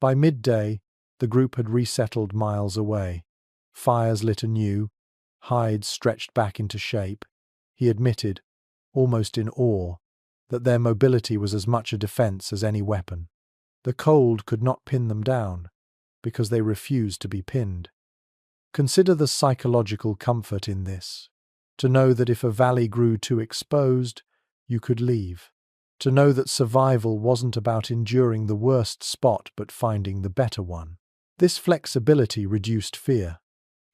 By midday, the group had resettled miles away. Fires lit anew, hides stretched back into shape. He admitted, almost in awe, that their mobility was as much a defense as any weapon. The cold could not pin them down, because they refused to be pinned. Consider the psychological comfort in this. To know that if a valley grew too exposed, you could leave. To know that survival wasn't about enduring the worst spot but finding the better one. This flexibility reduced fear.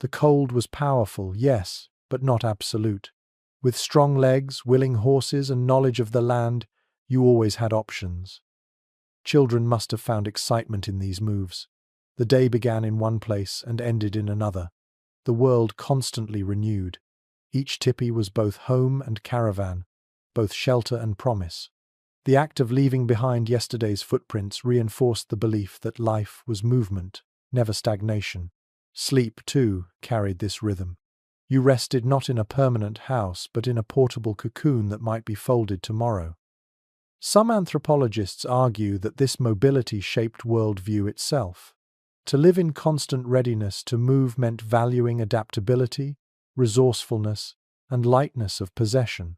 The cold was powerful, yes, but not absolute. With strong legs, willing horses, and knowledge of the land, you always had options. Children must have found excitement in these moves. The day began in one place and ended in another. The world constantly renewed. Each tipi was both home and caravan, both shelter and promise. The act of leaving behind yesterday's footprints reinforced the belief that life was movement, never stagnation. Sleep, too, carried this rhythm. You rested not in a permanent house, but in a portable cocoon that might be folded tomorrow. Some anthropologists argue that this mobility shaped worldview itself. To live in constant readiness to move meant valuing adaptability, resourcefulness, and lightness of possession.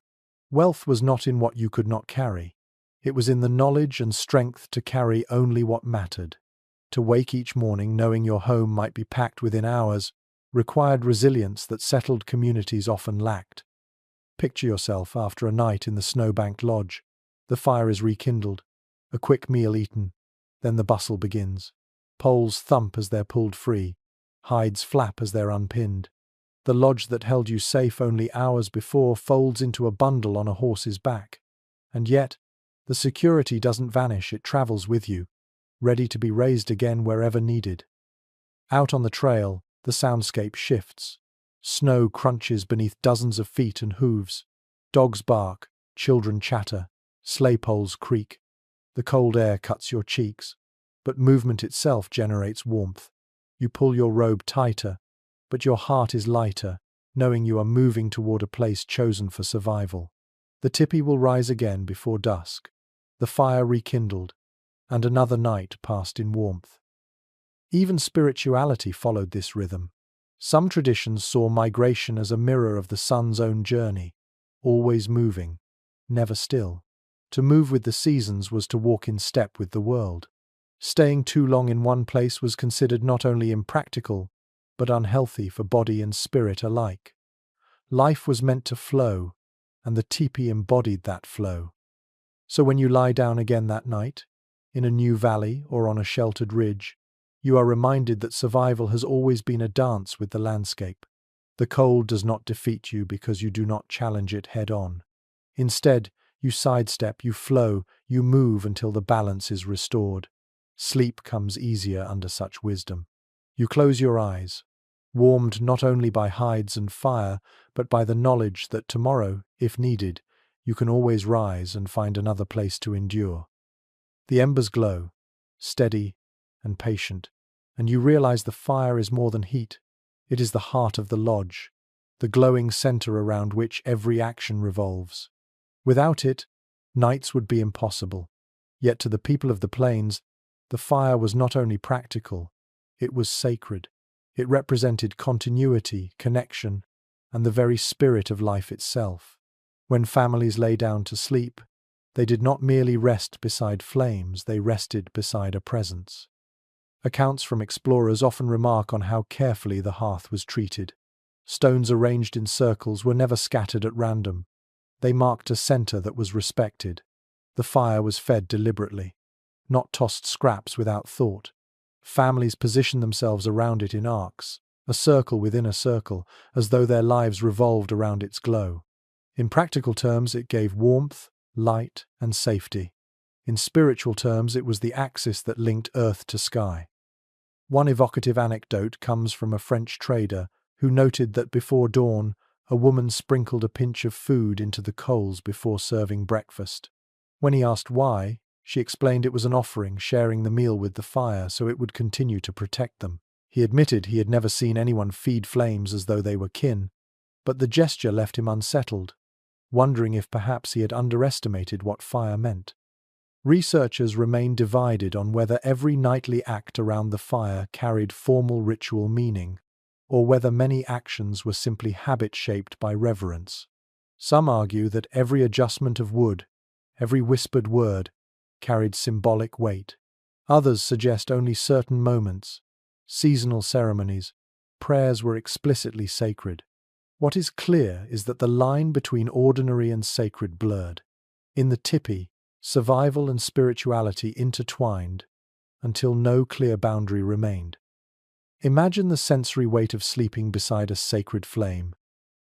Wealth was not in what you could not carry. It was in the knowledge and strength to carry only what mattered. To wake each morning knowing your home might be packed within hours required resilience that settled communities often lacked. Picture yourself after a night in the snow-banked lodge. The fire is rekindled, a quick meal eaten, then the bustle begins. Poles thump as they're pulled free, hides flap as they're unpinned. The lodge that held you safe only hours before folds into a bundle on a horse's back. And yet, the security doesn't vanish, it travels with you, ready to be raised again wherever needed. Out on the trail, the soundscape shifts. Snow crunches beneath dozens of feet and hooves. Dogs bark, children chatter, sleigh poles creak. The cold air cuts your cheeks, but movement itself generates warmth. You pull your robe tighter, but your heart is lighter, knowing you are moving toward a place chosen for survival. The tipi will rise again before dusk. The fire rekindled, and another night passed in warmth. Even spirituality followed this rhythm. Some traditions saw migration as a mirror of the sun's own journey, always moving, never still. To move with the seasons was to walk in step with the world. Staying too long in one place was considered not only impractical, but unhealthy for body and spirit alike. Life was meant to flow, and the tipi embodied that flow. So when you lie down again that night, in a new valley or on a sheltered ridge, you are reminded that survival has always been a dance with the landscape. The cold does not defeat you because you do not challenge it head on. Instead, you sidestep, you flow, you move until the balance is restored. Sleep comes easier under such wisdom. You close your eyes, warmed not only by hides and fire, but by the knowledge that tomorrow, if needed, you can always rise and find another place to endure. The embers glow, steady and patient, and you realize the fire is more than heat. It is the heart of the lodge, the glowing center around which every action revolves. Without it, nights would be impossible. Yet to the people of the plains, the fire was not only practical, it was sacred. It represented continuity, connection, and the very spirit of life itself. When families lay down to sleep, they did not merely rest beside flames, they rested beside a presence. Accounts from explorers often remark on how carefully the hearth was treated. Stones arranged in circles were never scattered at random. They marked a center that was respected. The fire was fed deliberately, not tossed scraps without thought. Families positioned themselves around it in arcs, a circle within a circle, as though their lives revolved around its glow. In practical terms, it gave warmth, light, and safety. In spiritual terms, it was the axis that linked earth to sky. One evocative anecdote comes from a French trader who noted that before dawn, a woman sprinkled a pinch of food into the coals before serving breakfast. When he asked why, she explained it was an offering, sharing the meal with the fire so it would continue to protect them. He admitted he had never seen anyone feed flames as though they were kin, but the gesture left him unsettled, wondering if perhaps he had underestimated what fire meant. Researchers remain divided on whether every nightly act around the fire carried formal ritual meaning, or whether many actions were simply habit shaped by reverence. Some argue that every adjustment of wood, every whispered word, carried symbolic weight. Others suggest only certain moments, seasonal ceremonies, prayers were explicitly sacred. What is clear is that the line between ordinary and sacred blurred. In the Tipi, survival and spirituality intertwined until no clear boundary remained. Imagine the sensory weight of sleeping beside a sacred flame.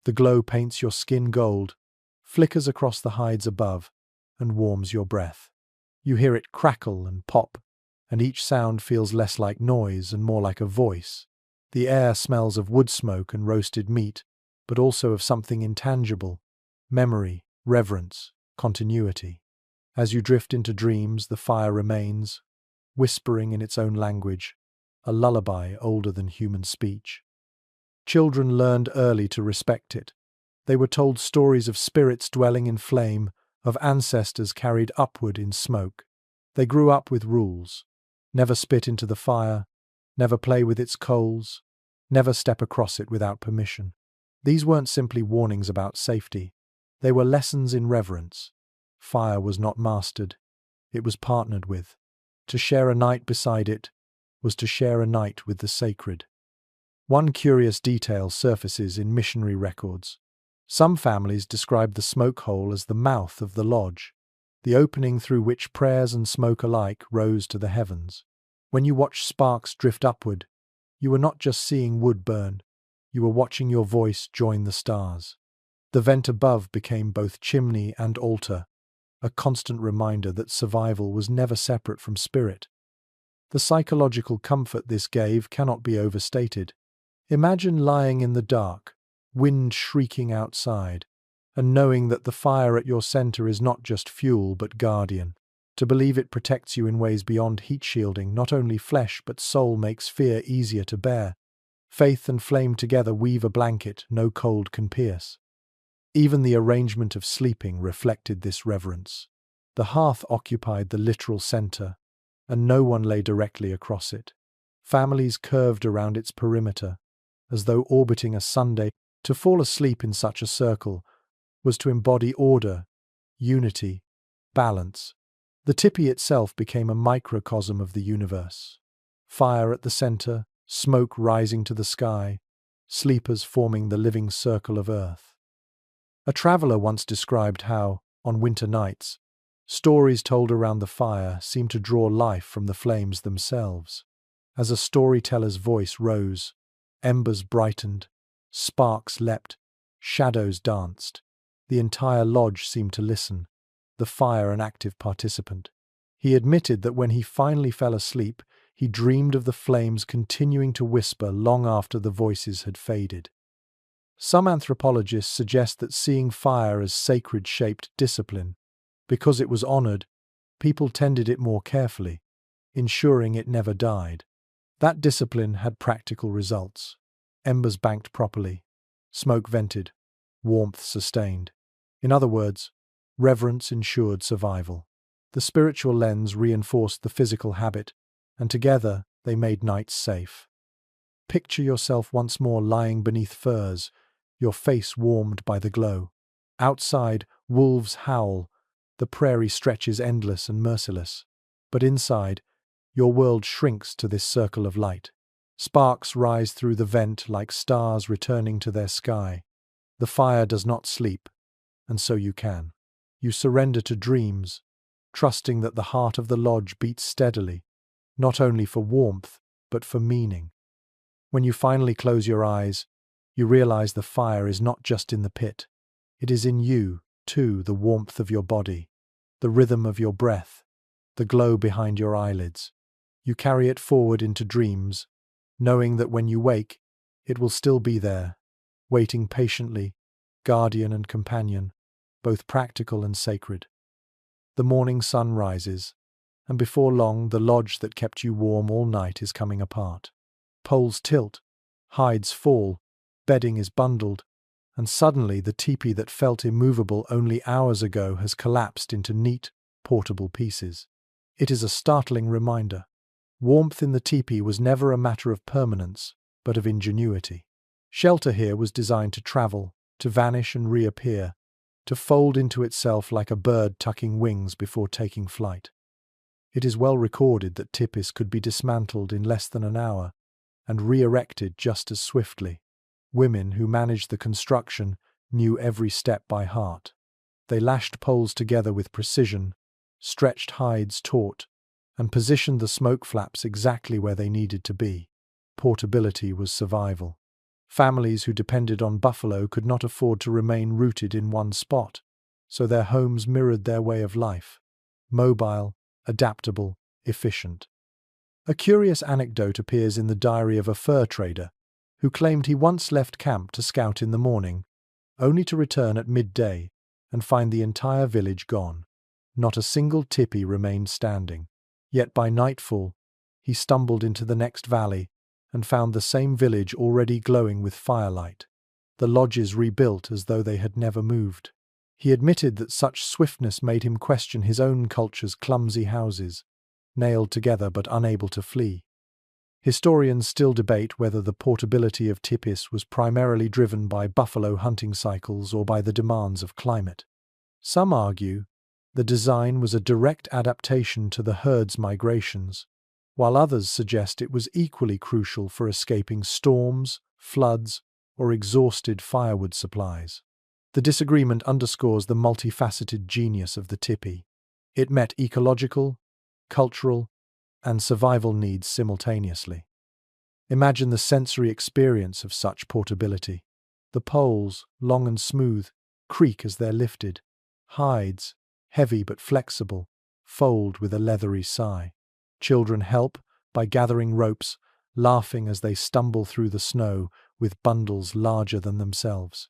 The glow paints your skin gold, flickers across the hides above, and warms your breath. You hear it crackle and pop, and each sound feels less like noise and more like a voice. The air smells of wood smoke and roasted meat, but also of something intangible: memory, reverence, continuity. As you drift into dreams, the fire remains, whispering in its own language, a lullaby older than human speech. Children learned early to respect it. They were told stories of spirits dwelling in flame, of ancestors carried upward in smoke. They grew up with rules: never spit into the fire, never play with its coals, never step across it without permission. These weren't simply warnings about safety. They were lessons in reverence. Fire was not mastered, it was partnered with. To share a night beside it was to share a night with the sacred. One curious detail surfaces in missionary records. Some families describe the smoke hole as the mouth of the lodge, the opening through which prayers and smoke alike rose to the heavens. When you watched sparks drift upward, you were not just seeing wood burn, you were watching your voice join the stars. The vent above became both chimney and altar, a constant reminder that survival was never separate from spirit. The psychological comfort this gave cannot be overstated. Imagine lying in the dark, wind shrieking outside, and knowing that the fire at your center is not just fuel but guardian. To believe it protects you in ways beyond heat shielding not only flesh but soul makes fear easier to bear. Faith and flame together weave a blanket no cold can pierce. Even the arrangement of sleeping reflected this reverence. The hearth occupied the literal center, and no one lay directly across it. Families curved around its perimeter, as though orbiting a Sunday. To fall asleep in such a circle was to embody order, unity, balance. The tipi itself became a microcosm of the universe. Fire at the center, smoke rising to the sky, sleepers forming the living circle of Earth. A traveler once described how, on winter nights, stories told around the fire seemed to draw life from the flames themselves. As a storyteller's voice rose, embers brightened, sparks leapt, shadows danced. The entire lodge seemed to listen, the fire an active participant. He admitted that when he finally fell asleep, he dreamed of the flames continuing to whisper long after the voices had faded. Some anthropologists suggest that seeing fire as sacred shaped discipline. Because it was honored, people tended it more carefully, ensuring it never died. That discipline had practical results. Embers banked properly, smoke vented, warmth sustained. In other words, reverence ensured survival. The spiritual lens reinforced the physical habit, and together they made nights safe. Picture yourself once more lying beneath firs, your face warmed by the glow. Outside, wolves howl, the prairie stretches endless and merciless. But inside, your world shrinks to this circle of light. Sparks rise through the vent like stars returning to their sky. The fire does not sleep, and so you can. You surrender to dreams, trusting that the heart of the lodge beats steadily, not only for warmth, but for meaning. When you finally close your eyes, you realize the fire is not just in the pit. It is in you, too, the warmth of your body, the rhythm of your breath, the glow behind your eyelids. You carry it forward into dreams, knowing that when you wake, it will still be there, waiting patiently, guardian and companion, both practical and sacred. The morning sun rises, and before long the lodge that kept you warm all night is coming apart. Poles tilt, hides fall, bedding is bundled, and suddenly the tipi that felt immovable only hours ago has collapsed into neat, portable pieces. It is a startling reminder. Warmth in the tipi was never a matter of permanence, but of ingenuity. Shelter here was designed to travel, to vanish and reappear, to fold into itself like a bird tucking wings before taking flight. It is well recorded that Tipis could be dismantled in less than an hour and re-erected just as swiftly. Women who managed the construction knew every step by heart. They lashed poles together with precision, stretched hides taut, and positioned the smoke flaps exactly where they needed to be. Portability was survival. Families who depended on buffalo could not afford to remain rooted in one spot, so their homes mirrored their way of life. Mobile, adaptable, efficient. A curious anecdote appears in the diary of a fur trader who claimed he once left camp to scout in the morning, only to return at midday and find the entire village gone. Not a single tipi remained standing. Yet by nightfall, he stumbled into the next valley and found the same village already glowing with firelight, the lodges rebuilt as though they had never moved. He admitted that such swiftness made him question his own culture's clumsy houses, nailed together but unable to flee. Historians still debate whether the portability of Tipis was primarily driven by buffalo hunting cycles or by the demands of climate. Some argue the design was a direct adaptation to the herd's migrations, while others suggest it was equally crucial for escaping storms, floods, or exhausted firewood supplies. The disagreement underscores the multifaceted genius of the tipi. It met ecological, cultural, and survival needs simultaneously. Imagine the sensory experience of such portability. The poles, long and smooth, creak as they're lifted. Hides, heavy but flexible, fold with a leathery sigh. Children help by gathering ropes, laughing as they stumble through the snow with bundles larger than themselves.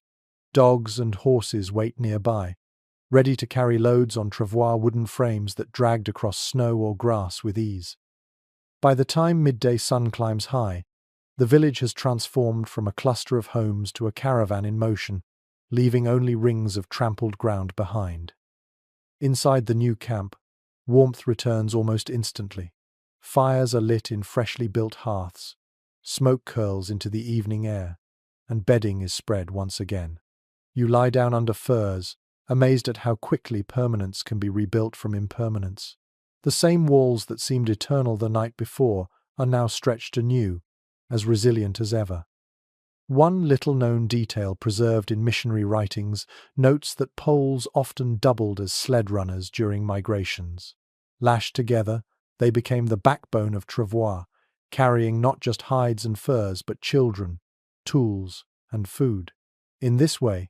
Dogs and horses wait nearby, ready to carry loads on travois wooden frames that dragged across snow or grass with ease. By the time midday sun climbs high, the village has transformed from a cluster of homes to a caravan in motion, leaving only rings of trampled ground behind. Inside the new camp, warmth returns almost instantly. Fires are lit in freshly built hearths, smoke curls into the evening air, and bedding is spread once again. You lie down under firs, amazed at how quickly permanence can be rebuilt from impermanence. The same walls that seemed eternal the night before are now stretched anew, as resilient as ever. One little-known detail preserved in missionary writings notes that poles often doubled as sled runners during migrations. Lashed together, they became the backbone of travois, carrying not just hides and furs but children, tools, and food. In this way,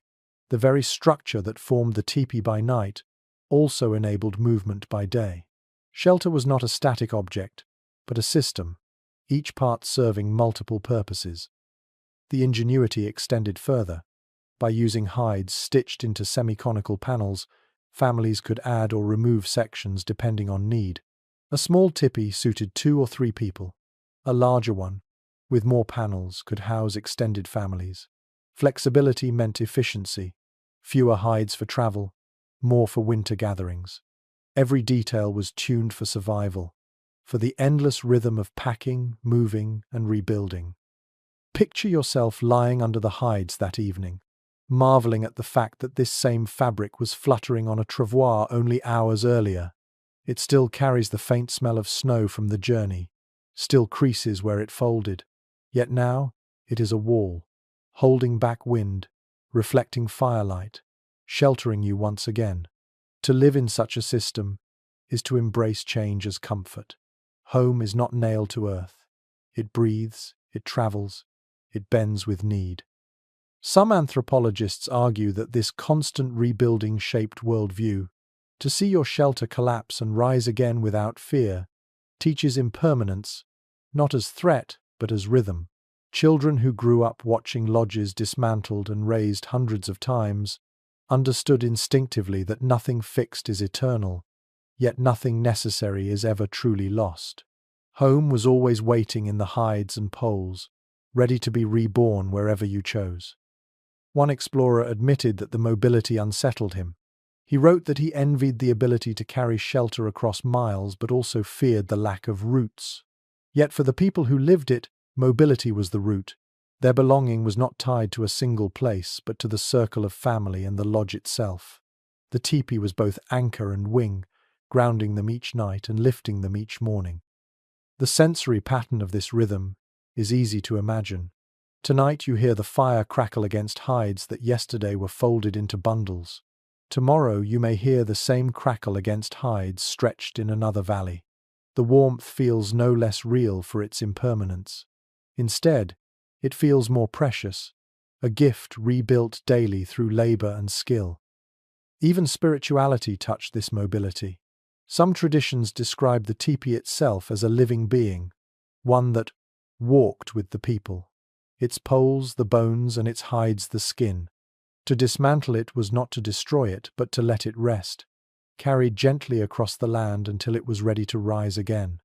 the very structure that formed the tipi by night also enabled movement by day. Shelter was not a static object, but a system, each part serving multiple purposes. The ingenuity extended further. By using hides stitched into semi-conical panels, families could add or remove sections depending on need. A small tipi suited 2 or 3 people. A larger one, with more panels, could house extended families. Flexibility meant efficiency. Fewer hides for travel, more for winter gatherings. Every detail was tuned for survival, for the endless rhythm of packing, moving, and rebuilding. Picture yourself lying under the hides that evening, marveling at the fact that this same fabric was fluttering on a travois only hours earlier. It still carries the faint smell of snow from the journey, still creases where it folded. Yet now it is a wall, holding back wind, reflecting firelight, sheltering you once again. To live in such a system is to embrace change as comfort. Home is not nailed to earth. It breathes, it travels, it bends with need. Some anthropologists argue that this constant rebuilding shaped worldview. To see your shelter collapse and rise again without fear teaches impermanence, not as threat, but as rhythm. Children who grew up watching lodges dismantled and raised hundreds of times understood instinctively that nothing fixed is eternal, yet nothing necessary is ever truly lost. Home was always waiting in the hides and poles, ready to be reborn wherever you chose. One explorer admitted that the mobility unsettled him. He wrote that he envied the ability to carry shelter across miles but also feared the lack of roots. Yet for the people who lived it, mobility was the root. Their belonging was not tied to a single place but to the circle of family and the lodge itself. The tipi was both anchor and wing, grounding them each night and lifting them each morning. The sensory pattern of this rhythm is easy to imagine. Tonight you hear the fire crackle against hides that yesterday were folded into bundles. Tomorrow you may hear the same crackle against hides stretched in another valley. The warmth feels no less real for its impermanence. Instead, it feels more precious, a gift rebuilt daily through labor and skill. Even spirituality touched this mobility. Some traditions describe the tipi itself as a living being, one that walked with the people. Its poles the bones and its hides the skin. To dismantle it was not to destroy it, but to let it rest, carried gently across the land until it was ready to rise again.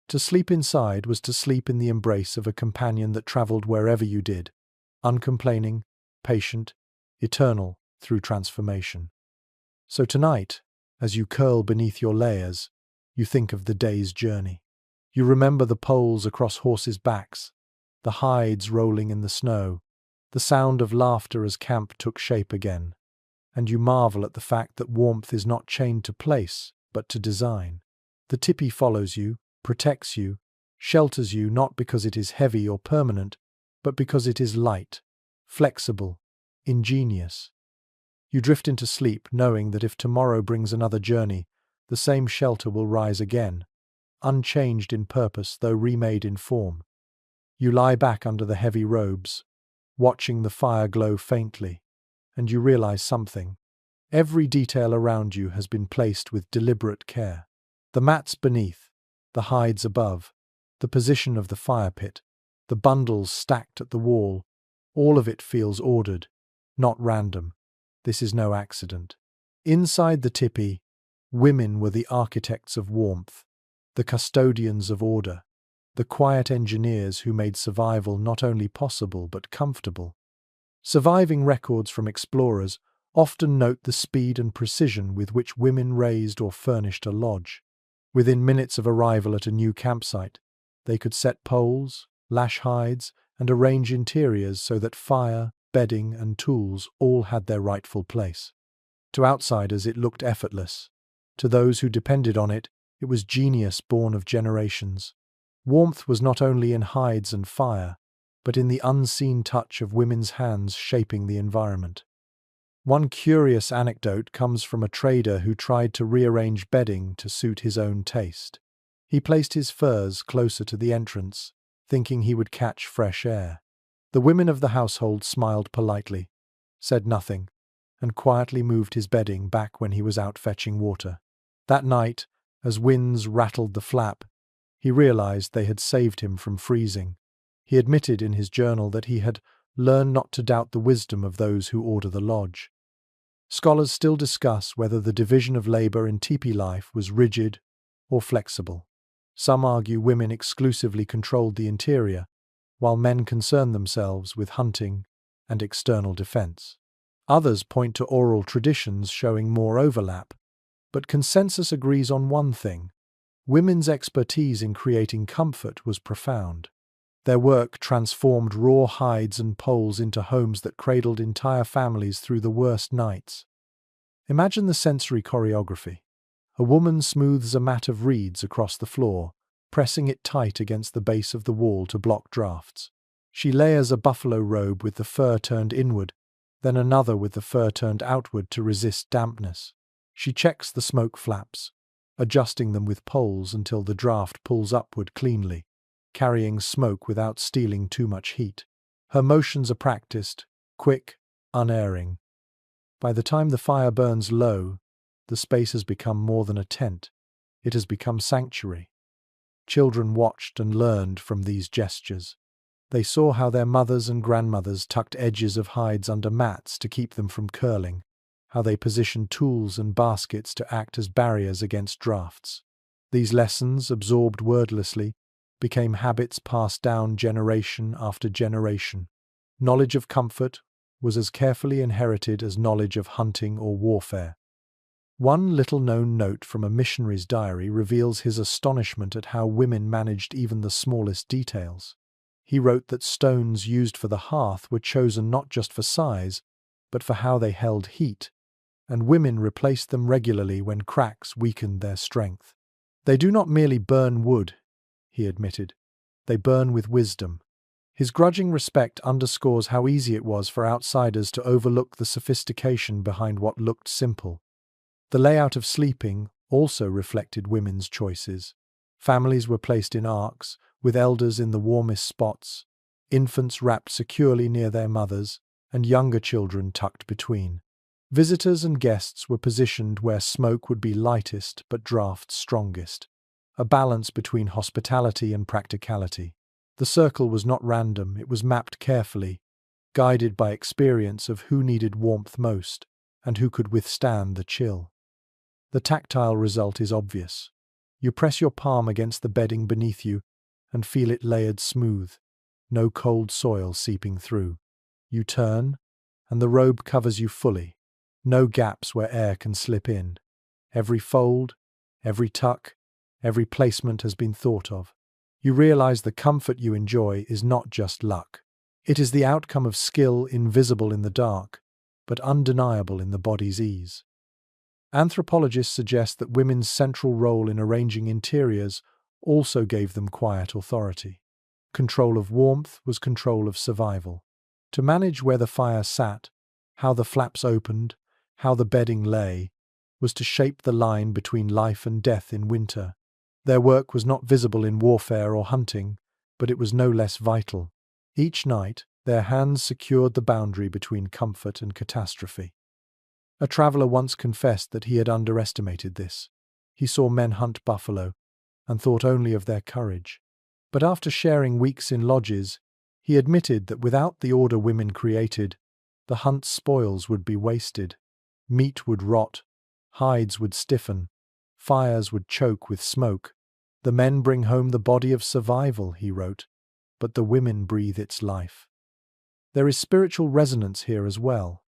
To sleep inside was to sleep in the embrace of a companion that travelled wherever you did, uncomplaining, patient, eternal through transformation. So tonight, as you curl beneath your layers, you think of the day's journey. You remember the poles across horses' backs, the hides rolling in the snow, the sound of laughter as camp took shape again, and you marvel at the fact that warmth is not chained to place, but to design. The tipi follows you, protects you, shelters you not because it is heavy or permanent, but because it is light, flexible, ingenious. You drift into sleep knowing that if tomorrow brings another journey, the same shelter will rise again, unchanged in purpose though remade in form. You lie back under the heavy robes, watching the fire glow faintly, and you realize something. Every detail around you has been placed with deliberate care. The mats beneath, the hides above, the position of the fire pit, the bundles stacked at the wall, all of it feels ordered, not random. This is no accident. Inside the tipi, women were the architects of warmth, the custodians of order, the quiet engineers who made survival not only possible but comfortable. Surviving records from explorers often note the speed and precision with which women raised or furnished a lodge. Within minutes of arrival at a new campsite, they could set poles, lash hides, and arrange interiors so that fire, bedding, and tools all had their rightful place. To outsiders it looked effortless. To those who depended on it, It was genius born of generations. Warmth was not only in hides and fire, but in the unseen touch of women's hands shaping the environment. One curious anecdote comes from a trader who tried to rearrange bedding to suit his own taste. He placed his furs closer to the entrance, thinking he would catch fresh air. The women of the household smiled politely, said nothing, and quietly moved his bedding back when he was out fetching water. That night, as winds rattled the flap, he realized they had saved him from freezing. He admitted in his journal that he had learned not to doubt the wisdom of those who order the lodge. Scholars still discuss whether the division of labor in Tipi life was rigid or flexible. Some argue women exclusively controlled the interior, while men concerned themselves with hunting and external defense. Others point to oral traditions showing more overlap, but consensus agrees on one thing: women's expertise in creating comfort was profound. Their work transformed raw hides and poles into homes that cradled entire families through the worst nights. Imagine the sensory choreography. A woman smooths a mat of reeds across the floor, pressing it tight against the base of the wall to block drafts. She layers a buffalo robe with the fur turned inward, then another with the fur turned outward to resist dampness. She checks the smoke flaps, adjusting them with poles until the draft pulls upward cleanly, carrying smoke without stealing too much heat. Her motions are practiced, quick, unerring. By the time the fire burns low, the space has become more than a tent. It has become sanctuary. Children watched and learned from these gestures. They saw how their mothers and grandmothers tucked edges of hides under mats to keep them from curling, how they positioned tools and baskets to act as barriers against drafts. These lessons, absorbed wordlessly, became habits passed down generation after generation. Knowledge of comfort was as carefully inherited as knowledge of hunting or warfare. One little-known note from a missionary's diary reveals his astonishment at how women managed even the smallest details. He wrote that stones used for the hearth were chosen not just for size, but for how they held heat, and women replaced them regularly when cracks weakened their strength. They do not merely burn wood, he admitted. They burn with wisdom. His grudging respect underscores how easy it was for outsiders to overlook the sophistication behind what looked simple. The layout of sleeping also reflected women's choices. Families were placed in arcs, with elders in the warmest spots, infants wrapped securely near their mothers, and younger children tucked between. Visitors and guests were positioned where smoke would be lightest but drafts strongest, a balance between hospitality and practicality. The circle was not random, it was mapped carefully, guided by experience of who needed warmth most and who could withstand the chill. The tactile result is obvious. You press your palm against the bedding beneath you and feel it layered smooth, no cold soil seeping through. You turn, and the robe covers you fully, no gaps where air can slip in. Every fold, every tuck, every placement has been thought of. You realize the comfort you enjoy is not just luck. It is the outcome of skill invisible in the dark, but undeniable in the body's ease. Anthropologists suggest that women's central role in arranging interiors also gave them quiet authority. Control of warmth was control of survival. To manage where the fire sat, how the flaps opened, how the bedding lay, was to shape the line between life and death in winter. Their work was not visible in warfare or hunting, but it was no less vital. Each night, their hands secured the boundary between comfort and catastrophe. A traveler once confessed that he had underestimated this. He saw men hunt buffalo and thought only of their courage. But after sharing weeks in lodges, he admitted that without the order women created, the hunt's spoils would be wasted. Meat would rot, hides would stiffen, fires would choke with smoke. The men bring home the body of survival, he wrote, but the women breathe its life. There is spiritual resonance here as well.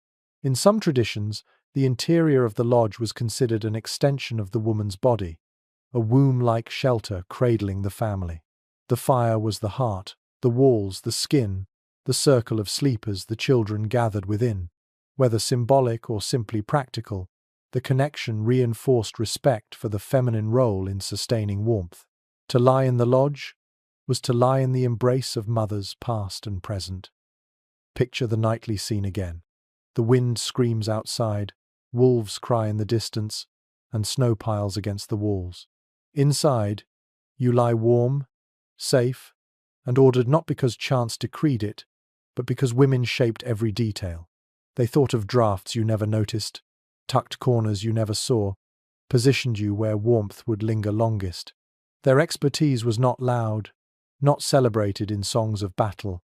In some traditions, the interior of the lodge was considered an extension of the woman's body, a womb-like shelter cradling the family. The fire was the heart, the walls, the skin, the circle of sleepers the children gathered within. Whether symbolic or simply practical, The connection reinforced respect for the feminine role in sustaining warmth. To lie in the lodge was to lie in the embrace of mothers past and present. Picture the nightly scene again. The wind screams outside, wolves cry in the distance, and snow piles against the walls. Inside, you lie warm, safe, and ordered not because chance decreed it, but because women shaped every detail. They thought of drafts you never noticed, tucked corners you never saw, positioned you where warmth would linger longest. Their expertise was not loud, not celebrated in songs of battle,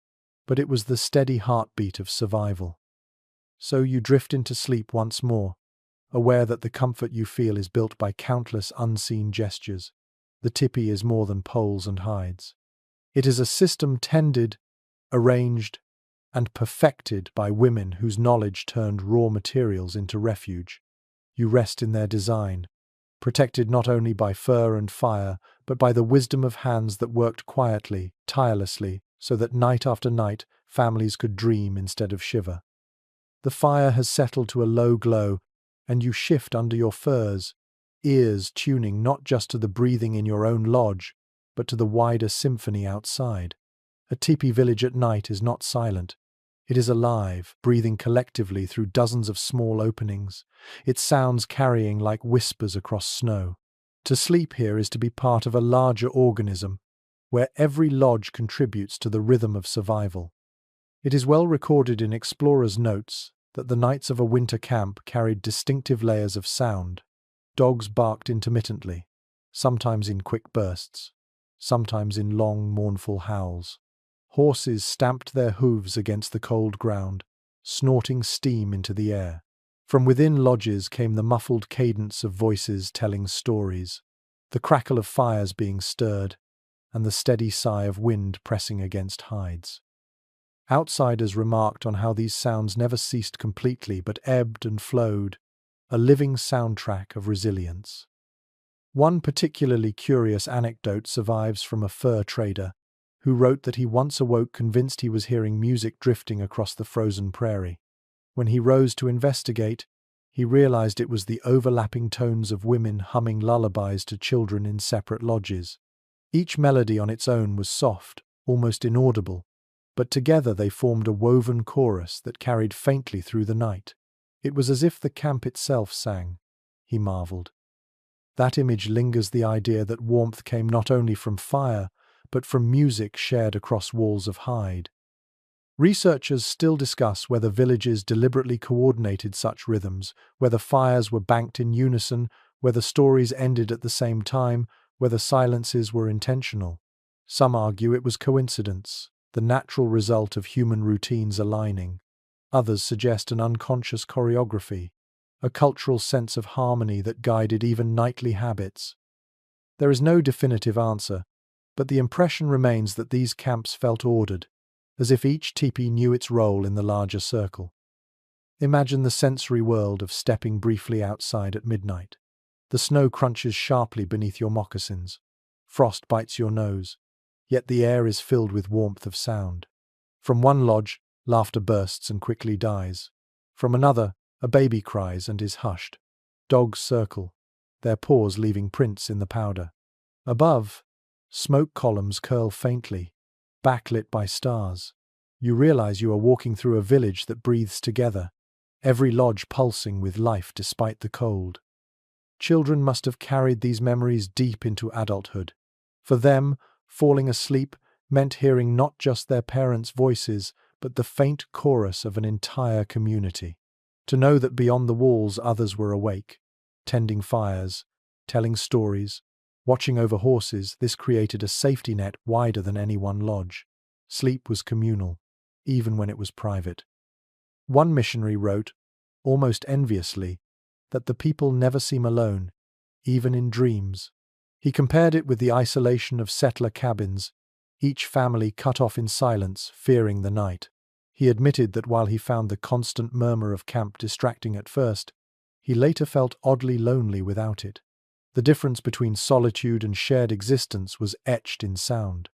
but it was the steady heartbeat of survival. So you drift into sleep once more, aware that the comfort you feel is built by countless unseen gestures. The tipi is more than poles and hides. It is a system tended, arranged, and perfected by women whose knowledge turned raw materials into refuge. You rest in their design, protected not only by fur and fire, but by the wisdom of hands that worked quietly, tirelessly, so that night after night families could dream instead of shiver. The fire has settled to a low glow, and you shift under your furs, ears tuning not just to the breathing in your own lodge, but to the wider symphony outside. A tipi village at night is not silent. It is alive, breathing collectively through dozens of small openings, its sounds carrying like whispers across snow. To sleep here is to be part of a larger organism, where every lodge contributes to the rhythm of survival. It is well recorded in explorers' notes that the nights of a winter camp carried distinctive layers of sound. Dogs barked intermittently, sometimes in quick bursts, sometimes in long, mournful howls. Horses stamped their hooves against the cold ground, snorting steam into the air. From within lodges came the muffled cadence of voices telling stories, the crackle of fires being stirred, and the steady sigh of wind pressing against hides. Outsiders remarked on how these sounds never ceased completely but ebbed and flowed, a living soundtrack of resilience. One particularly curious anecdote survives from a fur trader who wrote that he once awoke convinced he was hearing music drifting across the frozen prairie. When he rose to investigate, he realized it was the overlapping tones of women humming lullabies to children in separate lodges. Each melody on its own was soft, almost inaudible, but together they formed a woven chorus that carried faintly through the night. It was as if the camp itself sang, he marveled. That image lingers the idea that warmth came not only from fire, but from music shared across walls of hide. Researchers still discuss whether villages deliberately coordinated such rhythms, whether fires were banked in unison, whether stories ended at the same time, whether silences were intentional. Some argue it was coincidence, the natural result of human routines aligning. Others suggest an unconscious choreography, a cultural sense of harmony that guided even nightly habits. There is no definitive answer, but the impression remains that these camps felt ordered, as if each tipi knew its role in the larger circle. Imagine the sensory world of stepping briefly outside at midnight. The snow crunches sharply beneath your moccasins. Frost bites your nose, yet the air is filled with warmth of sound. From one lodge, laughter bursts and quickly dies. From another, a baby cries and is hushed. Dogs circle, their paws leaving prints in the powder. Above, smoke columns curl faintly, backlit by stars. You realize you are walking through a village that breathes together, every lodge pulsing with life despite the cold. Children must have carried these memories deep into adulthood. For them, falling asleep meant hearing not just their parents' voices, but the faint chorus of an entire community. To know that beyond the walls others were awake, tending fires, telling stories, watching over horses, this created a safety net wider than any one lodge. Sleep was communal, even when it was private. One missionary wrote, almost enviously, that the people never seem alone, even in dreams. He compared it with the isolation of settler cabins, each family cut off in silence, fearing the night. He admitted that while he found the constant murmur of camp distracting at first, he later felt oddly lonely without it. The difference between solitude and shared existence was etched in sound.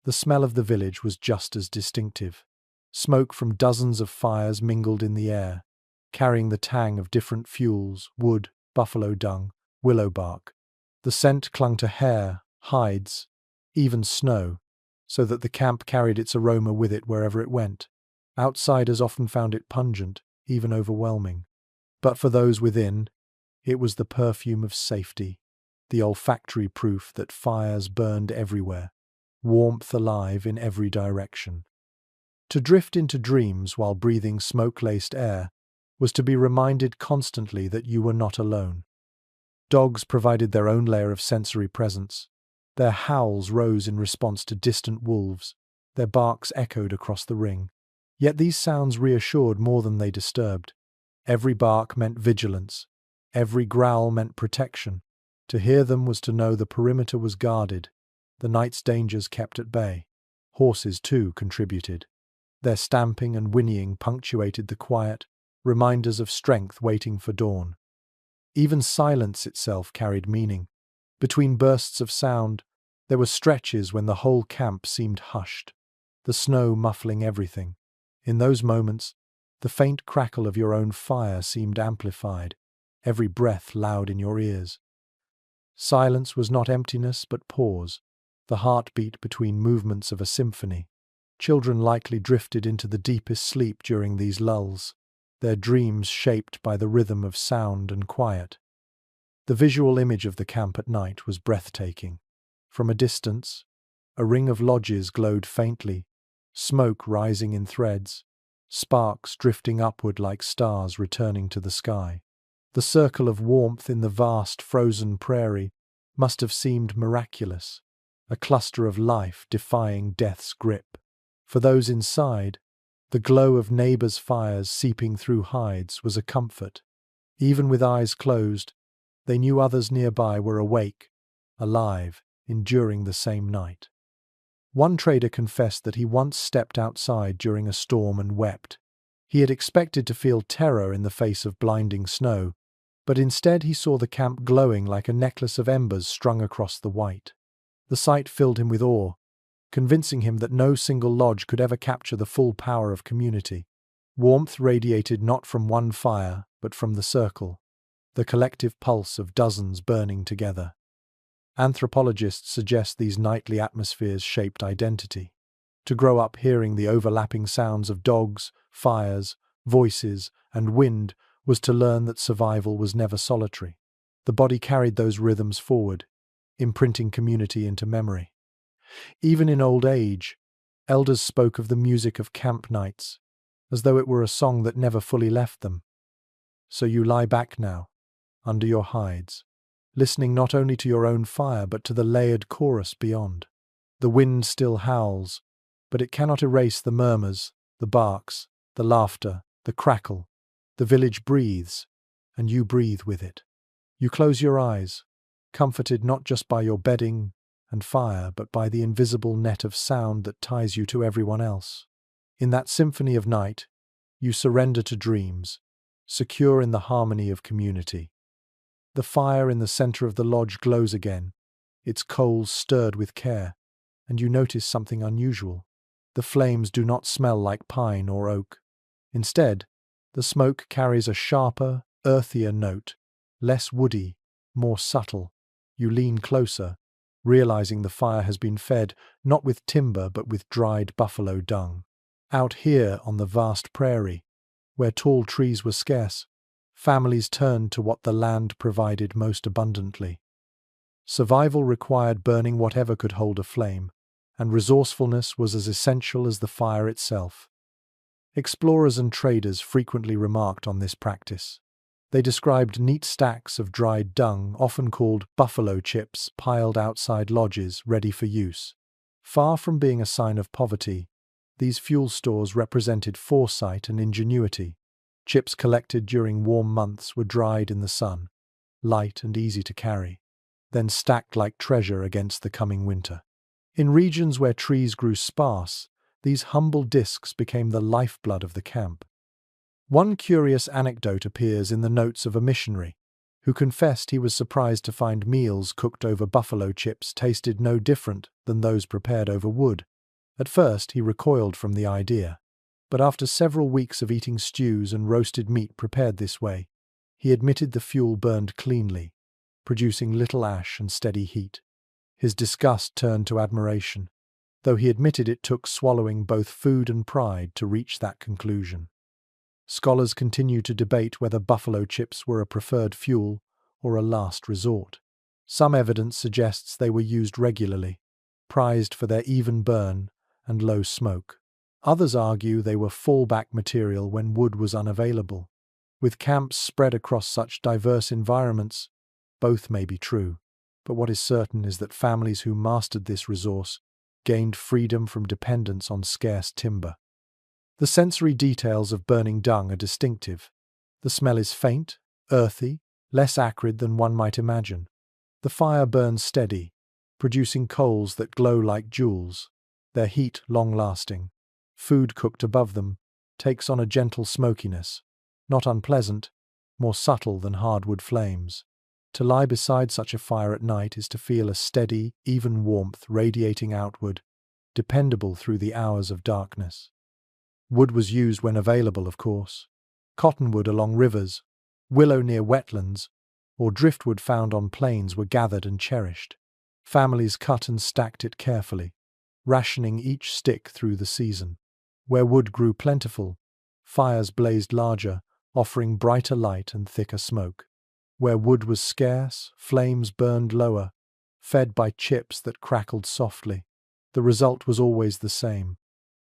The smell of the village was just as distinctive. Smoke from dozens of fires mingled in the air, carrying the tang of different fuels, wood, buffalo dung, willow bark. The scent clung to hair, hides, even snow, so that the camp carried its aroma with it wherever it went. Outsiders often found it pungent, even overwhelming. But for those within, it was the perfume of safety, the olfactory proof that fires burned everywhere, warmth alive in every direction. To drift into dreams while breathing smoke-laced air was to be reminded constantly that you were not alone. Dogs provided their own layer of sensory presence. Their howls rose in response to distant wolves. Their barks echoed across the ring. Yet these sounds reassured more than they disturbed. Every bark meant vigilance. Every growl meant protection. To hear them was to know the perimeter was guarded, the night's dangers kept at bay. Horses, too, contributed. Their stamping and whinnying punctuated the quiet, reminders of strength waiting for dawn. Even silence itself carried meaning. Between bursts of sound, there were stretches when the whole camp seemed hushed, the snow muffling everything. In those moments, the faint crackle of your own fire seemed amplified, every breath loud in your ears. Silence was not emptiness but pause, the heartbeat between movements of a symphony. Children likely drifted into the deepest sleep during these lulls, their dreams shaped by the rhythm of sound and quiet. The visual image of the camp at night was breathtaking. From a distance, a ring of lodges glowed faintly, smoke rising in threads, sparks drifting upward like stars returning to the sky. The circle of warmth in the vast frozen prairie must have seemed miraculous, a cluster of life defying death's grip. For those inside, the glow of neighbors' fires seeping through hides was a comfort. Even with eyes closed, they knew others nearby were awake, alive, enduring the same night. One trader confessed that he once stepped outside during a storm and wept. He had expected to feel terror in the face of blinding snow, but instead he saw the camp glowing like a necklace of embers strung across the white. The sight filled him with awe, convincing him that no single lodge could ever capture the full power of community. Warmth radiated not from one fire, but from the circle, the collective pulse of dozens burning together. Anthropologists suggest these nightly atmospheres shaped identity. To grow up hearing the overlapping sounds of dogs, fires, voices, and wind was to learn that survival was never solitary. The body carried those rhythms forward, imprinting community into memory. Even in old age, elders spoke of the music of camp nights, as though it were a song that never fully left them. So you lie back now, under your hides, listening not only to your own fire but to the layered chorus beyond. The wind still howls, but it cannot erase the murmurs, the barks, the laughter, the crackle. The village breathes, and you breathe with it. You close your eyes, comforted not just by your bedding and fire, but by the invisible net of sound that ties you to everyone else. In that symphony of night, you surrender to dreams, secure in the harmony of community. The fire in the center of the lodge glows again, its coals stirred with care, and you notice something unusual. The flames do not smell like pine or oak. Instead, the smoke carries a sharper, earthier note, less woody, more subtle. You lean closer, realizing the fire has been fed not with timber but with dried buffalo dung. Out here on the vast prairie, where tall trees were scarce, families turned to what the land provided most abundantly. Survival required burning whatever could hold a flame, and resourcefulness was as essential as the fire itself. Explorers and traders frequently remarked on this practice. They described neat stacks of dried dung, often called buffalo chips, piled outside lodges, ready for use. Far from being a sign of poverty, these fuel stores represented foresight and ingenuity. Chips collected during warm months were dried in the sun, light and easy to carry, then stacked like treasure against the coming winter. In regions where trees grew sparse, these humble discs became the lifeblood of the camp. One curious anecdote appears in the notes of a missionary, who confessed he was surprised to find meals cooked over buffalo chips tasted no different than those prepared over wood. At first he recoiled from the idea, But after several weeks of eating stews and roasted meat prepared this way, he admitted the fuel burned cleanly, producing little ash and steady heat. His disgust turned to admiration, though he admitted it took swallowing both food and pride to reach that conclusion. Scholars continue to debate whether buffalo chips were a preferred fuel or a last resort. Some evidence suggests they were used regularly, prized for their even burn and low smoke. Others argue they were fallback material when wood was unavailable. With camps spread across such diverse environments, both may be true. But what is certain is that families who mastered this resource gained freedom from dependence on scarce timber. The sensory details of burning dung are distinctive. The smell is faint, earthy, less acrid than one might imagine. The fire burns steady, producing coals that glow like jewels, their heat long-lasting. Food cooked above them takes on a gentle smokiness, not unpleasant, more subtle than hardwood flames. To lie beside such a fire at night is to feel a steady, even warmth radiating outward, dependable through the hours of darkness. Wood was used when available, of course. Cottonwood along rivers, willow near wetlands, or driftwood found on plains were gathered and cherished. Families cut and stacked it carefully, rationing each stick through the season. Where wood grew plentiful, fires blazed larger, offering brighter light and thicker smoke. Where wood was scarce, flames burned lower, fed by chips that crackled softly. The result was always the same: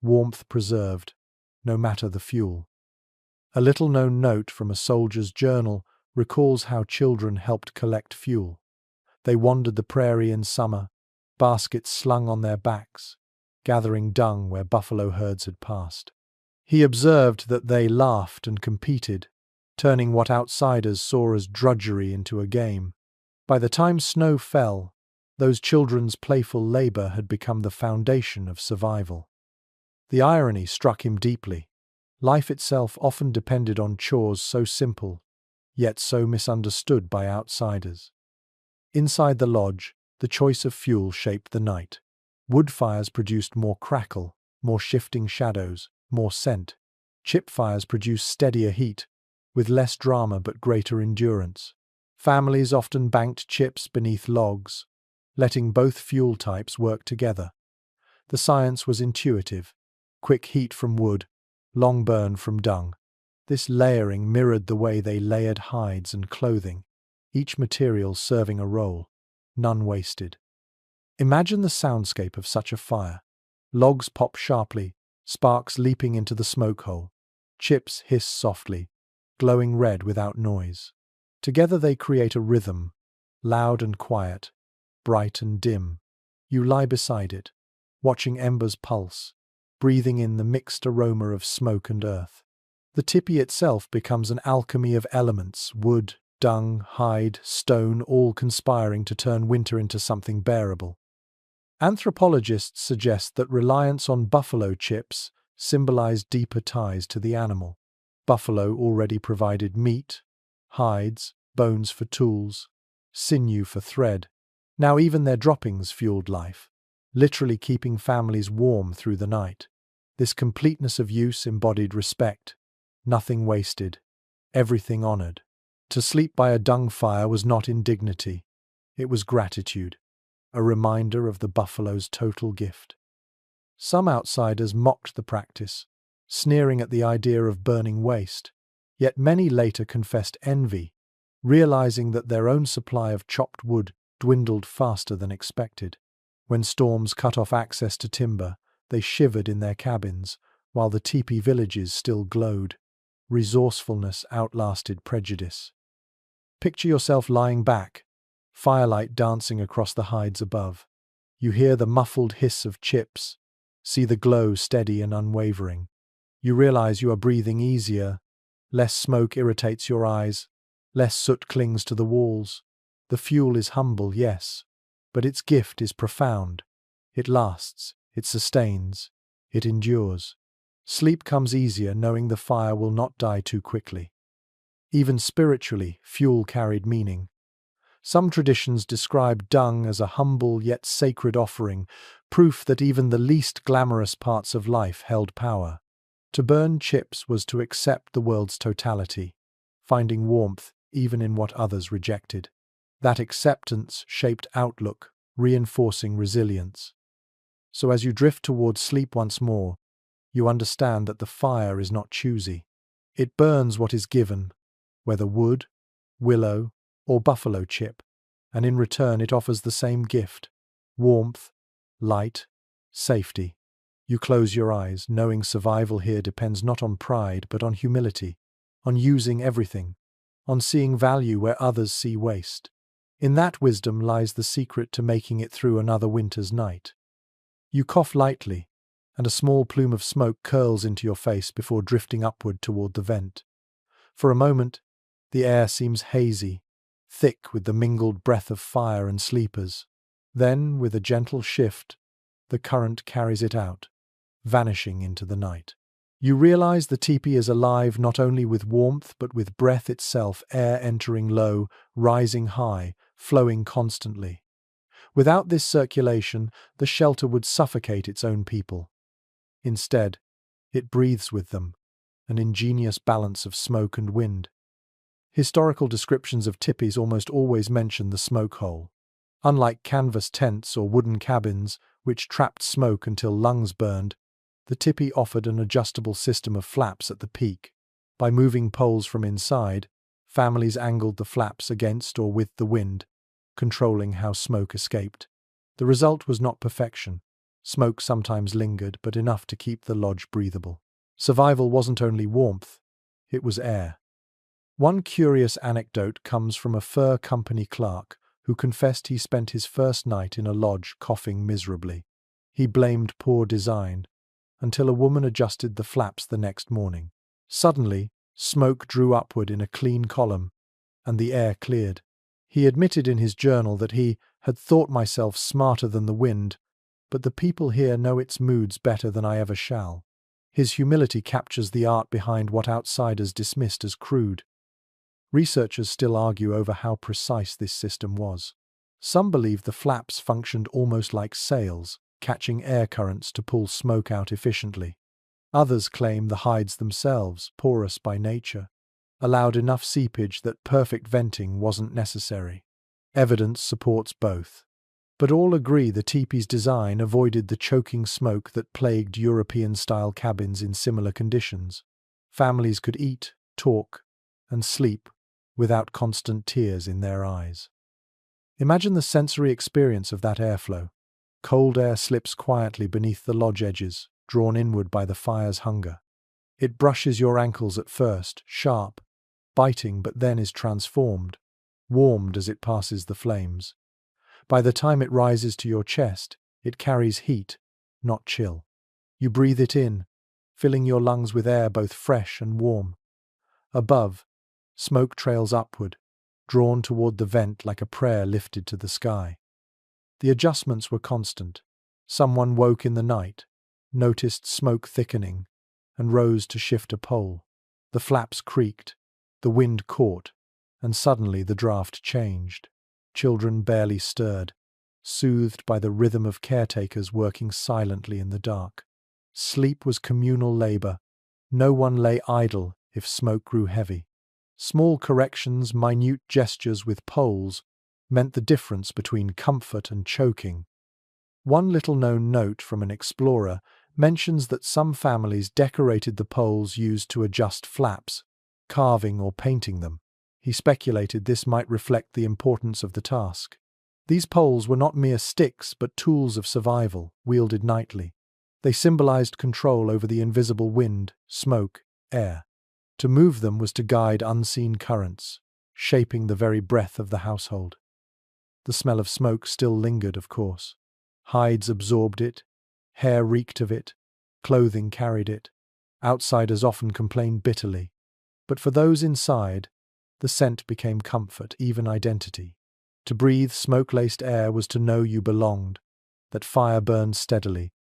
warmth preserved, no matter the fuel. A little-known note from a soldier's journal recalls how children helped collect fuel. They wandered the prairie in summer, baskets slung on their backs, gathering dung where buffalo herds had passed. He observed that they laughed and competed, turning what outsiders saw as drudgery into a game. By the time snow fell, those children's playful labor had become the foundation of survival. The irony struck him deeply. Life itself often depended on chores so simple, yet so misunderstood by outsiders. Inside the lodge, the choice of fuel shaped the night. Wood fires produced more crackle, more shifting shadows, more scent. Chip fires produced steadier heat, with less drama but greater endurance. Families often banked chips beneath logs, letting both fuel types work together. The science was intuitive: quick heat from wood, long burn from dung. This layering mirrored the way they layered hides and clothing, each material serving a role, none wasted. Imagine the soundscape of such a fire. Logs pop sharply, sparks leaping into the smoke hole. Chips hiss softly, glowing red without noise. Together they create a rhythm, loud and quiet, bright and dim. You lie beside it, watching embers pulse, breathing in the mixed aroma of smoke and earth. The tipi itself becomes an alchemy of elements: wood, dung, hide, stone, all conspiring to turn winter into something bearable. Anthropologists suggest that reliance on buffalo chips symbolized deeper ties to the animal. Buffalo already provided meat, hides, bones for tools, sinew for thread. Now even their droppings fueled life, literally keeping families warm through the night. This completeness of use embodied respect: nothing wasted, everything honored. To sleep by a dung fire was not indignity, it was gratitude, a reminder of the buffalo's total gift. Some outsiders mocked the practice, sneering at the idea of burning waste, yet many later confessed envy, realizing that their own supply of chopped wood dwindled faster than expected. When storms cut off access to timber, they shivered in their cabins, while the teepee villages still glowed. Resourcefulness outlasted prejudice. Picture yourself lying back, firelight dancing across the hides above. You hear the muffled hiss of chips, see the glow steady and unwavering. You realize you are breathing easier, less smoke irritates your eyes, less soot clings to the walls. The fuel is humble, yes, but its gift is profound. It lasts, it sustains, it endures. Sleep comes easier knowing the fire will not die too quickly. Even spiritually, fuel carried meaning. Some traditions describe dung as a humble yet sacred offering, proof that even the least glamorous parts of life held power. To burn chips was to accept the world's totality, finding warmth even in what others rejected. That acceptance shaped outlook, reinforcing resilience. So as you drift towards sleep once more, you understand that the fire is not choosy. It burns what is given, whether wood, willow, or buffalo chip, and in return it offers the same gift: warmth, light, safety. You close your eyes, knowing survival here depends not on pride but on humility, on using everything, on seeing value where others see waste. In that wisdom lies the secret to making it through another winter's night. You cough lightly, and a small plume of smoke curls into your face before drifting upward toward the vent. For a moment, the air seems hazy, thick with the mingled breath of fire and sleepers. Then, with a gentle shift, the current carries it out, vanishing into the night. You realize the teepee is alive not only with warmth but with breath itself, air entering low, rising high, flowing constantly. Without this circulation, the shelter would suffocate its own people. Instead, it breathes with them, an ingenious balance of smoke and wind. Historical descriptions of tipis almost always mention the smoke hole. Unlike canvas tents or wooden cabins, which trapped smoke until lungs burned, the tipi offered an adjustable system of flaps at the peak. By moving poles from inside, families angled the flaps against or with the wind, controlling how smoke escaped. The result was not perfection. Smoke sometimes lingered, but enough to keep the lodge breathable. Survival wasn't only warmth, it was air. One curious anecdote comes from a fur company clerk who confessed he spent his first night in a lodge coughing miserably. He blamed poor design, until a woman adjusted the flaps the next morning. Suddenly, smoke drew upward in a clean column, and the air cleared. He admitted in his journal that he had thought myself smarter than the wind, but the people here know its moods better than I ever shall. His humility captures the art behind what outsiders dismissed as crude. Researchers still argue over how precise this system was. Some believe the flaps functioned almost like sails, catching air currents to pull smoke out efficiently. Others claim the hides themselves, porous by nature, allowed enough seepage that perfect venting wasn't necessary. Evidence supports both. But all agree the teepee's design avoided the choking smoke that plagued European-style cabins in similar conditions. Families could eat, talk, and sleep without constant tears in their eyes. Imagine the sensory experience of that airflow. Cold air slips quietly beneath the lodge edges, drawn inward by the fire's hunger. It brushes your ankles at first, sharp, biting, but then is transformed, warmed as it passes the flames. By the time it rises to your chest, it carries heat, not chill. You breathe it in, filling your lungs with air both fresh and warm. Above, smoke trails upward, drawn toward the vent like a prayer lifted to the sky. The adjustments were constant. Someone woke in the night, noticed smoke thickening, and rose to shift a pole. The flaps creaked, the wind caught, and suddenly the draft changed. Children barely stirred, soothed by the rhythm of caretakers working silently in the dark. Sleep was communal labor. No one lay idle if smoke grew heavy. Small corrections, minute gestures with poles, meant the difference between comfort and choking. One little-known note from an explorer mentions that some families decorated the poles used to adjust flaps, carving or painting them. He speculated this might reflect the importance of the task. These poles were not mere sticks but tools of survival, wielded nightly. They symbolized control over the invisible wind, smoke, air. To move them was to guide unseen currents, shaping the very breath of the household. The smell of smoke still lingered, of course. Hides absorbed it, hair reeked of it, clothing carried it. Outsiders often complained bitterly, but for those inside, the scent became comfort, even identity. To breathe smoke-laced air was to know you belonged, that fire burned steadily,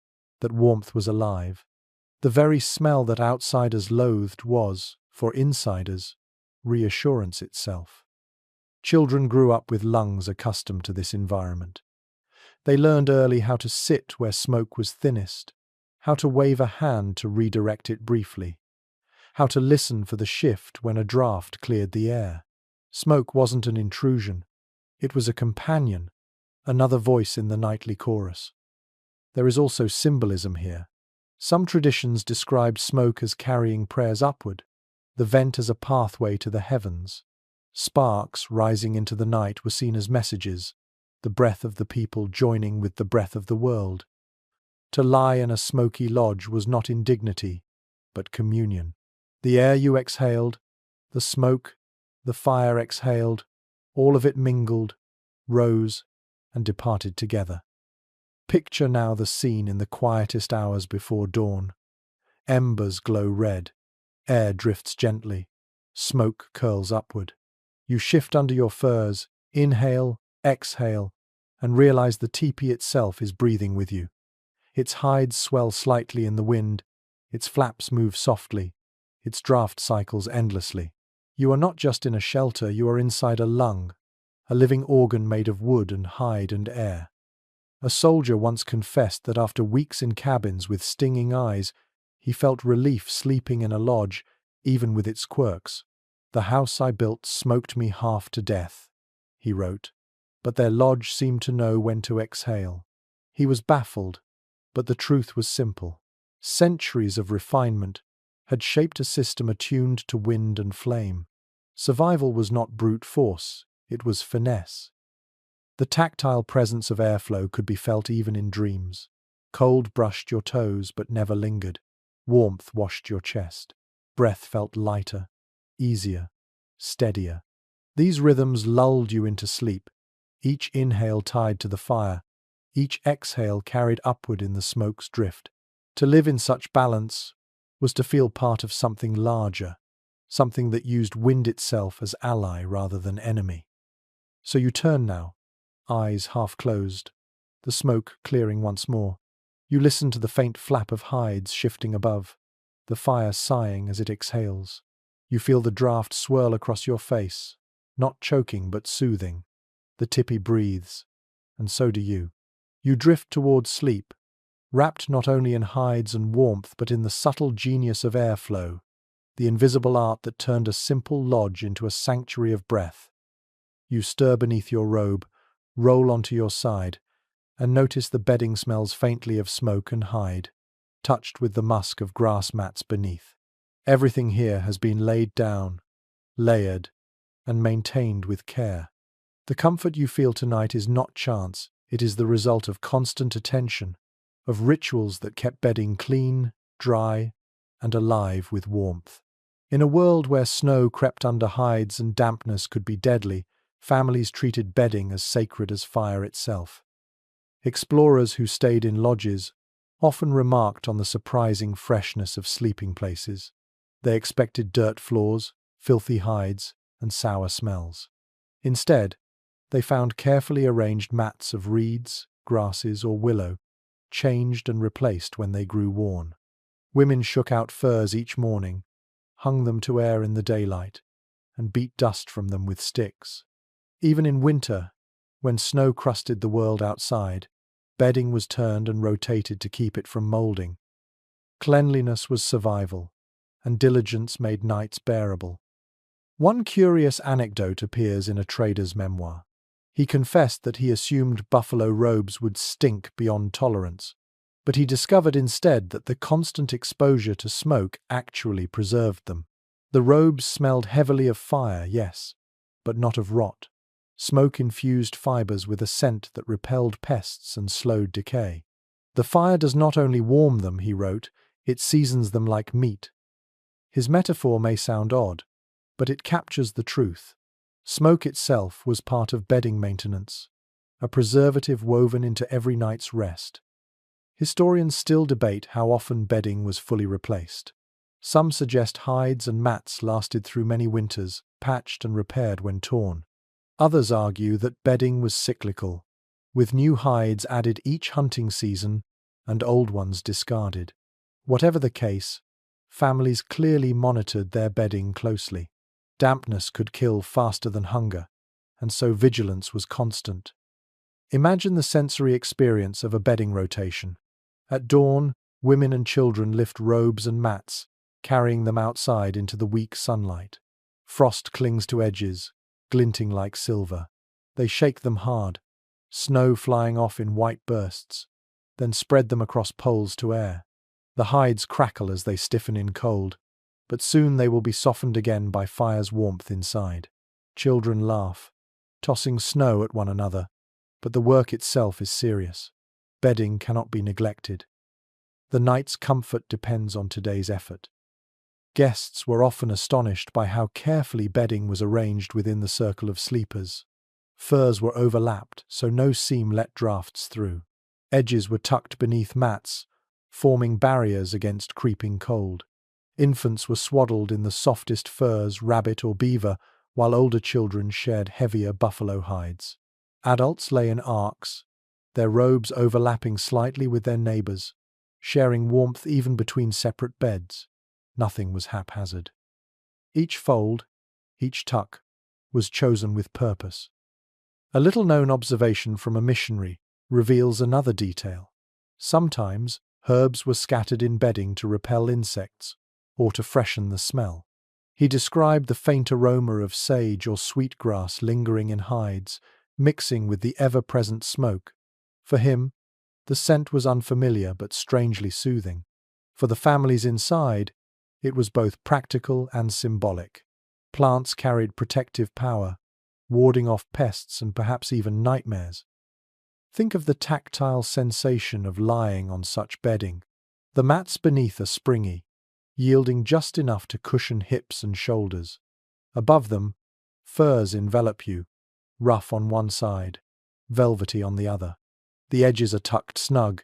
that warmth was alive. The very smell that outsiders loathed was, for insiders, reassurance itself. Children grew up with lungs accustomed to this environment. They learned early how to sit where smoke was thinnest, how to wave a hand to redirect it briefly, how to listen for the shift when a draft cleared the air. Smoke wasn't an intrusion, it was a companion, another voice in the nightly chorus. There is also symbolism here. Some traditions described smoke as carrying prayers upward, the vent as a pathway to the heavens. Sparks rising into the night were seen as messages, the breath of the people joining with the breath of the world. To lie in a smoky lodge was not indignity, but communion. The air you exhaled, the smoke, the fire exhaled, all of it mingled, rose, and departed together. Picture now the scene in the quietest hours before dawn. Embers glow red, air drifts gently, smoke curls upward. You shift under your furs, inhale, exhale, and realize the teepee itself is breathing with you. Its hides swell slightly in the wind, its flaps move softly, its draft cycles endlessly. You are not just in a shelter, you are inside a lung, a living organ made of wood and hide and air. A soldier once confessed that after weeks in cabins with stinging eyes, he felt relief sleeping in a lodge, even with its quirks. "The house I built smoked me half to death," he wrote, "but their lodge seemed to know when to exhale." He was baffled, but the truth was simple. Centuries of refinement had shaped a system attuned to wind and flame. Survival was not brute force, it was finesse. The tactile presence of airflow could be felt even in dreams. Cold brushed your toes but never lingered. Warmth washed your chest. Breath felt lighter, easier, steadier. These rhythms lulled you into sleep, each inhale tied to the fire, each exhale carried upward in the smoke's drift. To live in such balance was to feel part of something larger, something that used wind itself as ally rather than enemy. So you turn now, eyes half closed, the smoke clearing once more. You listen to the faint flap of hides shifting above, the fire sighing as it exhales. You feel the draft swirl across your face, not choking but soothing. The tipi breathes, and so do you. You drift towards sleep, wrapped not only in hides and warmth but in the subtle genius of airflow, the invisible art that turned a simple lodge into a sanctuary of breath. You stir beneath your robe, roll onto your side, and notice the bedding smells faintly of smoke and hide, touched with the musk of grass mats beneath. Everything here has been laid down, layered, and maintained with care. The comfort you feel tonight is not chance, it is the result of constant attention, of rituals that kept bedding clean, dry, and alive with warmth. In a world where snow crept under hides and dampness could be deadly, families treated bedding as sacred as fire itself. Explorers who stayed in lodges often remarked on the surprising freshness of sleeping places. They expected dirt floors, filthy hides, and sour smells. Instead, they found carefully arranged mats of reeds, grasses, or willow, changed and replaced when they grew worn. Women shook out furs each morning, hung them to air in the daylight, and beat dust from them with sticks. Even in winter, when snow crusted the world outside, bedding was turned and rotated to keep it from molding. Cleanliness was survival, and diligence made nights bearable. One curious anecdote appears in a trader's memoir. He confessed that he assumed buffalo robes would stink beyond tolerance, but he discovered instead that the constant exposure to smoke actually preserved them. The robes smelled heavily of fire, yes, but not of rot. Smoke infused fibers with a scent that repelled pests and slowed decay. "The fire does not only warm them," he wrote, "it seasons them like meat." His metaphor may sound odd, but it captures the truth. Smoke itself was part of bedding maintenance, a preservative woven into every night's rest. Historians still debate how often bedding was fully replaced. Some suggest hides and mats lasted through many winters, patched and repaired when torn. Others argue that bedding was cyclical, with new hides added each hunting season and old ones discarded. Whatever the case, families clearly monitored their bedding closely. Dampness could kill faster than hunger, and so vigilance was constant. Imagine the sensory experience of a bedding rotation. At dawn, Women and children lift robes and mats, carrying them outside into the weak sunlight. Frost clings to edges, glinting like silver. They shake them hard, snow flying off in white bursts, then spread them across poles to air. The hides crackle as they stiffen in cold, but soon they will be softened again by fire's warmth inside. Children laugh, tossing snow at one another, but the work itself is serious. Bedding cannot be neglected. The night's comfort depends on today's effort. Guests were often astonished by how carefully bedding was arranged within the circle of sleepers. Furs were overlapped, so no seam let drafts through. Edges were tucked beneath mats, forming barriers against creeping cold. Infants were swaddled in the softest furs, rabbit or beaver, while older children shared heavier buffalo hides. Adults lay in arcs, their robes overlapping slightly with their neighbors, sharing warmth even between separate beds. Nothing was haphazard. Each fold, each tuck, was chosen with purpose. A little-known observation from a missionary reveals another detail. Sometimes, herbs were scattered in bedding to repel insects or to freshen the smell. He described the faint aroma of sage or sweetgrass lingering in hides, mixing with the ever-present smoke. For him, the scent was unfamiliar but strangely soothing. For the families inside, it was both practical and symbolic. Plants carried protective power, warding off pests and perhaps even nightmares. Think of the tactile sensation of lying on such bedding. The mats beneath are springy, yielding just enough to cushion hips and shoulders. Above them, furs envelop you, rough on one side, velvety on the other. The edges are tucked snug,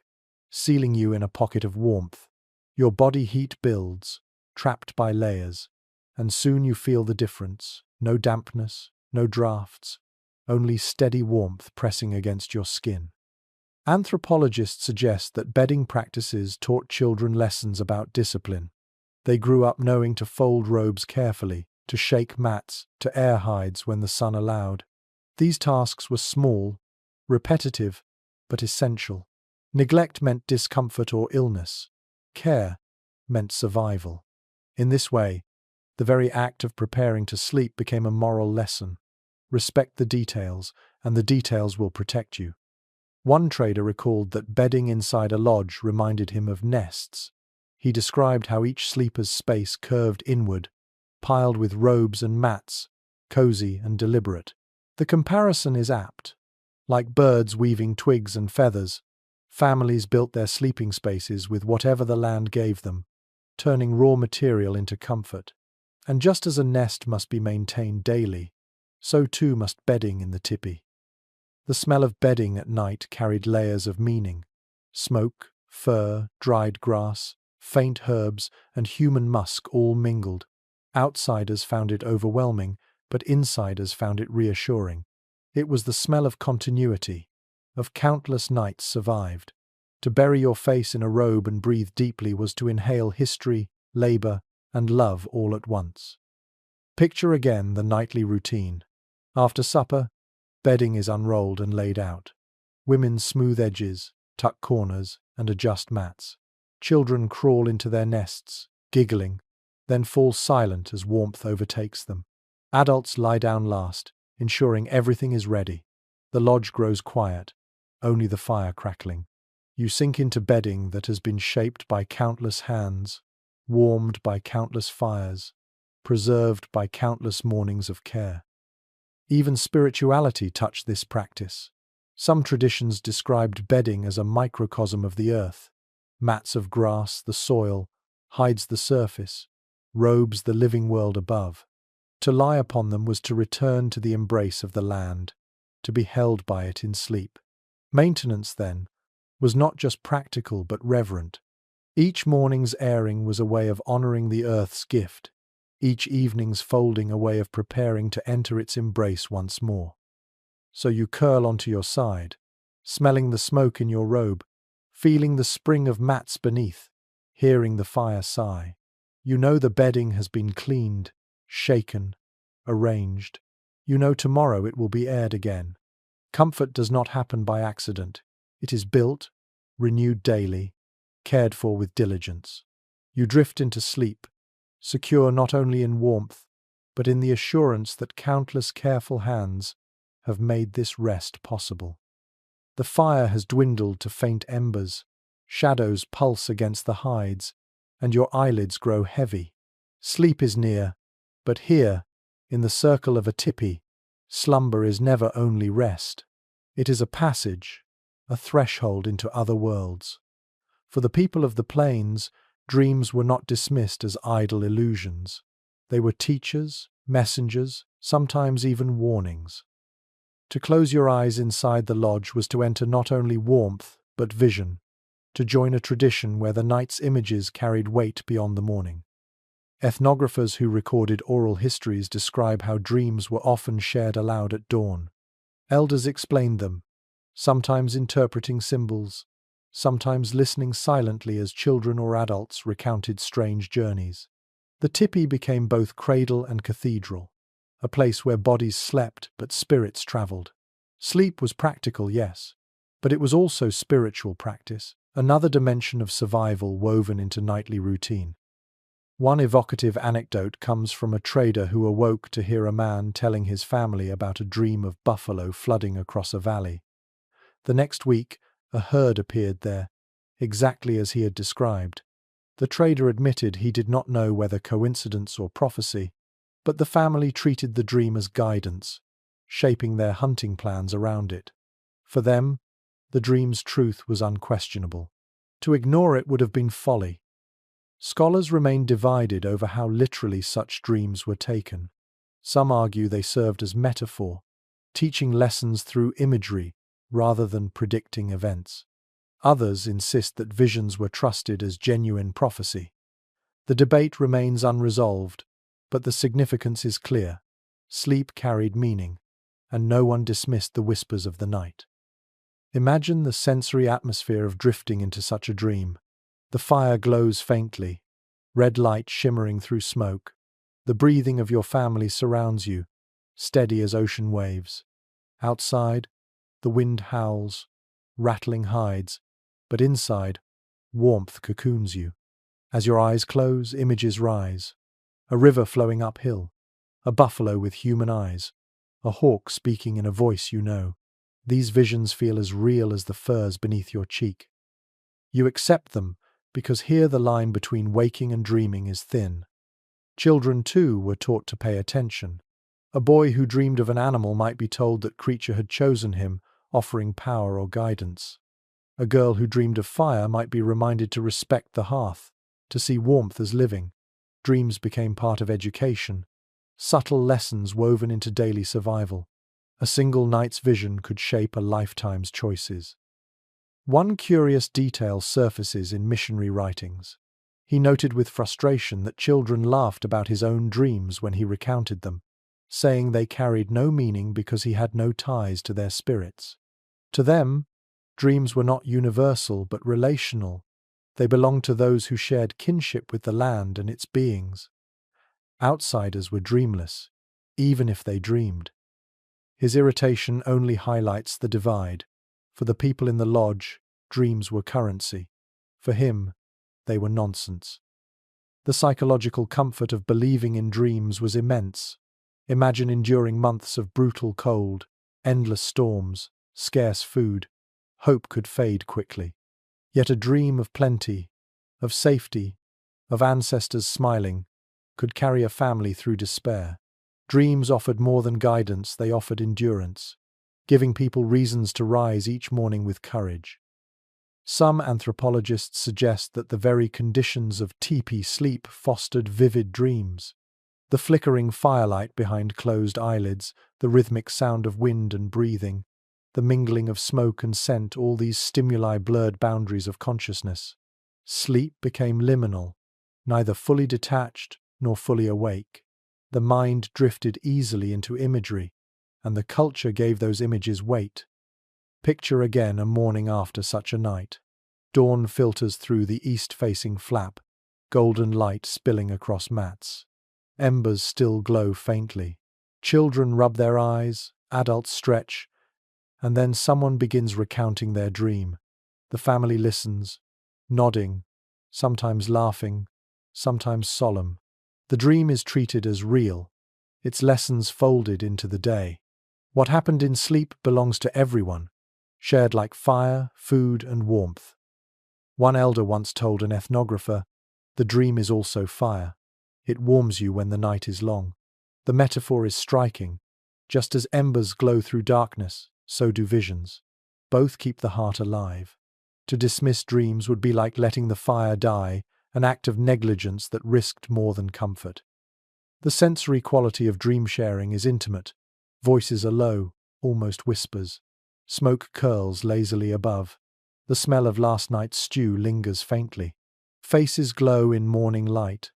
sealing you in a pocket of warmth. Your body heat builds, trapped by layers, and soon you feel the difference. No dampness, no drafts, only steady warmth pressing against your skin. Anthropologists suggest that bedding practices taught children lessons about discipline. They grew up knowing to fold robes carefully, to shake mats, to air hides when the sun allowed. These tasks were small, repetitive, but essential. Neglect meant discomfort or illness. Care meant survival. In this way, the very act of preparing to sleep became a moral lesson. Respect the details, and the details will protect you. One trader recalled that bedding inside a lodge reminded him of nests. He described how each sleeper's space curved inward, piled with robes and mats, cozy and deliberate. The comparison is apt. Like birds weaving twigs and feathers, families built their sleeping spaces with whatever the land gave them, turning raw material into comfort. And just as a nest must be maintained daily, so too must bedding in the tipi. The smell of bedding at night carried layers of meaning. Smoke, fur, dried grass, faint herbs, and human musk all mingled. Outsiders found it overwhelming, but insiders found it reassuring. It was the smell of continuity, of countless nights survived. To bury your face in a robe and breathe deeply was to inhale history, labor, and love all at once. Picture again the nightly routine. After supper, bedding is unrolled and laid out. Women smooth edges, tuck corners, and adjust mats. Children crawl into their nests, giggling, then fall silent as warmth overtakes them. Adults lie down last, ensuring everything is ready. The lodge grows quiet, only the fire crackling. You sink into bedding that has been shaped by countless hands, warmed by countless fires, preserved by countless mornings of care. Even spirituality touched this practice. Some traditions described bedding as a microcosm of the earth. Mats of grass, the soil, hides the surface, robes the living world above. To lie upon them was to return to the embrace of the land, to be held by it in sleep. Maintenance, then, was not just practical but reverent. Each morning's airing was a way of honoring the earth's gift, each evening's folding a way of preparing to enter its embrace once more. So you curl onto your side, smelling the smoke in your robe, feeling the spring of mats beneath, hearing the fire sigh. You know the bedding has been cleaned, shaken, arranged. You know tomorrow it will be aired again. Comfort does not happen by accident. It is built, renewed daily, cared for with diligence. You drift into sleep, secure not only in warmth, but in the assurance that countless careful hands have made this rest possible. The fire has dwindled to faint embers, shadows pulse against the hides, and your eyelids grow heavy. Sleep is near, but here, in the circle of a tipi, slumber is never only rest. It is a passage, a threshold into other worlds. For the people of the plains, dreams were not dismissed as idle illusions. They were teachers, messengers, sometimes even warnings. To close your eyes inside the lodge was to enter not only warmth, but vision, to join a tradition where the night's images carried weight beyond the morning. Ethnographers who recorded oral histories describe how dreams were often shared aloud at dawn. Elders explained them, sometimes interpreting symbols, sometimes listening silently as children or adults recounted strange journeys. The tipi became both cradle and cathedral, a place where bodies slept but spirits traveled. Sleep was practical, yes, but it was also spiritual practice, another dimension of survival woven into nightly routine. One evocative anecdote comes from a trader who awoke to hear a man telling his family about a dream of buffalo flooding across a valley. The next week, a herd appeared there, exactly as he had described. The trader admitted he did not know whether coincidence or prophecy, but the family treated the dream as guidance, shaping their hunting plans around it. For them, the dream's truth was unquestionable. To ignore it would have been folly. Scholars remain divided over how literally such dreams were taken. Some argue they served as metaphor, teaching lessons through imagery rather than predicting events. Others insist that visions were trusted as genuine prophecy. The debate remains unresolved, but the significance is clear. Sleep carried meaning, and no one dismissed the whispers of the night. Imagine the sensory atmosphere of drifting into such a dream. The fire glows faintly, red light shimmering through smoke. The breathing of your family surrounds you, steady as ocean waves. Outside, the wind howls, rattling hides, but inside, warmth cocoons you. As your eyes close, images rise. A river flowing uphill, a buffalo with human eyes, a hawk speaking in a voice you know. These visions feel as real as the furs beneath your cheek. You accept them because here the line between waking and dreaming is thin. Children, too, were taught to pay attention. A boy who dreamed of an animal might be told that creature had chosen him, offering power or guidance. A girl who dreamed of fire might be reminded to respect the hearth, to see warmth as living. Dreams became part of education, subtle lessons woven into daily survival. A single night's vision could shape a lifetime's choices. One curious detail surfaces in missionary writings. He noted with frustration that children laughed about his own dreams when he recounted them, saying they carried no meaning because he had no ties to their spirits. To them, dreams were not universal but relational. They belonged to those who shared kinship with the land and its beings. Outsiders were dreamless, even if they dreamed. His irritation only highlights the divide. For the people in the lodge, dreams were currency. For him, they were nonsense. The psychological comfort of believing in dreams was immense. Imagine enduring months of brutal cold, endless storms, scarce food. Hope could fade quickly. Yet a dream of plenty, of safety, of ancestors smiling, could carry a family through despair. Dreams offered more than guidance, they offered endurance, giving people reasons to rise each morning with courage. Some anthropologists suggest that the very conditions of tipi sleep fostered vivid dreams. The flickering firelight behind closed eyelids, the rhythmic sound of wind and breathing, the mingling of smoke and scent, all these stimuli blurred boundaries of consciousness. Sleep became liminal, neither fully detached nor fully awake. The mind drifted easily into imagery, and the culture gave those images weight. Picture again a morning after such a night. Dawn filters through the east-facing flap, golden light spilling across mats. Embers still glow faintly. Children rub their eyes, adults stretch, and then someone begins recounting their dream. The family listens, nodding, sometimes laughing, sometimes solemn. The dream is treated as real, its lessons folded into the day. What happened in sleep belongs to everyone, shared like fire, food, and warmth. One elder once told an ethnographer, "The dream is also fire. It warms you when the night is long." The metaphor is striking. Just as embers glow through darkness, so do visions. Both keep the heart alive. To dismiss dreams would be like letting the fire die, an act of negligence that risked more than comfort. The sensory quality of dream sharing is intimate. Voices are low, almost whispers. Smoke curls lazily above. The smell of last night's stew lingers faintly. Faces glow in morning light,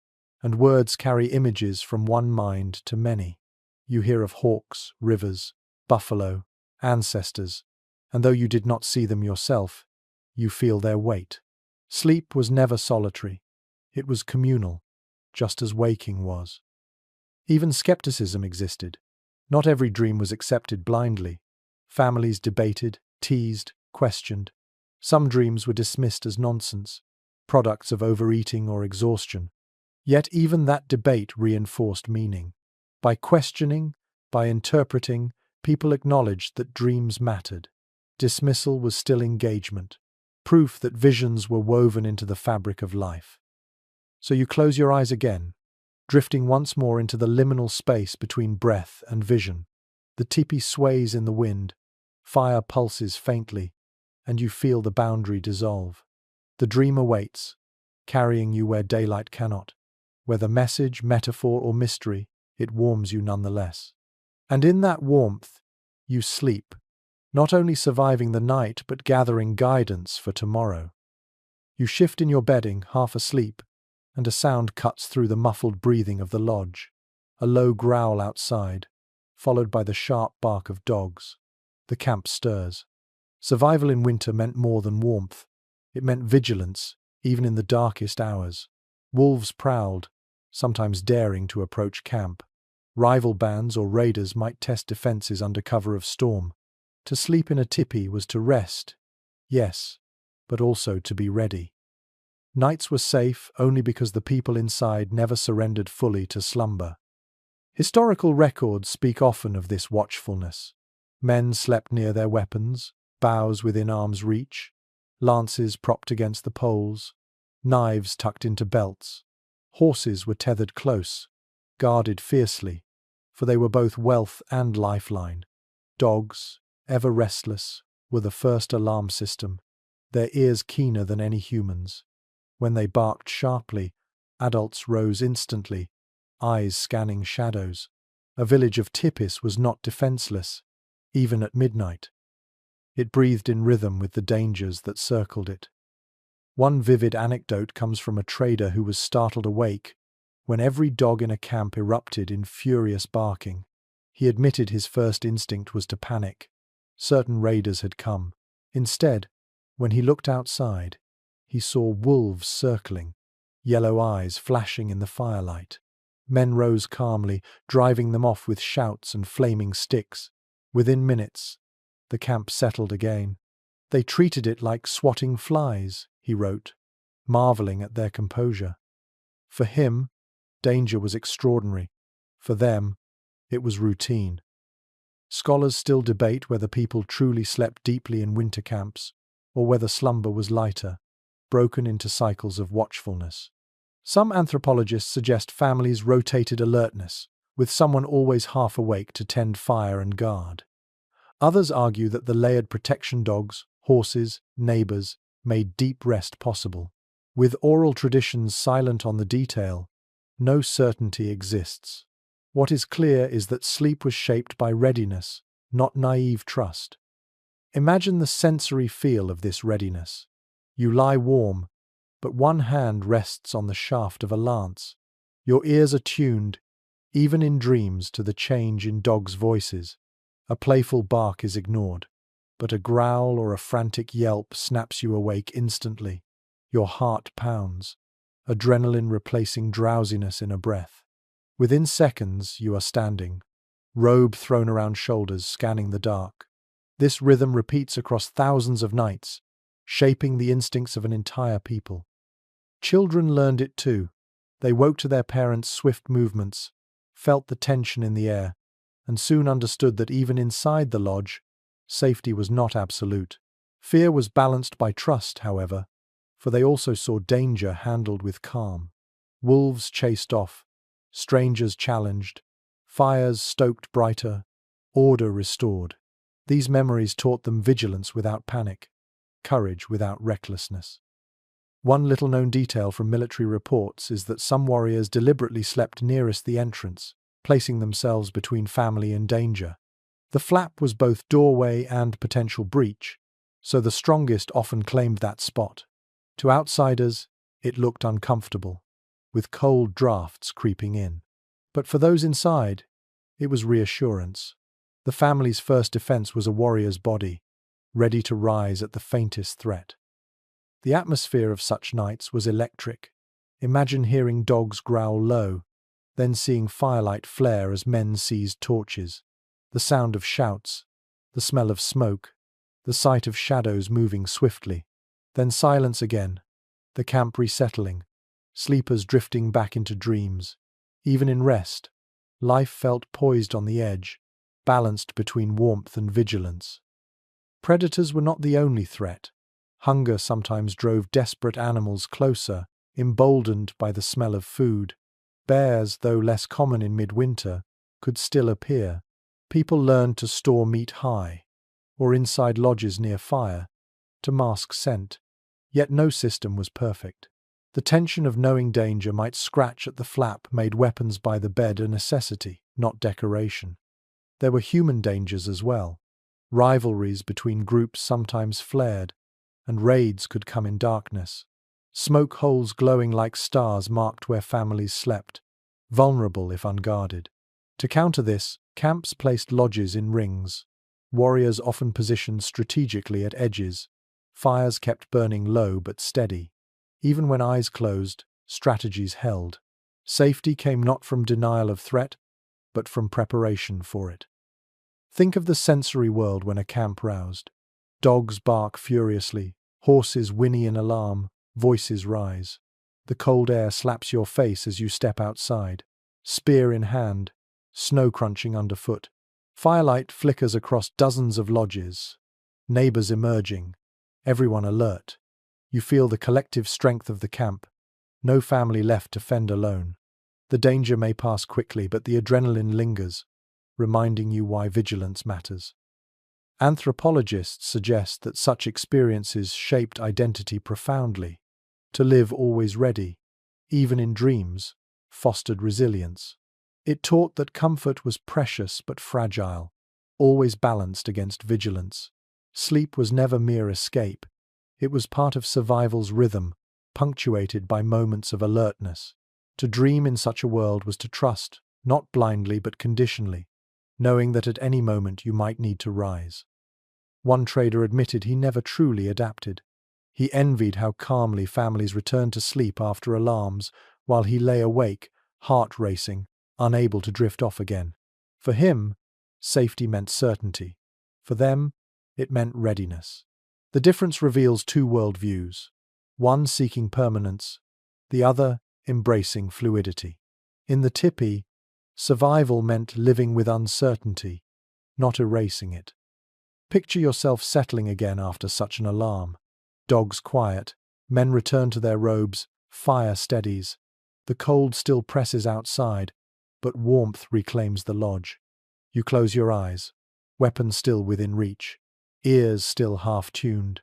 and words carry images from one mind to many. You hear of hawks, rivers, buffalo, ancestors, and though you did not see them yourself, you feel their weight. Sleep was never solitary. It was communal, just as waking was. Even skepticism existed. Not every dream was accepted blindly. Families debated, teased, questioned. Some dreams were dismissed as nonsense, products of overeating or exhaustion. Yet even that debate reinforced meaning. By questioning, by interpreting, people acknowledged that dreams mattered. Dismissal was still engagement, proof that visions were woven into the fabric of life. So you close your eyes again, drifting once more into the liminal space between breath and vision. The tipi sways in the wind, fire pulses faintly, and you feel the boundary dissolve. The dream awaits, carrying you where daylight cannot. Whether message, metaphor, or mystery, it warms you nonetheless. And in that warmth, you sleep, not only surviving the night but gathering guidance for tomorrow. You shift in your bedding, half asleep, and a sound cuts through the muffled breathing of the lodge. A low growl outside, followed by the sharp bark of dogs. The camp stirs. Survival in winter meant more than warmth. It meant vigilance, even in the darkest hours. Wolves prowled, sometimes daring to approach camp. Rival bands or raiders might test defenses under cover of storm. To sleep in a tipi was to rest, yes, but also to be ready. Nights were safe only because the people inside never surrendered fully to slumber. Historical records speak often of this watchfulness. Men slept near their weapons, bows within arm's reach, lances propped against the poles, knives tucked into belts. Horses were tethered close, guarded fiercely, for they were both wealth and lifeline. Dogs, ever restless, were the first alarm system, their ears keener than any human's. When they barked sharply, adults rose instantly, eyes scanning shadows. A village of Tipis was not defenseless, even at midnight. It breathed in rhythm with the dangers that circled it. One vivid anecdote comes from a trader who was startled awake when every dog in a camp erupted in furious barking. He admitted his first instinct was to panic. Certain raiders had come. Instead, when he looked outside, he saw wolves circling, yellow eyes flashing in the firelight. Men rose calmly, driving them off with shouts and flaming sticks. Within minutes, the camp settled again. They treated it like swatting flies, he wrote, marveling at their composure. For him, danger was extraordinary. For them, it was routine. Scholars still debate whether people truly slept deeply in winter camps, or whether slumber was lighter, broken into cycles of watchfulness. Some anthropologists suggest families rotated alertness, with someone always half awake to tend fire and guard. Others argue that the layered protection dogs, horses, neighbors, made deep rest possible. With oral traditions silent on the detail, no certainty exists. What is clear is that sleep was shaped by readiness, not naive trust. Imagine the sensory feel of this readiness. You lie warm, but one hand rests on the shaft of a lance. Your ears are tuned, even in dreams, to the change in dogs' voices. A playful bark is ignored, but a growl or a frantic yelp snaps you awake instantly. Your heart pounds, adrenaline replacing drowsiness in a breath. Within seconds, you are standing, robe thrown around shoulders, scanning the dark. This rhythm repeats across thousands of nights, shaping the instincts of an entire people. Children learned it too. They woke to their parents' swift movements, felt the tension in the air, and soon understood that even inside the lodge, safety was not absolute. Fear was balanced by trust, however, for they also saw danger handled with calm. Wolves chased off, strangers challenged, fires stoked brighter, order restored. These memories taught them vigilance without panic, courage without recklessness. One little-known detail from military reports is that some warriors deliberately slept nearest the entrance, placing themselves between family and danger. The flap was both doorway and potential breach, so the strongest often claimed that spot. To outsiders, it looked uncomfortable, with cold drafts creeping in. But for those inside, it was reassurance. The family's first defense was a warrior's body, ready to rise at the faintest threat. The atmosphere of such nights was electric. Imagine hearing dogs growl low, then seeing firelight flare as men seized torches. The sound of shouts, the smell of smoke, the sight of shadows moving swiftly. Then silence again, the camp resettling, sleepers drifting back into dreams. Even in rest, life felt poised on the edge, balanced between warmth and vigilance. Predators were not the only threat. Hunger sometimes drove desperate animals closer, emboldened by the smell of food. Bears, though less common in midwinter, could still appear. People learned to store meat high, or inside lodges near fire, to mask scent. Yet no system was perfect. The tension of knowing danger might scratch at the flap made weapons by the bed a necessity, not decoration. There were human dangers as well. Rivalries between groups sometimes flared, and raids could come in darkness. Smoke holes glowing like stars marked where families slept, vulnerable if unguarded. To counter this, camps placed lodges in rings. Warriors often positioned strategically at edges. Fires kept burning low but steady. Even when eyes closed, strategies held. Safety came not from denial of threat, but from preparation for it. Think of the sensory world when a camp roused. Dogs bark furiously, horses whinny in alarm, voices rise. The cold air slaps your face as you step outside, spear in hand, snow crunching underfoot. Firelight flickers across dozens of lodges, neighbors emerging, everyone alert. You feel the collective strength of the camp, no family left to fend alone. The danger may pass quickly, but the adrenaline lingers, reminding you why vigilance matters. Anthropologists suggest that such experiences shaped identity profoundly. To live always ready, even in dreams, fostered resilience. It taught that comfort was precious but fragile, always balanced against vigilance. Sleep was never mere escape. It was part of survival's rhythm, punctuated by moments of alertness. To dream in such a world was to trust, not blindly but conditionally, knowing that at any moment you might need to rise. One trader admitted he never truly adapted. He envied how calmly families returned to sleep after alarms, while he lay awake, heart racing, unable to drift off again. For him, safety meant certainty. For them, it meant readiness. The difference reveals two worldviews, one seeking permanence, the other embracing fluidity. In the Tipi, survival meant living with uncertainty, not erasing it. Picture yourself settling again after such an alarm. Dogs quiet, men return to their robes, fire steadies. The cold still presses outside, but warmth reclaims the lodge. You close your eyes, weapons still within reach, ears still half-tuned.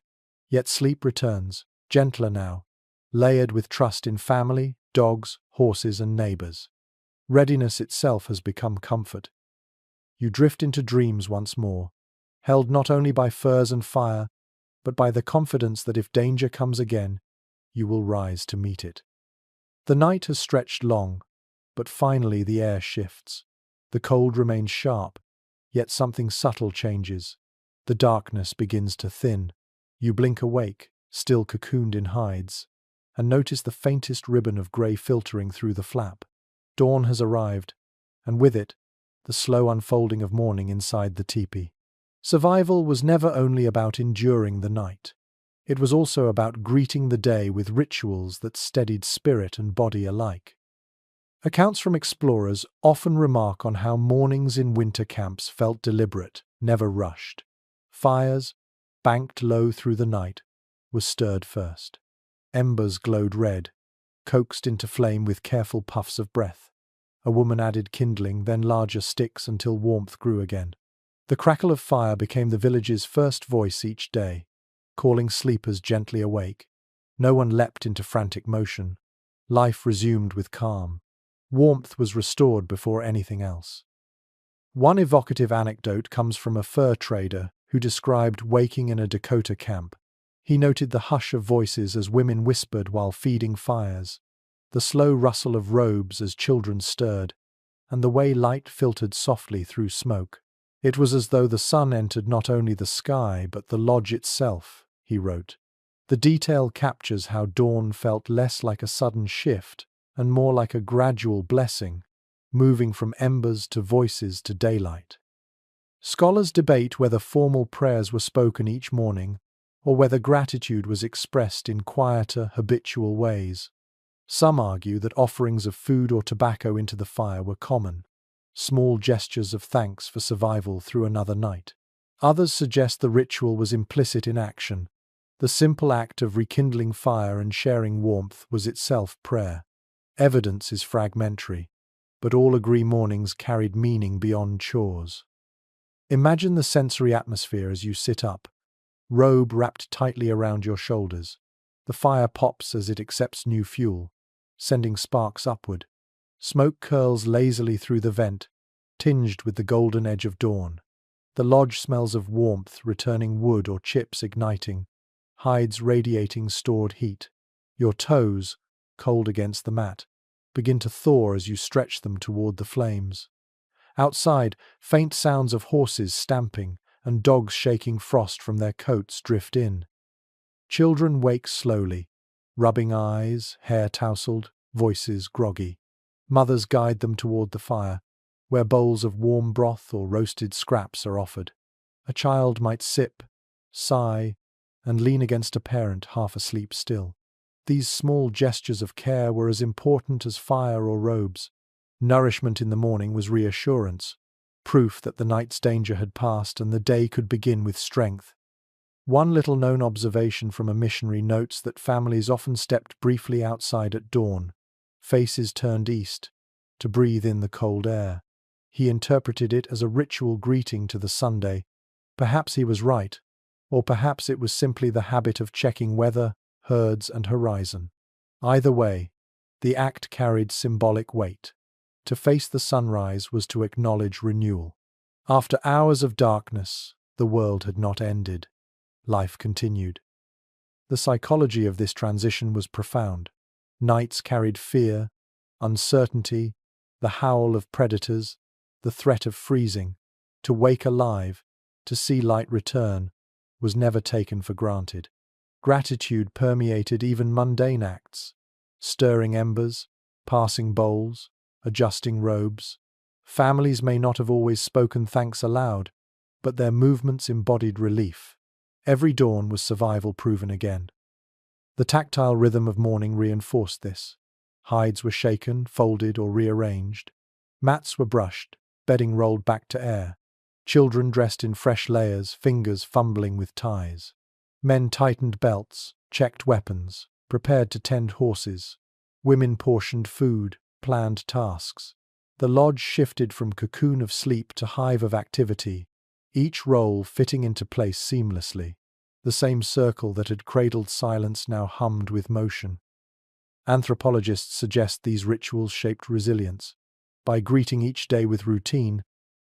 Yet sleep returns, gentler now, layered with trust in family, dogs, horses, and neighbors. Readiness itself has become comfort. You drift into dreams once more, held not only by furs and fire, but by the confidence that if danger comes again, you will rise to meet it. The night has stretched long, but finally the air shifts. The cold remains sharp, yet something subtle changes. The darkness begins to thin. You blink awake, still cocooned in hides, and notice the faintest ribbon of grey filtering through the flap. Dawn has arrived, and with it, the slow unfolding of morning inside the teepee. Survival was never only about enduring the night. It was also about greeting the day with rituals that steadied spirit and body alike. Accounts from explorers often remark on how mornings in winter camps felt deliberate, never rushed. Fires, banked low through the night, were stirred first. Embers glowed red, coaxed into flame with careful puffs of breath. A woman added kindling, then larger sticks until warmth grew again. The crackle of fire became the village's first voice each day, calling sleepers gently awake. No one leapt into frantic motion. Life resumed with calm. Warmth was restored before anything else. One evocative anecdote comes from a fur trader who described waking in a Dakota camp. He noted the hush of voices as women whispered while feeding fires, the slow rustle of robes as children stirred, and the way light filtered softly through smoke. It was as though the sun entered not only the sky but the lodge itself, he wrote. The detail captures how dawn felt less like a sudden shift and more like a gradual blessing, moving from embers to voices to daylight. Scholars debate whether formal prayers were spoken each morning or whether gratitude was expressed in quieter, habitual ways. Some argue that offerings of food or tobacco into the fire were common, small gestures of thanks for survival through another night. Others suggest the ritual was implicit in action. The simple act of rekindling fire and sharing warmth was itself prayer. Evidence is fragmentary, but all agree mornings carried meaning beyond chores. Imagine the sensory atmosphere as you sit up, robe wrapped tightly around your shoulders. The fire pops as it accepts new fuel, sending sparks upward. Smoke curls lazily through the vent, tinged with the golden edge of dawn. The lodge smells of warmth, returning wood or chips igniting, hides radiating stored heat. Your toes, cold against the mat, begin to thaw as you stretch them toward the flames. Outside, faint sounds of horses stamping and dogs shaking frost from their coats drift in. Children wake slowly, rubbing eyes, hair tousled, voices groggy. Mothers guide them toward the fire, where bowls of warm broth or roasted scraps are offered. A child might sip, sigh, and lean against a parent half asleep still. These small gestures of care were as important as fire or robes. Nourishment in the morning was reassurance, proof that the night's danger had passed and the day could begin with strength. One little-known observation from a missionary notes that families often stepped briefly outside at dawn, faces turned east, to breathe in the cold air. He interpreted it as a ritual greeting to the Sunday. Perhaps he was right, or perhaps it was simply the habit of checking weather, herds, and horizon. Either way, the act carried symbolic weight. To face the sunrise was to acknowledge renewal. After hours of darkness, the world had not ended. Life continued. The psychology of this transition was profound. Nights carried fear, uncertainty, the howl of predators, the threat of freezing. To wake alive, to see light return, was never taken for granted. Gratitude permeated even mundane acts, stirring embers, passing bowls, adjusting robes. Families may not have always spoken thanks aloud, but their movements embodied relief. Every dawn was survival proven again. The tactile rhythm of morning reinforced this. Hides were shaken, folded, or rearranged. Mats were brushed, bedding rolled back to air. Children dressed in fresh layers, fingers fumbling with ties. Men tightened belts, checked weapons, prepared to tend horses. Women portioned food, planned tasks. The lodge shifted from cocoon of sleep to hive of activity, each role fitting into place seamlessly. The same circle that had cradled silence now hummed with motion. Anthropologists suggest these rituals shaped resilience. By greeting each day with routine,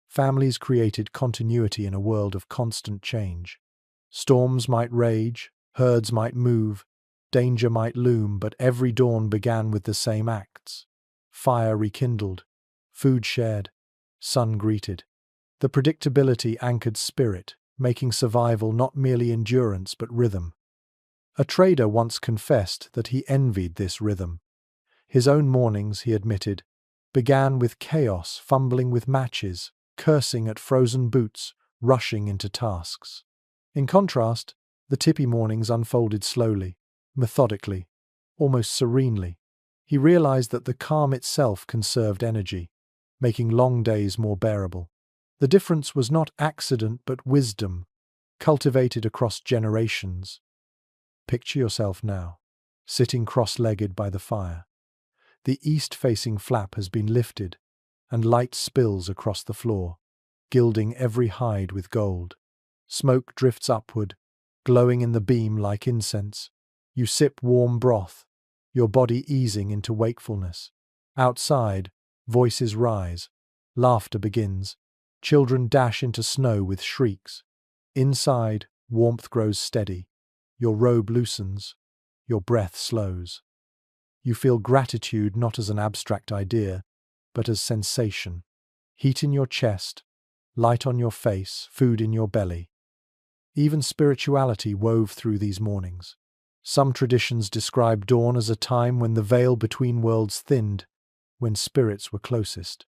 families created continuity in a world of constant change. Storms might rage, herds might move, danger might loom, but every dawn began with the same acts. Fire rekindled, food shared, sun greeted. The predictability anchored spirit, making survival not merely endurance but rhythm. A trader once confessed that he envied this rhythm. His own mornings, he admitted, began with chaos, fumbling with matches, cursing at frozen boots, rushing into tasks. In contrast, The Tipi mornings unfolded slowly, methodically, almost serenely. He realized that the calm itself conserved energy, making long days more bearable. The difference was not accident but wisdom, cultivated across generations. Picture yourself now, sitting cross-legged by the fire. The east-facing flap has been lifted, and light spills across the floor, gilding every hide with gold. Smoke drifts upward, glowing in the beam like incense. You sip warm broth, your body easing into wakefulness. Outside, voices rise. Laughter begins. Children dash into snow with shrieks. Inside, warmth grows steady. Your robe loosens. Your breath slows. You feel gratitude not as an abstract idea, but as sensation. Heat in your chest, light on your face, food in your belly. Even spirituality wove through these mornings. Some traditions describe dawn as a time when the veil between worlds thinned, when spirits were closest.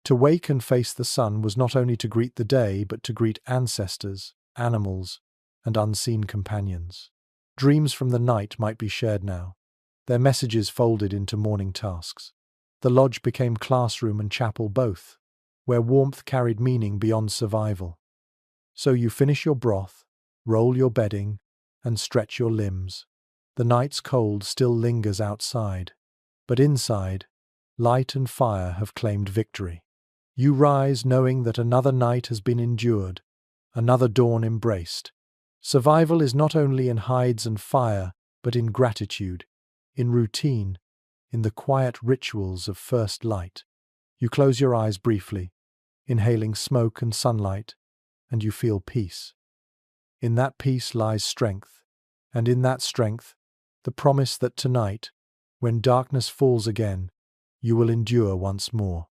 To wake and face the sun was not only to greet the day, but to greet ancestors, animals, and unseen companions. Dreams from the night might be shared now, their messages folded into morning tasks. The lodge became classroom and chapel both, where warmth carried meaning beyond survival. So you finish your broth, roll your bedding, and stretch your limbs. The night's cold still lingers outside, but inside, light and fire have claimed victory. You rise knowing that another night has been endured, another dawn embraced. Survival is not only in hides and fire, but in gratitude, in routine, in the quiet rituals of first light. You close your eyes briefly, inhaling smoke and sunlight, and you feel peace. In that peace lies strength, and in that strength, the promise that tonight, when darkness falls again, you will endure once more.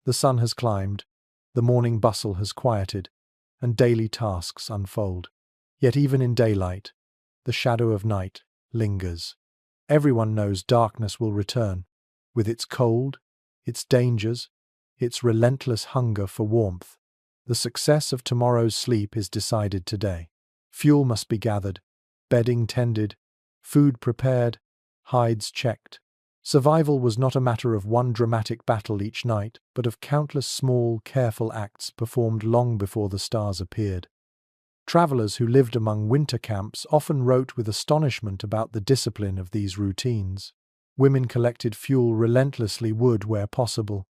The sun has climbed, the morning bustle has quieted, and daily tasks unfold. Yet even in daylight, the shadow of night lingers. Everyone knows darkness will return, with its cold, its dangers, its relentless hunger for warmth. The success of tomorrow's sleep is decided today. Fuel must be gathered, bedding tended, food prepared, hides checked. Survival was not a matter of one dramatic battle each night, but of countless small, careful acts performed long before the stars appeared. Travelers who lived among winter camps often wrote with astonishment about the discipline of these routines. Women collected fuel relentlessly, wood where possible,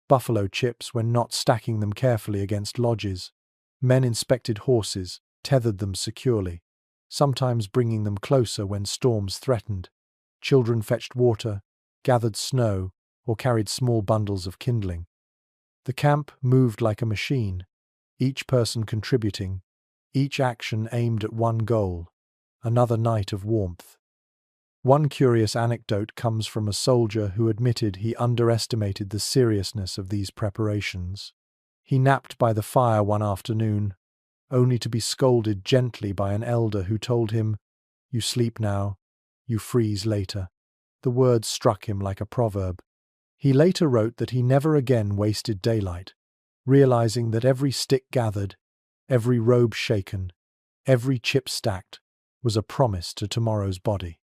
buffalo chips when not stacking them carefully against lodges. Men inspected horses, tethered them securely, sometimes bringing them closer when storms threatened. Children fetched water, gathered snow, or carried small bundles of kindling. The camp moved like a machine, each person contributing, each action aimed at one goal, another night of warmth. One curious anecdote comes from a soldier who admitted he underestimated the seriousness of these preparations. He napped by the fire one afternoon, only to be scolded gently by an elder who told him, "You sleep now, you freeze later." The words struck him like a proverb. He later wrote that he never again wasted daylight, realizing that every stick gathered, every robe shaken, every chip stacked, was a promise to tomorrow's body.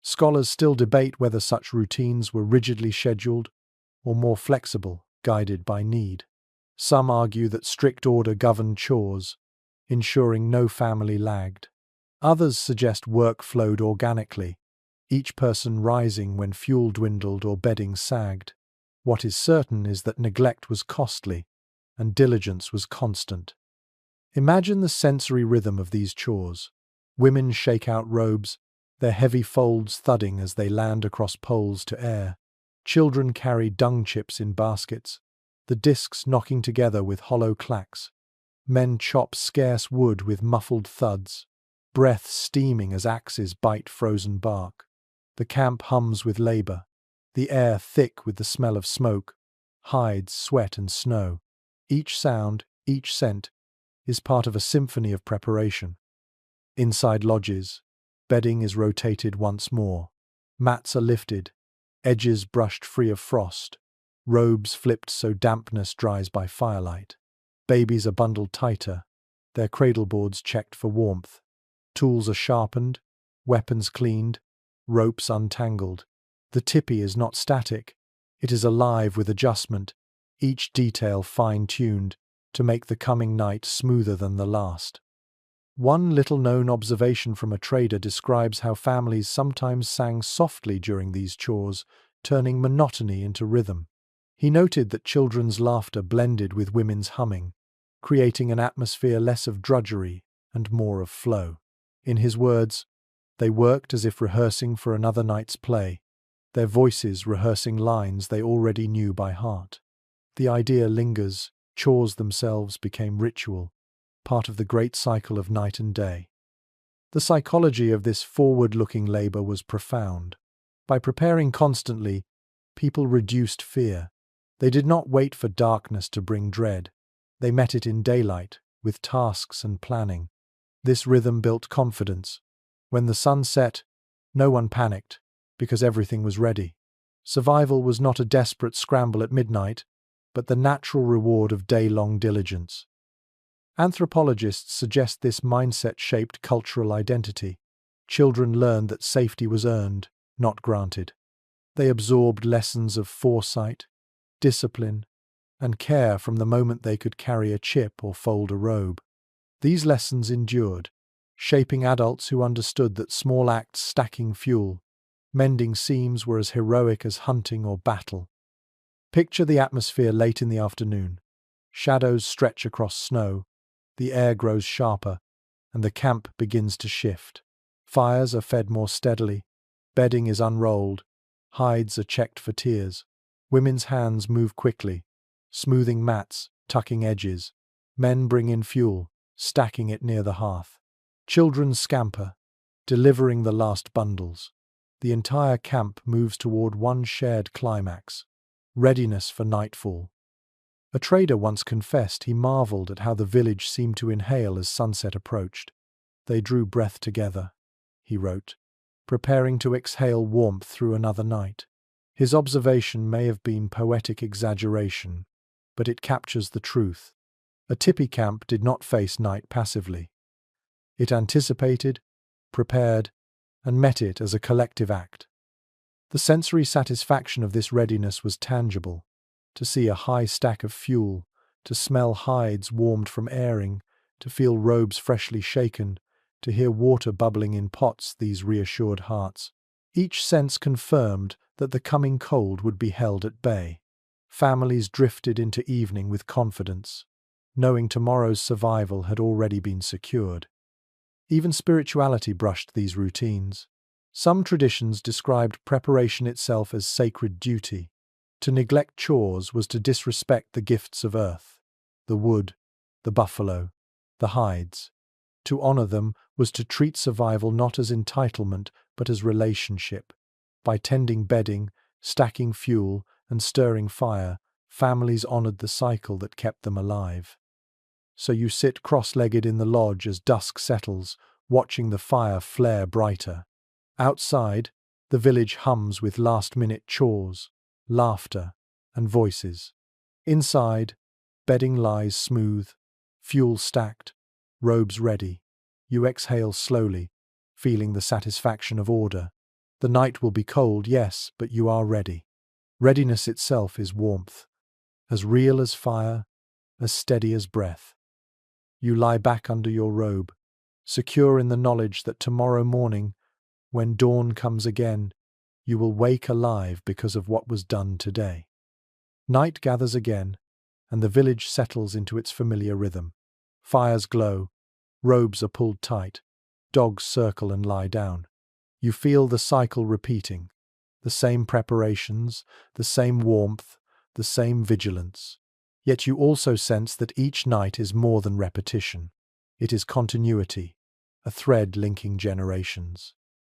Scholars still debate whether such routines were rigidly scheduled or more flexible, guided by need. Some argue that strict order governed chores, ensuring no family lagged. Others suggest work flowed organically, each person rising when fuel dwindled or bedding sagged. What is certain is that neglect was costly and diligence was constant. Imagine the sensory rhythm of these chores. Women shake out robes, their heavy folds thudding as they land across poles to air. Children carry dung chips in baskets, the discs knocking together with hollow clacks. Men chop scarce wood with muffled thuds, breath steaming as axes bite frozen bark. The camp hums with labor, the air thick with the smell of smoke, hides, sweat, and snow. Each sound, each scent, is part of a symphony of preparation. Inside lodges, bedding is rotated once more. Mats are lifted, edges brushed free of frost, robes flipped so dampness dries by firelight. Babies are bundled tighter, their cradle boards checked for warmth. Tools are sharpened, weapons cleaned, ropes untangled. The tipi is not static. It is alive with adjustment, each detail fine-tuned to make the coming night smoother than the last. One little-known observation from a trader describes how families sometimes sang softly during these chores, turning monotony into rhythm. He noted that children's laughter blended with women's humming, creating an atmosphere less of drudgery and more of flow. In his words, they worked as if rehearsing for another night's play, their voices rehearsing lines they already knew by heart. The idea lingers, chores themselves became ritual, part of the great cycle of night and day. The psychology of this forward-looking labor was profound. By preparing constantly, people reduced fear. They did not wait for darkness to bring dread. They met it in daylight, with tasks and planning. This rhythm built confidence. When the sun set, no one panicked, because everything was ready. Survival was not a desperate scramble at midnight, but the natural reward of day-long diligence. Anthropologists suggest this mindset shaped cultural identity. Children learned that safety was earned, not granted. They absorbed lessons of foresight, discipline, and care from the moment they could carry a chip or fold a robe. These lessons endured, shaping adults who understood that small acts stacking fuel, mending seams were as heroic as hunting or battle. Picture the atmosphere late in the afternoon. Shadows stretch across snow, the air grows sharper, and the camp begins to shift. Fires are fed more steadily, bedding is unrolled, hides are checked for tears. Women's hands move quickly, smoothing mats, tucking edges. Men bring in fuel, stacking it near the hearth. Children scamper, delivering the last bundles. The entire camp moves toward one shared climax: readiness for nightfall. A trader once confessed he marveled at how the village seemed to inhale as sunset approached. They drew breath together, he wrote, preparing to exhale warmth through another night. His observation may have been poetic exaggeration, but it captures the truth. A tipi camp did not face night passively. It anticipated, prepared, and met it as a collective act. The sensory satisfaction of this readiness was tangible. To see a high stack of fuel, to smell hides warmed from airing, to feel robes freshly shaken, to hear water bubbling in pots, these reassured hearts. Each sense confirmed that the coming cold would be held at bay. Families drifted into evening with confidence, knowing tomorrow's survival had already been secured. Even spirituality brushed these routines. Some traditions described preparation itself as sacred duty. To neglect chores was to disrespect the gifts of earth, the wood, the buffalo, the hides. To honor them was to treat survival not as entitlement but as relationship. By tending bedding, stacking fuel, and stirring fire, families honored the cycle that kept them alive. So you sit cross-legged in the lodge as dusk settles, watching the fire flare brighter. Outside, the village hums with last-minute chores, laughter, and voices. Inside, bedding lies smooth, fuel stacked, robes ready. You exhale slowly, feeling the satisfaction of order. The night will be cold, yes, but you are ready. Readiness itself is warmth, as real as fire, as steady as breath. You lie back under your robe, secure in the knowledge that tomorrow morning, when dawn comes again, you will wake alive because of what was done today. Night gathers again, and the village settles into its familiar rhythm. Fires glow, robes are pulled tight, dogs circle and lie down. You feel the cycle repeating, the same preparations, the same warmth, the same vigilance. Yet you also sense that each night is more than repetition. It is continuity, a thread linking generations.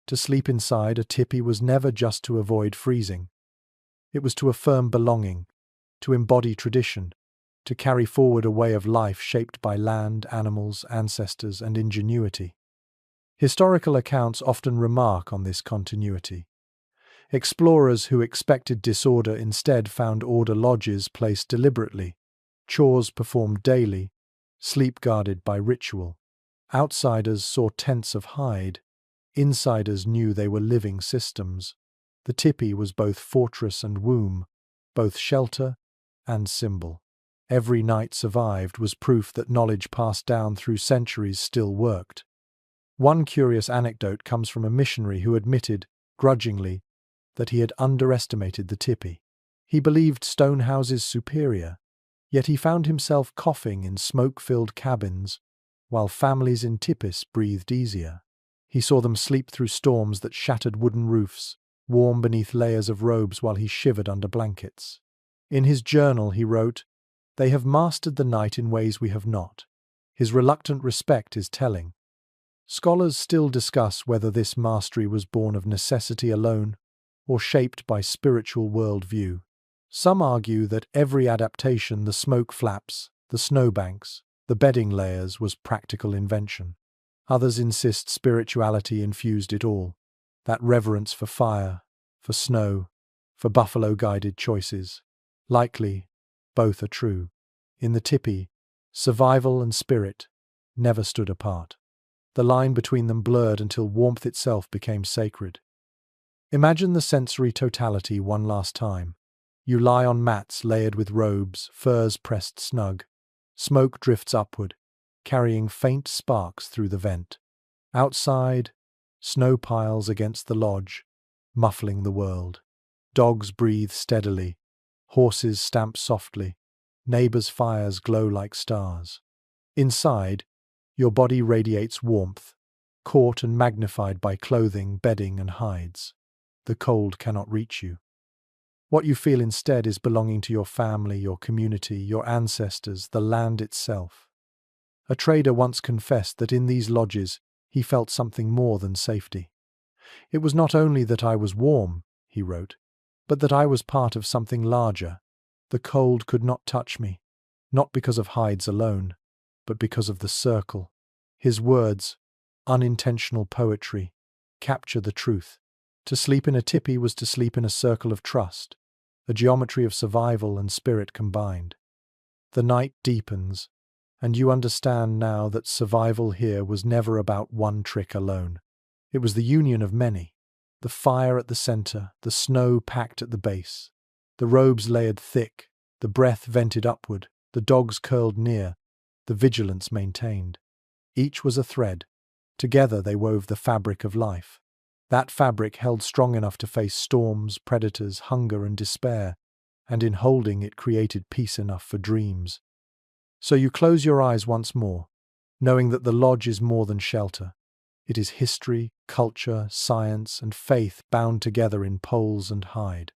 To sleep inside a tipi was never just to avoid freezing. It was to affirm belonging, to embody tradition, to carry forward a way of life shaped by land, animals, ancestors, and ingenuity. Historical accounts often remark on this continuity. Explorers who expected disorder instead found order: lodges placed deliberately, chores performed daily, sleep guarded by ritual. Outsiders saw tents of hide. Insiders knew they were living systems. The tipi was both fortress and womb, both shelter and symbol. Every night survived was proof that knowledge passed down through centuries still worked. One curious anecdote comes from a missionary who admitted, grudgingly, that he had underestimated the tipi. He believed stone houses superior, yet he found himself coughing in smoke-filled cabins, while families in Tipis breathed easier. He saw them sleep through storms that shattered wooden roofs, warm beneath layers of robes while he shivered under blankets. In his journal he wrote, "They have mastered the night in ways we have not." His reluctant respect is telling. Scholars still discuss whether this mastery was born of necessity alone or shaped by spiritual worldview. Some argue that every adaptation, the smoke flaps, the snowbanks, the bedding layers, was practical invention. Others insist spirituality infused it all, that reverence for fire, for snow, for buffalo-guided choices. Likely, both are true. In the tipi, survival and spirit never stood apart. The line between them blurred until warmth itself became sacred. Imagine the sensory totality one last time. You lie on mats layered with robes, furs pressed snug. Smoke drifts upward, carrying faint sparks through the vent. Outside, snow piles against the lodge, muffling the world. Dogs breathe steadily, horses stamp softly, neighbors' fires glow like stars. Inside, your body radiates warmth, caught and magnified by clothing, bedding, and hides. The cold cannot reach you. What you feel instead is belonging to your family, your community, your ancestors, the land itself. A trader once confessed that in these lodges he felt something more than safety. "It was not only that I was warm," he wrote, "but that I was part of something larger. The cold could not touch me, not because of hides alone, but because of the circle." His words, unintentional poetry, capture the truth. To sleep in a tipi was to sleep in a circle of trust, a geometry of survival and spirit combined. The night deepens, and you understand now that survival here was never about one trick alone. It was the union of many. The fire at the center, the snow packed at the base, the robes layered thick, the breath vented upward, the dogs curled near, the vigilance maintained. Each was a thread. Together they wove the fabric of life. That fabric held strong enough to face storms, predators, hunger, and despair, and in holding it created peace enough for dreams. So you close your eyes once more, knowing that the lodge is more than shelter. It is history, culture, science, and faith bound together in poles and hide.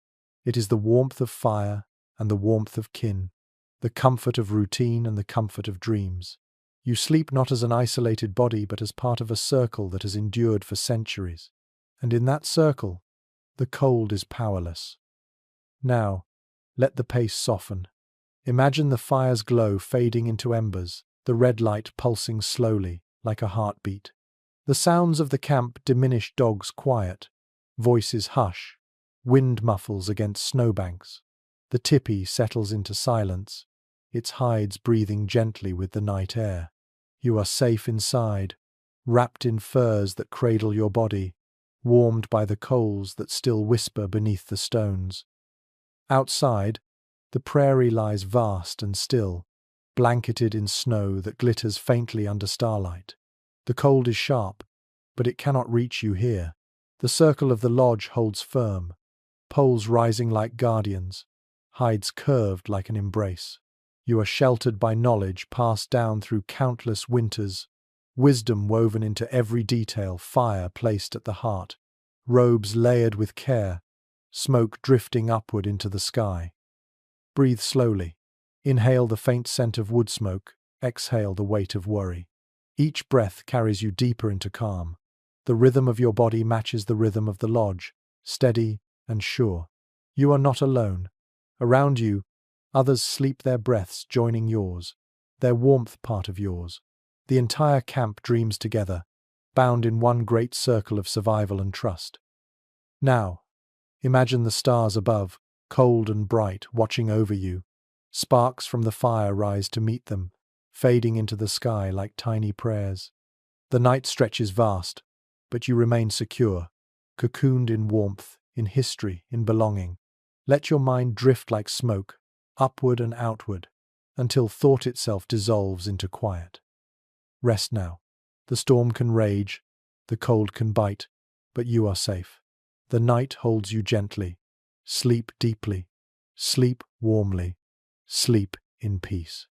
It is the warmth of fire and the warmth of kin, the comfort of routine and the comfort of dreams. You sleep not as an isolated body, but as part of a circle that has endured for centuries. And in that circle, the cold is powerless. Now, let the pace soften. Imagine the fire's glow fading into embers, the red light pulsing slowly, like a heartbeat. The sounds of the camp diminish, dogs quiet, voices hush, wind muffles against snowbanks. The tipi settles into silence, its hides breathing gently with the night air. You are safe inside, wrapped in furs that cradle your body, warmed by the coals that still whisper beneath the stones. Outside, the prairie lies vast and still, blanketed in snow that glitters faintly under starlight. The cold is sharp, but it cannot reach you here. The circle of the lodge holds firm, poles rising like guardians, hides curved like an embrace. You are sheltered by knowledge passed down through countless winters, wisdom woven into every detail, fire placed at the heart, robes layered with care, smoke drifting upward into the sky. Breathe slowly. Inhale the faint scent of wood smoke, exhale the weight of worry. Each breath carries you deeper into calm. The rhythm of your body matches the rhythm of the lodge, steady and sure. You are not alone. Around you, others sleep their breaths joining yours, their warmth part of yours. The entire camp dreams together, bound in one great circle of survival and trust. Now, imagine the stars above, cold and bright, watching over you. Sparks from the fire rise to meet them, fading into the sky like tiny prayers. The night stretches vast, but you remain secure, cocooned in warmth, in history, in belonging. Let your mind drift like smoke, upward and outward, until thought itself dissolves into quiet. Rest now. The storm can rage, the cold can bite, but you are safe. The night holds you gently. Sleep deeply, sleep warmly, sleep in peace.